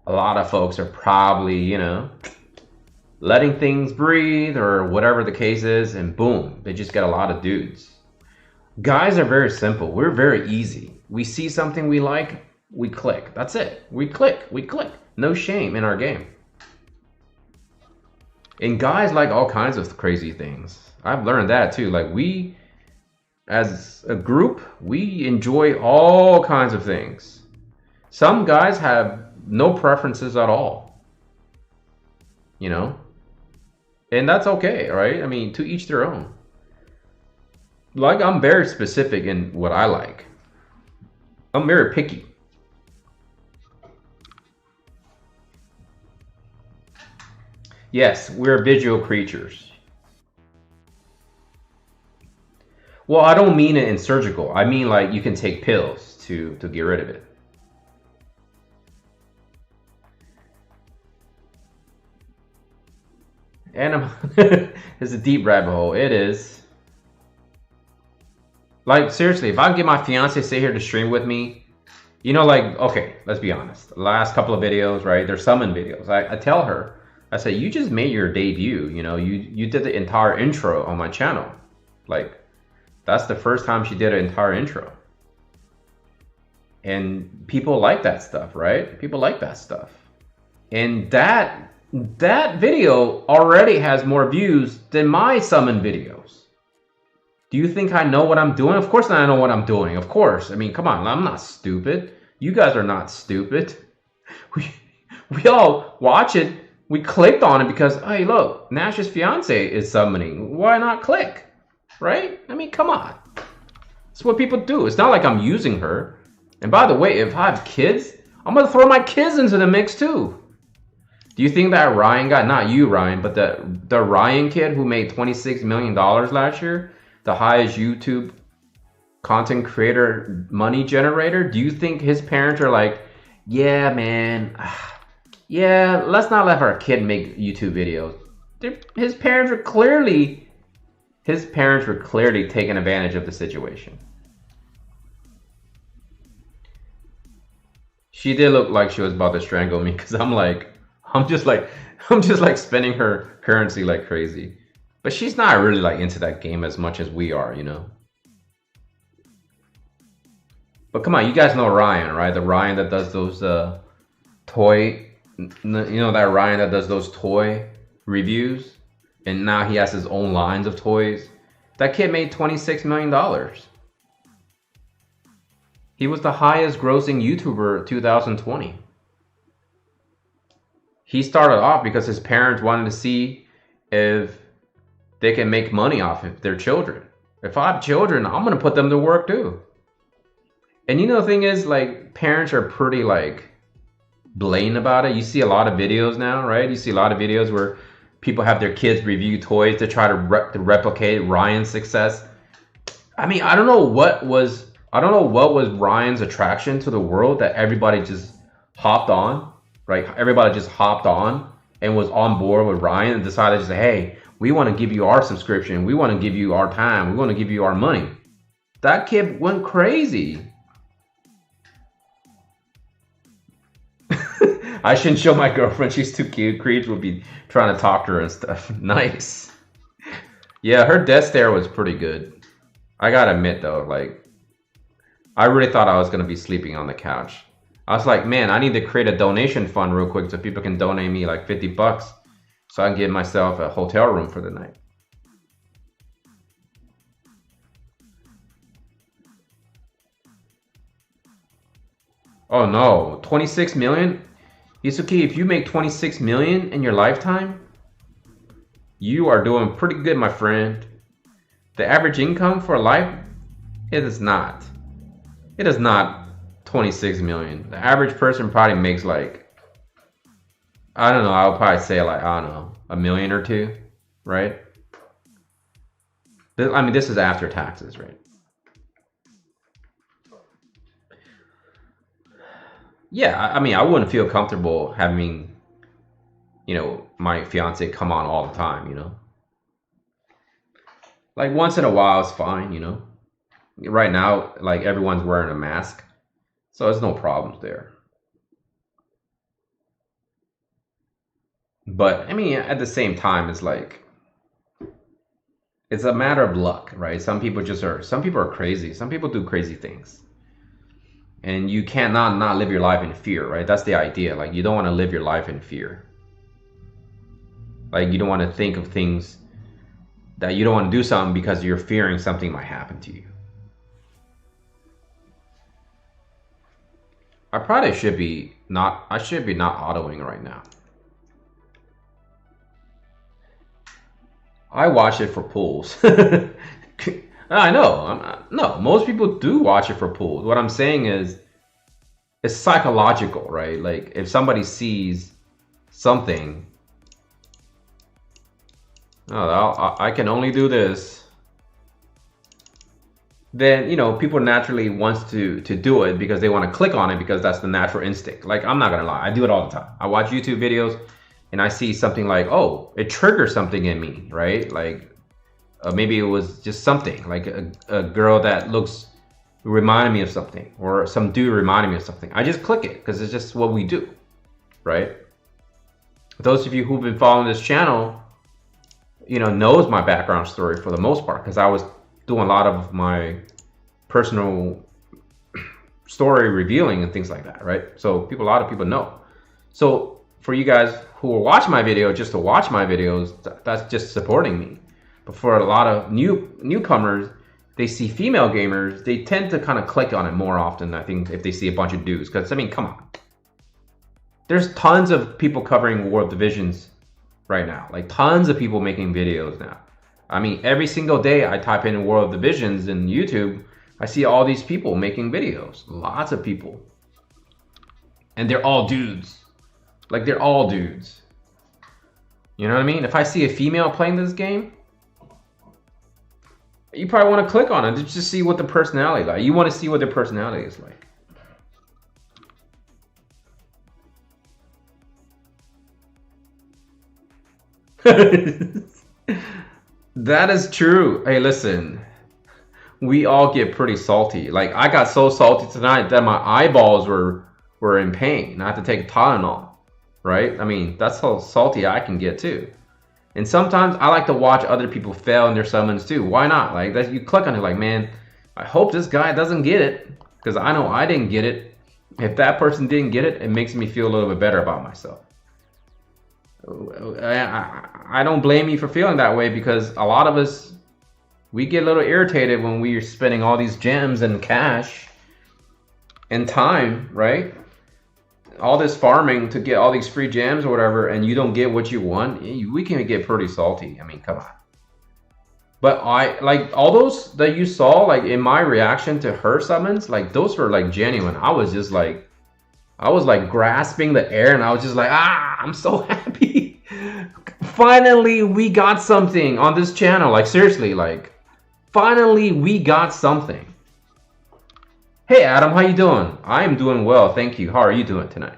A lot of folks are probably, you know, letting things breathe or whatever the case is, and boom, they just get a lot of dudes. Guys are very simple. We're very easy. We see something we like, we click. That's it. We click. No shame in our game. And guys like all kinds of crazy things. I've learned that too. Like we, as a group, we enjoy all kinds of things. Some guys have no preferences at all. You know? And that's okay, right? I mean, to each their own. Like, I'm very specific in what I like. I'm very picky. Yes, we're visual creatures. Well, I don't mean it in surgical. I mean like you can take pills to get rid of it. And it's a deep rabbit hole. It is. Like, seriously, if I get my fiance sit here to stream with me, you know, like, okay, let's be honest. The last couple of videos, right? They're summon videos. I tell her, I say, you just made your debut. You know, you did the entire intro on my channel. Like, that's the first time she did an entire intro. And people like that stuff, right? People like that stuff. And that video already has more views than my summon videos. Do you think I know what I'm doing? Of course I know what I'm doing. Of course. I mean, come on. I'm not stupid. You guys are not stupid. We all watch it. We clicked on it because, hey, look, Nash's fiance is summoning. Why not click? Right? I mean, come on. That's what people do. It's not like I'm using her. And by the way, if I have kids, I'm going to throw my kids into the mix too. Do you think that Ryan got, not you, Ryan, but the Ryan kid who made $26 million last year, the highest YouTube content creator money generator, do you think his parents are like, yeah, man, yeah, let's not let our kid make YouTube videos? His parents were clearly taking advantage of the situation. She did look like she was about to strangle me because I'm just like spending her currency like crazy. But she's not really like into that game as much as we are, you know. But come on, you guys know Ryan, right? The Ryan that does those toy, you know, that Ryan that does those toy reviews, and now he has his own lines of toys. That kid made $26 million. He was the highest grossing YouTuber 2020. He started off because his parents wanted to see if they can make money off of their children. If I have children, I'm going to put them to work too. And you know, the thing is, like, parents are pretty like blatant about it. You see a lot of videos now, right? You see a lot of videos where people have their kids review toys to try to replicate Ryan's success. I mean, I don't know what was Ryan's attraction to the world that everybody just hopped on, right? Everybody just hopped on and was on board with Ryan and decided to say, "Hey, we want to give you our subscription. We want to give you our time. We want to give you our money." That kid went crazy. I shouldn't show my girlfriend. She's too cute. Creeds would be trying to talk to her and stuff. Nice. Yeah, her death stare was pretty good. I gotta admit though, like I really thought I was gonna be sleeping on the couch. I was like, man, I need to create a donation fund real quick so people can donate me like 50 bucks so I can get myself a hotel room for the night. Oh no, 26 million? Isuki, if you make 26 million in your lifetime, you are doing pretty good, my friend. The average income for life, it is not. It is not 26 million. The average person probably makes like, I don't know, I would probably say like, I don't know, a million or two, right? I mean, this is after taxes, right? Yeah, I mean, I wouldn't feel comfortable having, my fiance come on all the time. Like once in a while is fine. Right now, like everyone's wearing a mask, so there's no problems there. But I mean, at the same time, it's like it's a matter of luck, right? Some people are crazy. Some people do crazy things. And you cannot not live your life in fear, right? That's the idea. Like you don't want to live your life in fear. Like you don't want to think of things that you don't want to do something because you're fearing something might happen to you. I should be not autoing right now. I watch it for pools. I know. No, most people do watch it for pools. What I'm saying is it's psychological, right? Like if somebody sees something, oh, I can only do this, then people naturally wants to do it because they want to click on it because that's the natural instinct. Like I'm not gonna lie, I do it all the time. I watch YouTube videos and I see something like, oh, it triggers something in me, right? Like maybe it was just something like a girl that looks reminded me of something, or some dude reminded me of something. I just click it because it's just what we do, right? Those of you who've been following this channel, knows my background story for the most part because I was doing a lot of my personal story revealing and things like that, right? So a lot of people know. So for you guys who will watch my video just to watch my videos, that's just supporting me. But for a lot of newcomers, they see female gamers, they tend to kind of click on it more often, I think, if they see a bunch of dudes. Because, I mean, come on. There's tons of people covering World Divisions right now. Like, tons of people making videos now. I mean, every single day I type in World Divisions in YouTube, I see all these people making videos. Lots of people. And they're all dudes. Like, they're all dudes. You know what I mean? If I see a female playing this game, you probably want to click on it to just see what the personality is like. You want to see what their personality is like. That is true. Hey, listen. We all get pretty salty. Like I got so salty tonight that my eyeballs were in pain. I had to take Tylenol. Right? I mean, that's how salty I can get too. And sometimes I like to watch other people fail in their summons too. Why not? Like that, you click on it like, man, I hope this guy doesn't get it because I know I didn't get it. If that person didn't get it, it makes me feel a little bit better about myself. I don't blame you for feeling that way because a lot of us, we get a little irritated when we're spending all these gems and cash and time, right? All this farming to get all these free gems or whatever, and you don't get what you want, we can get pretty salty. I mean, come on. But I like all those that you saw, like in my reaction to her summons, like those were like genuine. I was like grasping the air, and I was just like, I'm so happy. Finally, we got something on this channel. Like seriously, like Finally, we got something. Hey Adam, how you doing? I am doing well, thank you. How are you doing tonight?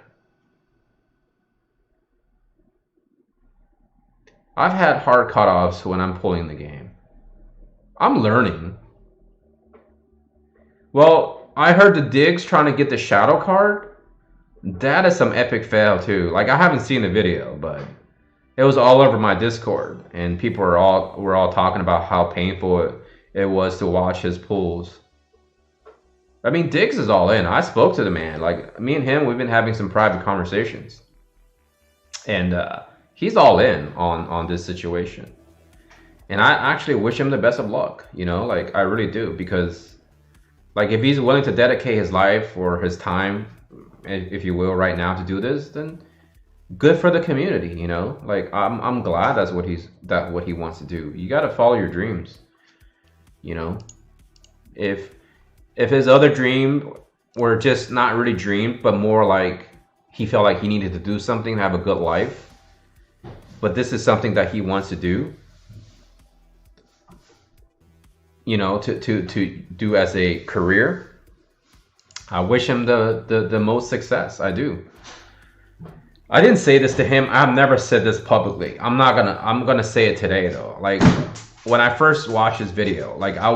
I've had hard cutoffs when I'm pulling the game. I'm learning. Well, I heard the Diggs trying to get the shadow card. That is some epic fail too. Like I haven't seen the video, but it was all over my Discord, and people were all talking about how painful it was to watch his pulls. I mean, Diggs is all in. I spoke to the man. Like me and him, we've been having some private conversations, and he's all in on this situation. And I actually wish him the best of luck. You know, like I really do, because like if he's willing to dedicate his life or his time, if you will, right now to do this, then good for the community. You know, like I'm glad that's what he wants to do. You got to follow your dreams. You know, if his other dream were just not really dreamed, but more like he felt like he needed to do something to have a good life, but this is something that he wants to do, you know, to do as a career, I wish him the most success. I do. I didn't say this to him. I've never said this publicly. I'm gonna say it today though. Like when I first watched his video, like I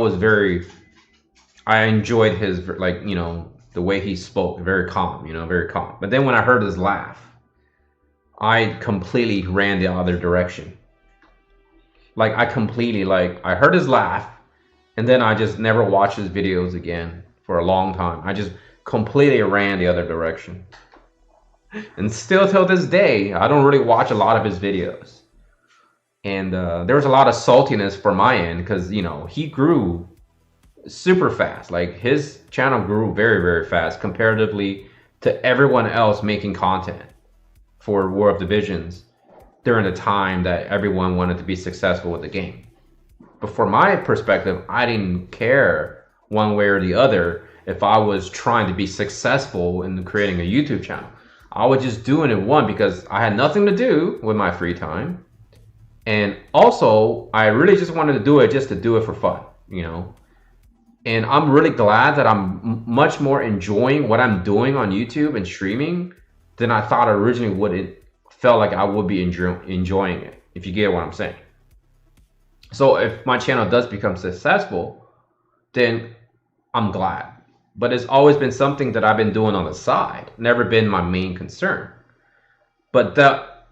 enjoyed his, like, you know, the way he spoke, very calm, you know, very calm. But then when I heard his laugh, I completely ran the other direction. Like I heard his laugh, and then I just never watched his videos again for a long time. I just completely ran the other direction. And still till this day, I don't really watch a lot of his videos. And there was a lot of saltiness from my end because, you know, he grew super fast. Like his channel grew very, very fast comparatively to everyone else making content for War of Divisions during the time that everyone wanted to be successful with the game. But from my perspective, I didn't care one way or the other if I was trying to be successful in creating a YouTube channel. I was just doing it, one, because I had nothing to do with my free time. And also, I really just wanted to do it just to do it for fun, you know. And I'm really glad that I'm much more enjoying what I'm doing on YouTube and streaming than I thought originally would. It felt like I would be enjoying it, if you get what I'm saying. So if my channel does become successful, then I'm glad. But it's always been something that I've been doing on the side, never been my main concern. But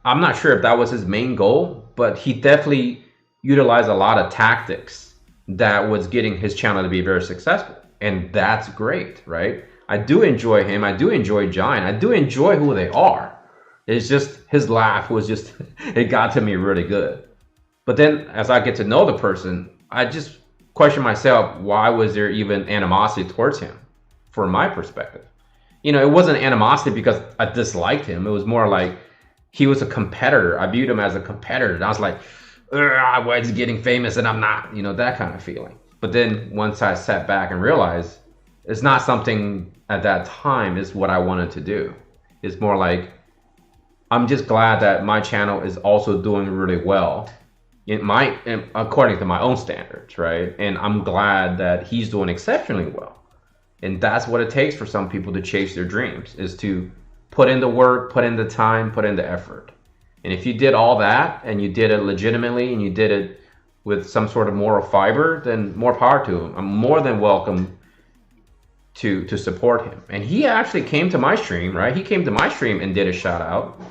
I'm not sure if that was his main goal, but he definitely utilized a lot of tactics that was getting his channel to be very successful. And that's great, right? I do enjoy him. I do enjoy Giant. I do enjoy who they are. It's just his laugh was just, it got to me really good. But then as I get to know the person, I just question myself, why was there even animosity towards him? From my perspective, you know, it wasn't animosity because I disliked him. It was more like he was a competitor. I viewed him as a competitor. And I was like, why is he getting famous and I'm not? You know, that kind of feeling. But then once I sat back and realized it's not something at that time is what I wanted to do. It's more like, I'm just glad that my channel is also doing really well according to my own standards, right? And I'm glad that he's doing exceptionally well. And that's what it takes for some people to chase their dreams, is to put in the work, put in the time, put in the effort. And if you did all that and you did it legitimately and you did it with some sort of moral fiber, then more power to him. I'm more than welcome to support him. And he actually came to my stream, right? He came to my stream and did a shout out.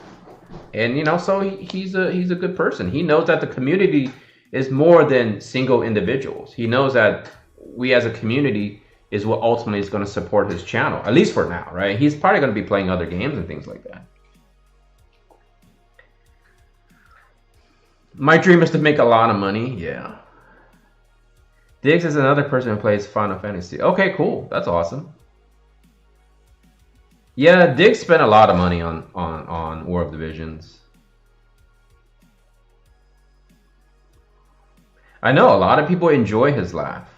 And, you know, so he's a good person. He knows that the community is more than single individuals. He knows that we as a community is what ultimately is going to support his channel, at least for now, right? He's probably going to be playing other games and things like that. My dream is to make a lot of money. Yeah. Diggs is another person who plays Final Fantasy. Okay, cool. That's awesome. Yeah, Diggs spent a lot of money on War of Divisions. I know a lot of people enjoy his laugh.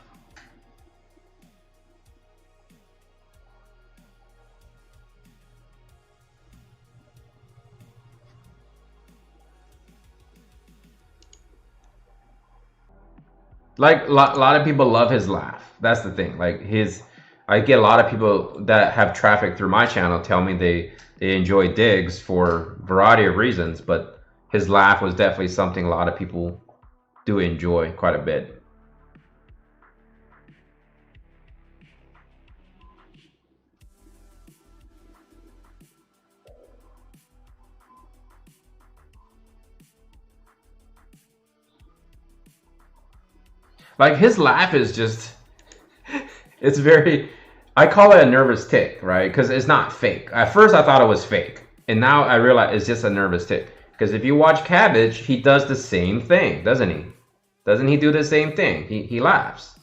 Like a lot of people love his laugh. That's the thing. I get a lot of people that have traffic through my channel tell me they enjoy Diggs for a variety of reasons, but his laugh was definitely something a lot of people do enjoy quite a bit. Like his laugh is just it's very I call it a nervous tick, right? Because it's not fake. At first I thought it was fake. And now I realize it's just a nervous tick. Because if you watch Cabbage, he does the same thing, doesn't he? Doesn't he do the same thing? He laughs.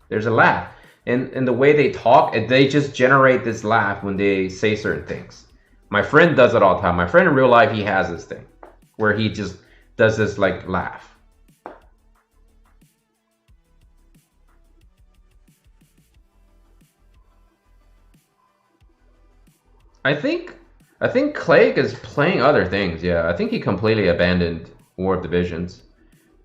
There's a laugh. And the way they talk, they just generate this laugh when they say certain things. My friend does it all the time. My friend in real life, he has this thing where he just does this like laugh. I think I think Clegg is playing other things. Yeah, I think he completely abandoned War of Divisions,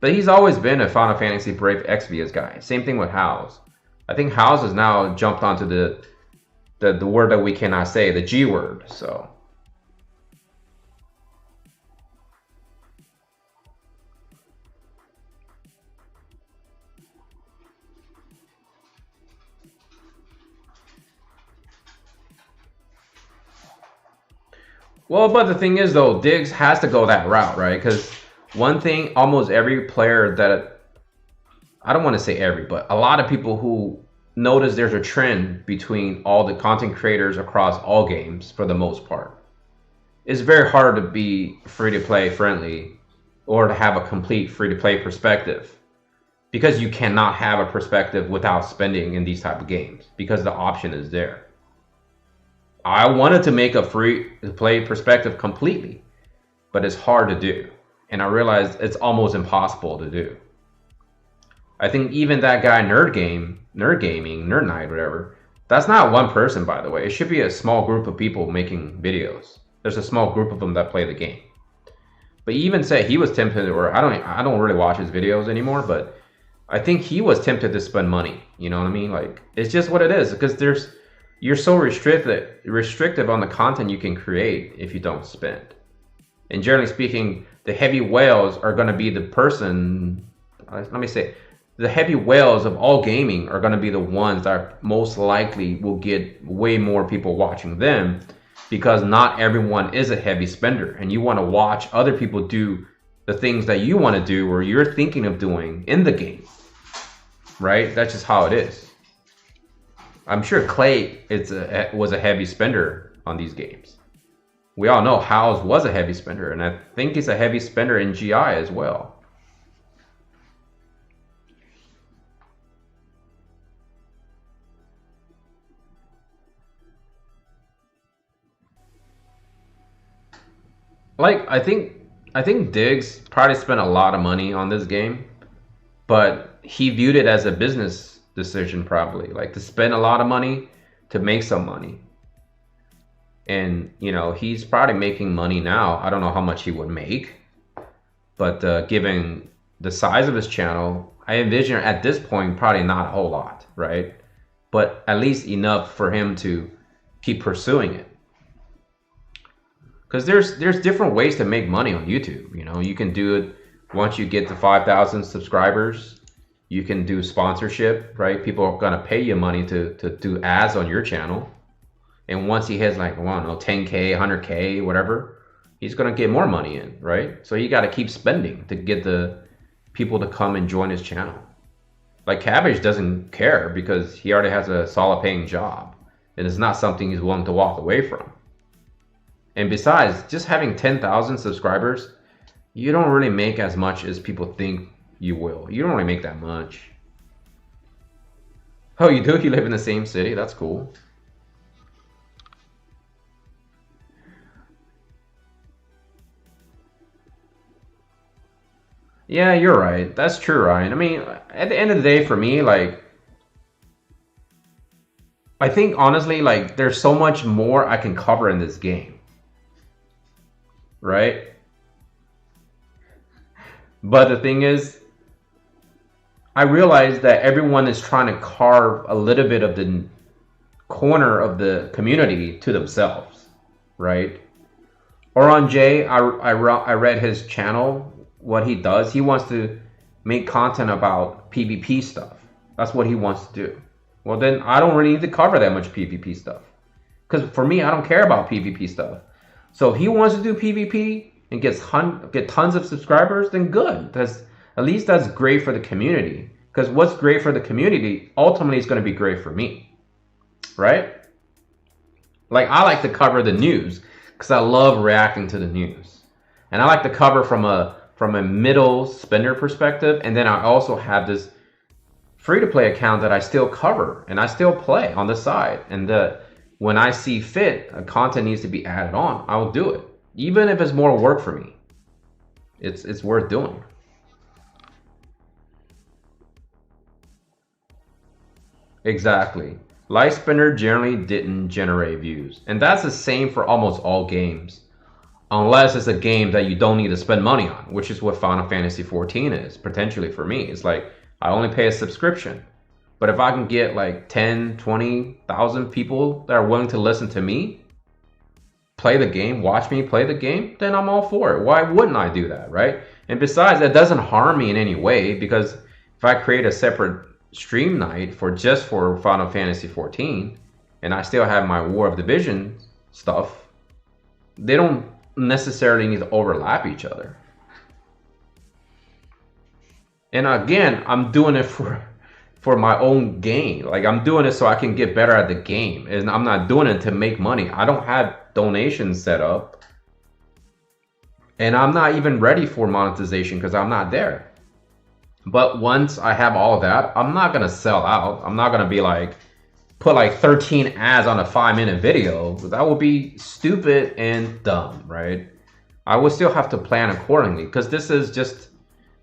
but he's always been a Final Fantasy Brave Exvius guy. Same thing with House. I think House has now jumped onto the word that we cannot say, the G word. So well, but the thing is though, Diggs has to go that route, right? Because one thing, almost every player that I don't want to say every, but a lot of people who notice there's a trend between all the content creators across all games for the most part. It's very hard to be free to play friendly or to have a complete free to play perspective because you cannot have a perspective without spending in these type of games because the option is there. I wanted to make a free to play perspective completely, but it's hard to do. And I realized it's almost impossible to do. I think even that guy Nerd Gaming, Nerd Night, whatever, that's not one person, by the way. It should be a small group of people making videos. There's a small group of them that play the game. But he even said he was tempted, or I don't really watch his videos anymore, but I think he was tempted to spend money. You know what I mean? Like it's just what it is because you're so restrictive on the content you can create if you don't spend. And generally speaking, the heavy whales are going to be the person. Let me say, the heavy whales of all gaming are going to be the ones that most likely will get way more people watching them because not everyone is a heavy spender and you want to watch other people do the things that you want to do or you're thinking of doing in the game, right? That's just how it is. I'm sure Clay was a heavy spender on these games. We all know Howes was a heavy spender, and I think he's a heavy spender in GI as well. Like I think Diggs probably spent a lot of money on this game, but he viewed it as a business decision probably, like to spend a lot of money to make some money. And you know, he's probably making money now. I don't know how much he would make, but given the size of his channel, I envision at this point probably not a whole lot, right? But at least enough for him to keep pursuing it. Because there's different ways to make money on YouTube. You know, you can do it once you get to 5,000 subscribers. You can do sponsorship, right? People are gonna pay you money to do ads on your channel. And once he hits like, well, I don't know, 10K, 100K, whatever, he's gonna get more money in, right? So you got to keep spending to get the people to come and join his channel. Like Cabbage doesn't care because he already has a solid paying job, and it's not something he's willing to walk away from. And besides, just having 10,000 subscribers, you don't really make as much as people think you will. You don't really make that much. Oh, you do? You live in the same city? That's cool. Yeah, you're right. That's true, Ryan. I mean, at the end of the day, for me, like, I think honestly, like, there's so much more I can cover in this game, right? But the thing is, I realize that everyone is trying to carve a little bit of the corner of the community to themselves, right? Oron J, I read his channel, what he does. He wants to make content about PvP stuff. That's what he wants to do. Well, then I don't really need to cover that much PvP stuff. Because for me, I don't care about PvP stuff. So if he wants to do PvP and get tons of subscribers, then good. At least that's great for the community. Because what's great for the community ultimately is going to be great for me. Right? Like, I like to cover the news because I love reacting to the news. And I like to cover from a middle spender perspective. And then I also have this free-to-play account that I still cover and I still play on the side. And when I see fit, content needs to be added on, I will do it. Even if it's more work for me. It's worth doing. Exactly. Light Spinner generally didn't generate views. And that's the same for almost all games. Unless it's a game that you don't need to spend money on, which is what Final Fantasy XIV is, potentially for me. It's like, I only pay a subscription. But if I can get like 10, 20,000 people that are willing to listen to me, play the game, watch me play the game, then I'm all for it. Why wouldn't I do that, right? And besides, that doesn't harm me in any way, because if I create a separate stream night for Final Fantasy XIV, and I still have my War of Division stuff, they don't necessarily need to overlap each other. And again, I'm doing it for my own gain. Like, I'm doing it so I can get better at the game, and I'm not doing it to make money. I don't have donations set up, and I'm not even ready for monetization because I'm not there. But once I have all of that, I'm not gonna sell out. I'm not gonna be like, put like 13 ads on a 5-minute video. That would be stupid and dumb, right? I would still have to plan accordingly, because this is just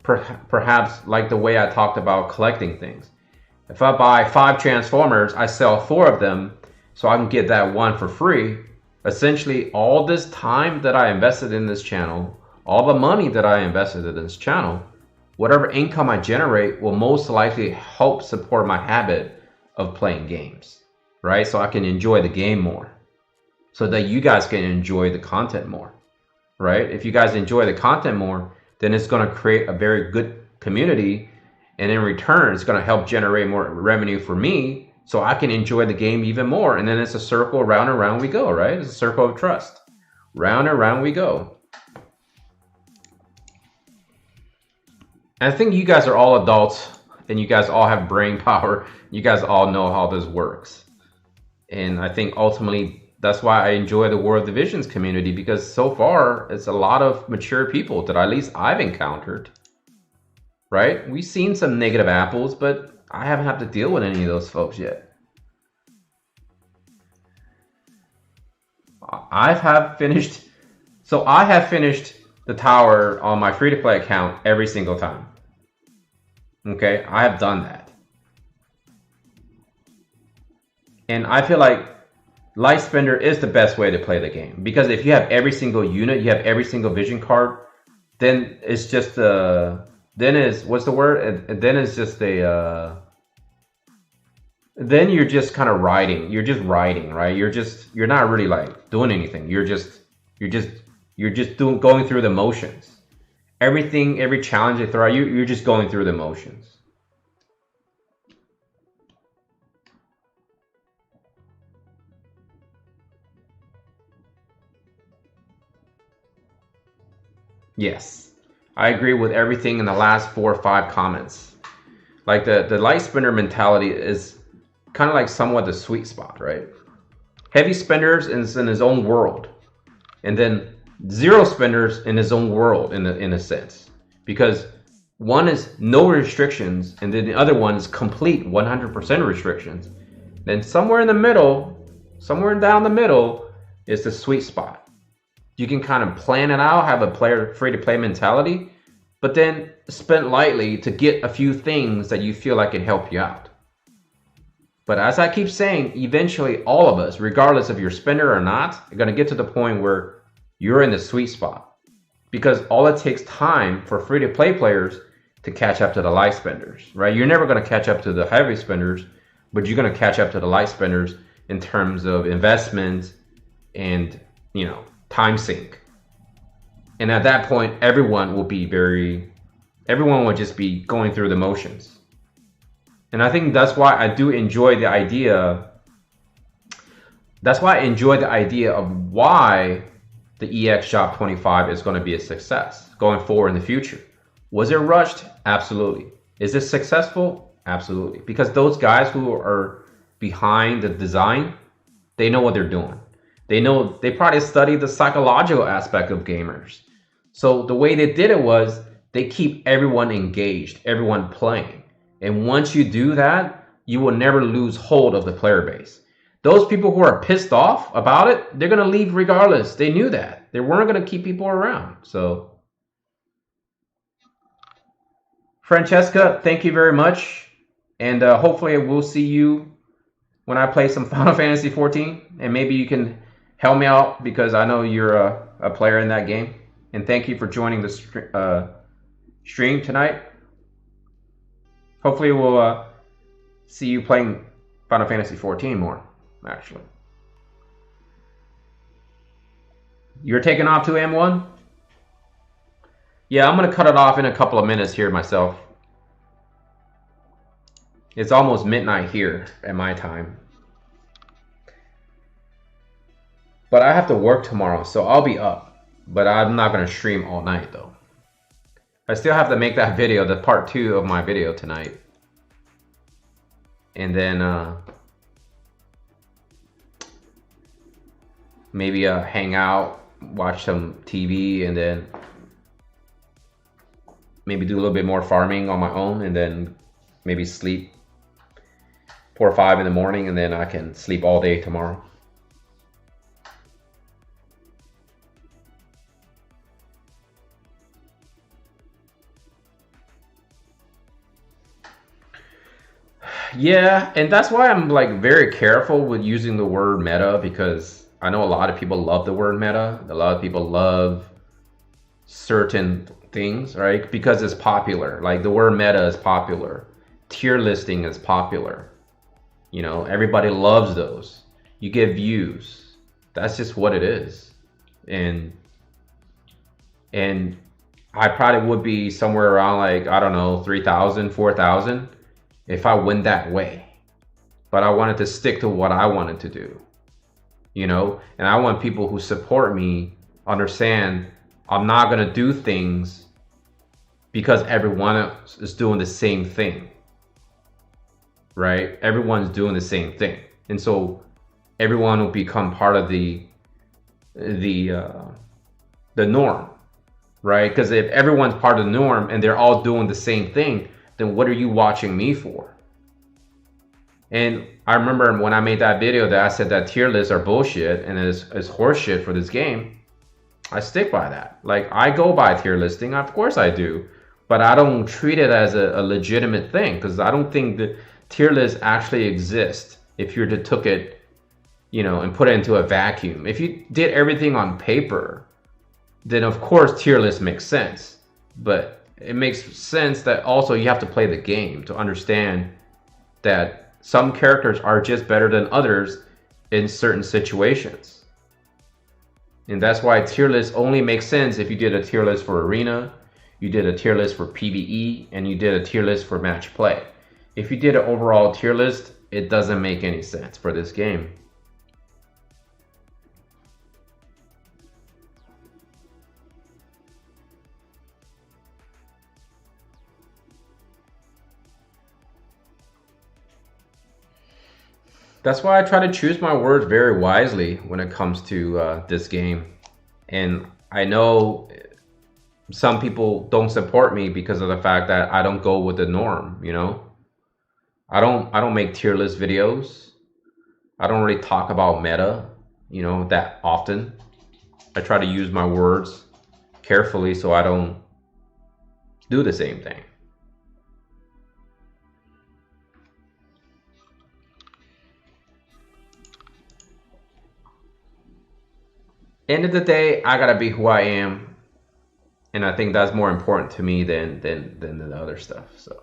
perhaps like the way I talked about collecting things. If I buy 5 Transformers, I sell 4 of them so I can get that one for free. Essentially, all this time that I invested in this channel, all the money that I invested in this channel, whatever income I generate will most likely help support my habit of playing games, right? So I can enjoy the game more, so that you guys can enjoy the content more, right? If you guys enjoy the content more, then it's going to create a very good community, and in return, it's going to help generate more revenue for me, so I can enjoy the game even more. And then it's a circle, round and round we go, right? It's a circle of trust. Round and round we go. And I think you guys are all adults, and you guys all have brain power. You guys all know how this works. And I think ultimately that's why I enjoy the War of Divisions community, because so far it's a lot of mature people that at least I've encountered, right? We've seen some negative apples, but I haven't had to deal with any of those folks yet. I have finished the tower on my free-to-play account every single time. Okay, I have done that. And I feel like Light Spender is the best way to play the game, because if you have every single unit, you have every single vision card, then it's just then you're just kind of riding. You're just riding, right? You're not really like doing anything. You're just going through the motions. Every challenge they throw at you, you're just going through the motions. Yes, I agree with everything in the last 4 or 5 comments. Like the Light Spinner mentality is kind of like somewhat the sweet spot, right? Heavy spenders is in his own world, and then zero spenders in his own world in a sense, because one is no restrictions and then the other one is complete 100% restrictions. Then somewhere in the middle, somewhere down the middle is the sweet spot. You can kind of plan it out, have a player free-to-play mentality, but then spend lightly to get a few things that you feel like can help you out. But as I keep saying, eventually all of us, regardless if you're a spender or not, are going to get to the point where you're in the sweet spot. Because all it takes time for free-to-play players to catch up to the light spenders, right? You're never going to catch up to the heavy spenders, but you're going to catch up to the light spenders in terms of investment and, you know, time sink. And at that point, everyone will just be going through the motions. And I think that's why I do enjoy the idea. That's why I enjoy the idea of why the EX Shop 25 is going to be a success going forward in the future. Was it rushed? Absolutely. Is it successful? Absolutely. Because those guys who are behind the design, they know what they're doing. They probably study the psychological aspect of gamers. So the way they did it was they keep everyone engaged, everyone playing. And once you do that, you will never lose hold of the player base. Those people who are pissed off about it, they're going to leave regardless. They knew that. They weren't going to keep people around. So, Francesca, thank you very much. And hopefully we'll see you when I play some Final Fantasy 14. And maybe you can help me out because I know you're a player in that game. And thank you for joining the stream tonight. Hopefully we'll see you playing Final Fantasy 14 more, actually. You're taking off to M1? Yeah, I'm going to cut it off in a couple of minutes here myself. It's almost midnight here at my time. But I have to work tomorrow, so I'll be up. But I'm not going to stream all night, though. I still have to make that video, the part 2 of my video tonight. And then maybe hang out, watch some TV, and then maybe do a little bit more farming on my own, and then maybe sleep 4 or 5 in the morning, and then I can sleep all day tomorrow. Yeah, and that's why I'm like very careful with using the word meta, because I know a lot of people love the word meta. A lot of people love certain things, right? Because it's popular. Like the word meta is popular. Tier listing is popular. You know, everybody loves those. You get views. That's just what it is. And I probably would be somewhere around like, I don't know, 3,000, 4,000 if I went that way. But I wanted to stick to what I wanted to do, you know? And I want people who support me understand I'm not going to do things because everyone else is doing the same thing, right? Everyone's doing the same thing. And so everyone will become part of the norm, right? Because if everyone's part of the norm and they're all doing the same thing, then what are you watching me for? And I remember when I made that video that I said that tier lists are bullshit and is horseshit for this game. I stick by that. Like, I go by tier listing, of course I do, but I don't treat it as a legitimate thing, because I don't think the tier lists actually exist if you took it, you know, and put it into a vacuum. If you did everything on paper, then of course tier lists make sense. But it makes sense that also you have to play the game to understand that some characters are just better than others in certain situations. And that's why tier lists only make sense if you did a tier list for arena, you did a tier list for PvE, and you did a tier list for match play. If you did an overall tier list, it doesn't make any sense for this game. That's why I try to choose my words very wisely when it comes to this game. And I know some people don't support me because of the fact that I don't go with the norm, you know? I don't make tier list videos. I don't really talk about meta, you know, that often. I try to use my words carefully so I don't do the same thing. End of the day, I gotta be who I am. And I think that's more important to me than the other stuff. So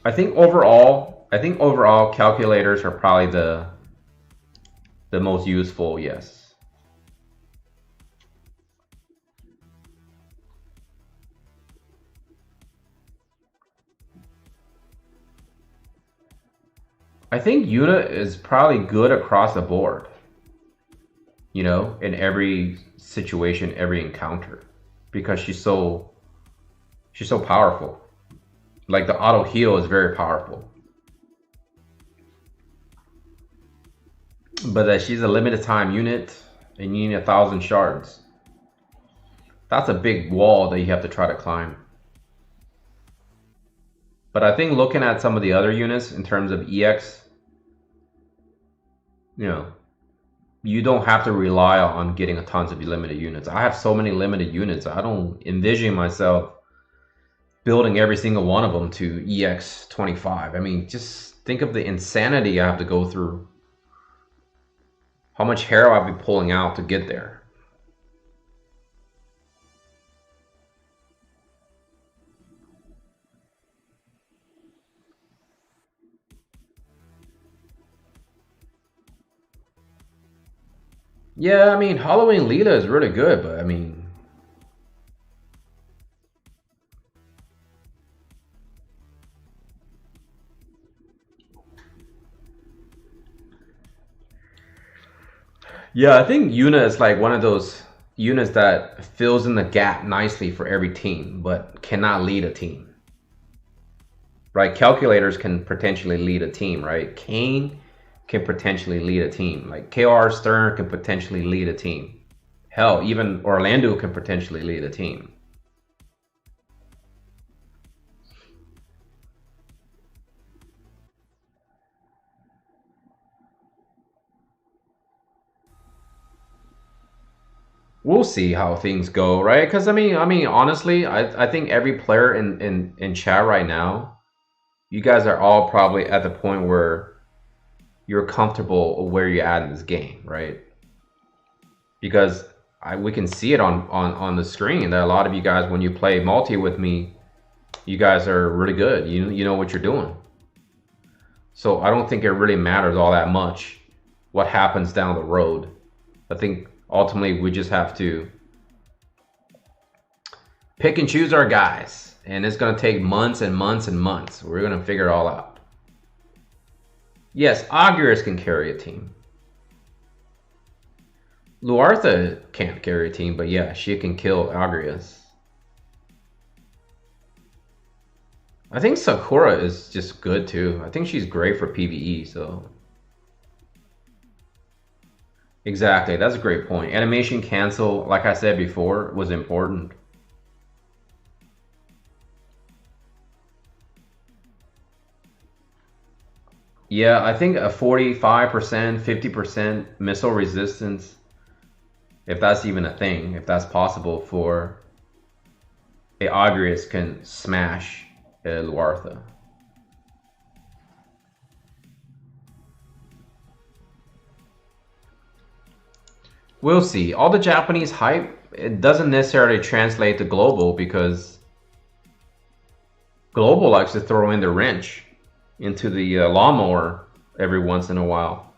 I think overall calculators are probably the most useful, yes. I think Yuna is probably good across the board, you know, in every situation, every encounter, because she's so powerful. Like the auto heal is very powerful, but that she's a limited time unit and you need 1,000 shards. That's a big wall that you have to try to climb. But I think looking at some of the other units in terms of EX, you know, you don't have to rely on getting a tons of limited units. I have so many limited units. I don't envision myself building every single one of them to EX 25. I mean, just think of the insanity I have to go through. How much hair I'll be pulling out to get there. Yeah, I mean, Halloween Leela is really good, but I mean, yeah, I think Yuna is like one of those units that fills in the gap nicely for every team, but cannot lead a team. Right? Calculators can potentially lead a team, right? Kane can potentially lead a team. Like KR Stern can potentially lead a team. Hell, even Orlando can potentially lead a team. We'll see how things go, right? Because I mean, honestly, I think every player in chat right now, you guys are all probably at the point where you're comfortable where you're at in this game, right? Because we can see it on the screen that a lot of you guys, when you play multi with me, you guys are really good. You know what you're doing. So I don't think it really matters all that much what happens down the road. I think ultimately we just have to pick and choose our guys, and it's going to take months and months and months. We're going to figure it all out. Yes, Auguris can carry a team. Luartha can't carry a team, but yeah, she can kill Auguris. I think Sakura is just good too. I think she's great for PvE, so. Exactly, that's a great point. Animation cancel, like I said before, was important. Yeah, I think a 45%, 50% missile resistance, if that's even a thing, if that's possible for a Auguris can smash a Luartha. We'll see. All the Japanese hype, it doesn't necessarily translate to global because global likes to throw in the wrench into the lawnmower every once in a while.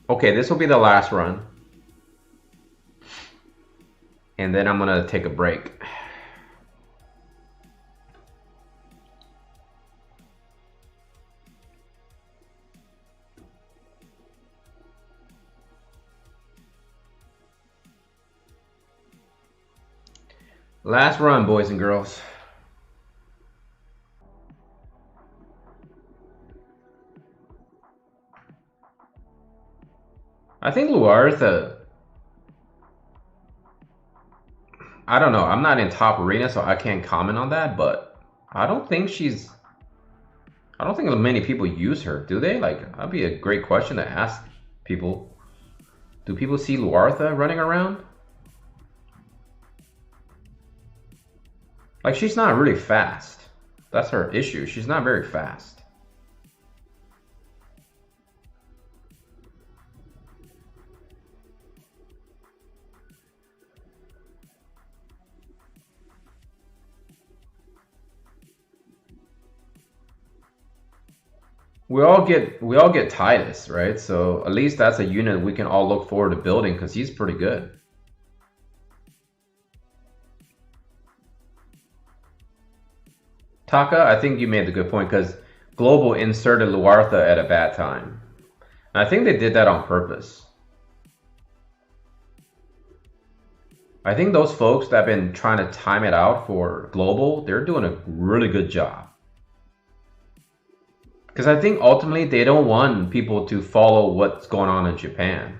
Okay, this will be the last run. And then I'm gonna take a break. Last run, boys and girls. I think Luartha, I don't know. I'm not in top arena, so I can't comment on that, but I don't think many people use her, do they? Like, that'd be a great question to ask people. Do people see Luartha running around? Like, she's not really fast. That's her issue. She's not very fast. we all get Titus, right? So at least that's a unit we can all look forward to building because he's pretty good. Taka, I think you made the good point because Global inserted Luartha at a bad time. And I think they did that on purpose. I think those folks that have been trying to time it out for Global, they're doing a really good job. Because I think ultimately they don't want people to follow what's going on in Japan.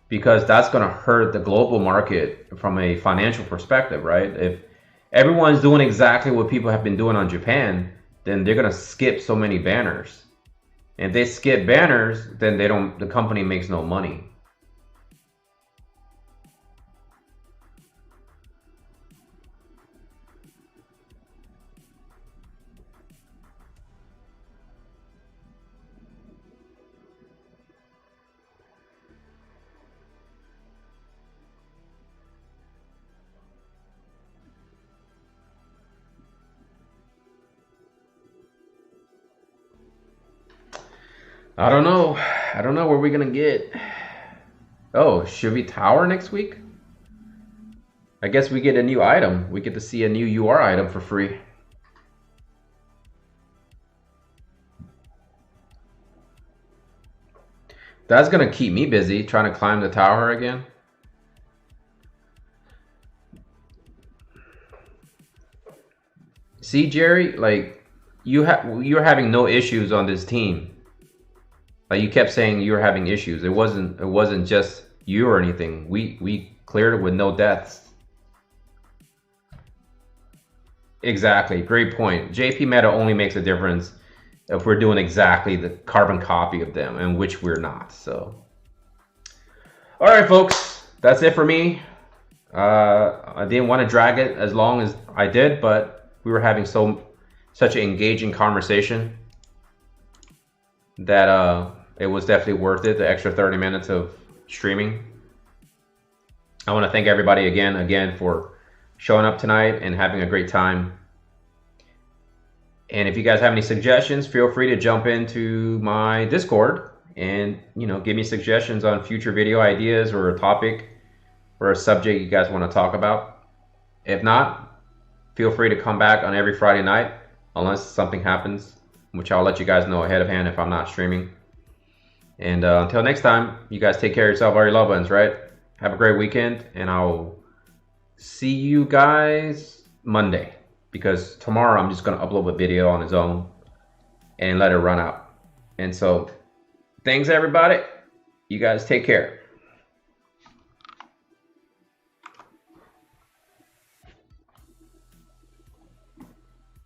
Because that's going to hurt the global market from a financial perspective, right? If everyone's doing exactly what people have been doing on Japan, then they're going to skip so many banners. And if they skip banners, then the company makes no money. I don't know. I don't know where we're gonna get. Oh, should we tower next week? I guess we get a new item. We get to see a new UR item for free. That's gonna keep me busy trying to climb the tower again. See, Jerry, like you're having no issues on this team. Like you kept saying you were having issues. It wasn't just you or anything. We cleared it with no deaths. Exactly. Great point. JP Meta only makes a difference if we're doing exactly the carbon copy of them, and which we're not. So, all right, folks, that's it for me. I didn't want to drag it as long as I did, but we were having such an engaging conversation that it was definitely worth it, the extra 30 minutes of streaming. I want to thank everybody again for showing up tonight and having a great time. And if you guys have any suggestions, feel free to jump into my Discord and give me suggestions on future video ideas or a topic or a subject you guys want to talk about. If not, feel free to come back on every Friday night unless something happens, which I'll let you guys know ahead of hand if I'm not streaming. And until next time, you guys take care of yourself, all your loved ones, right? Have a great weekend, and I'll see you guys Monday, because tomorrow I'm just going to upload a video on its own and let it run out. And so, thanks everybody. You guys take care.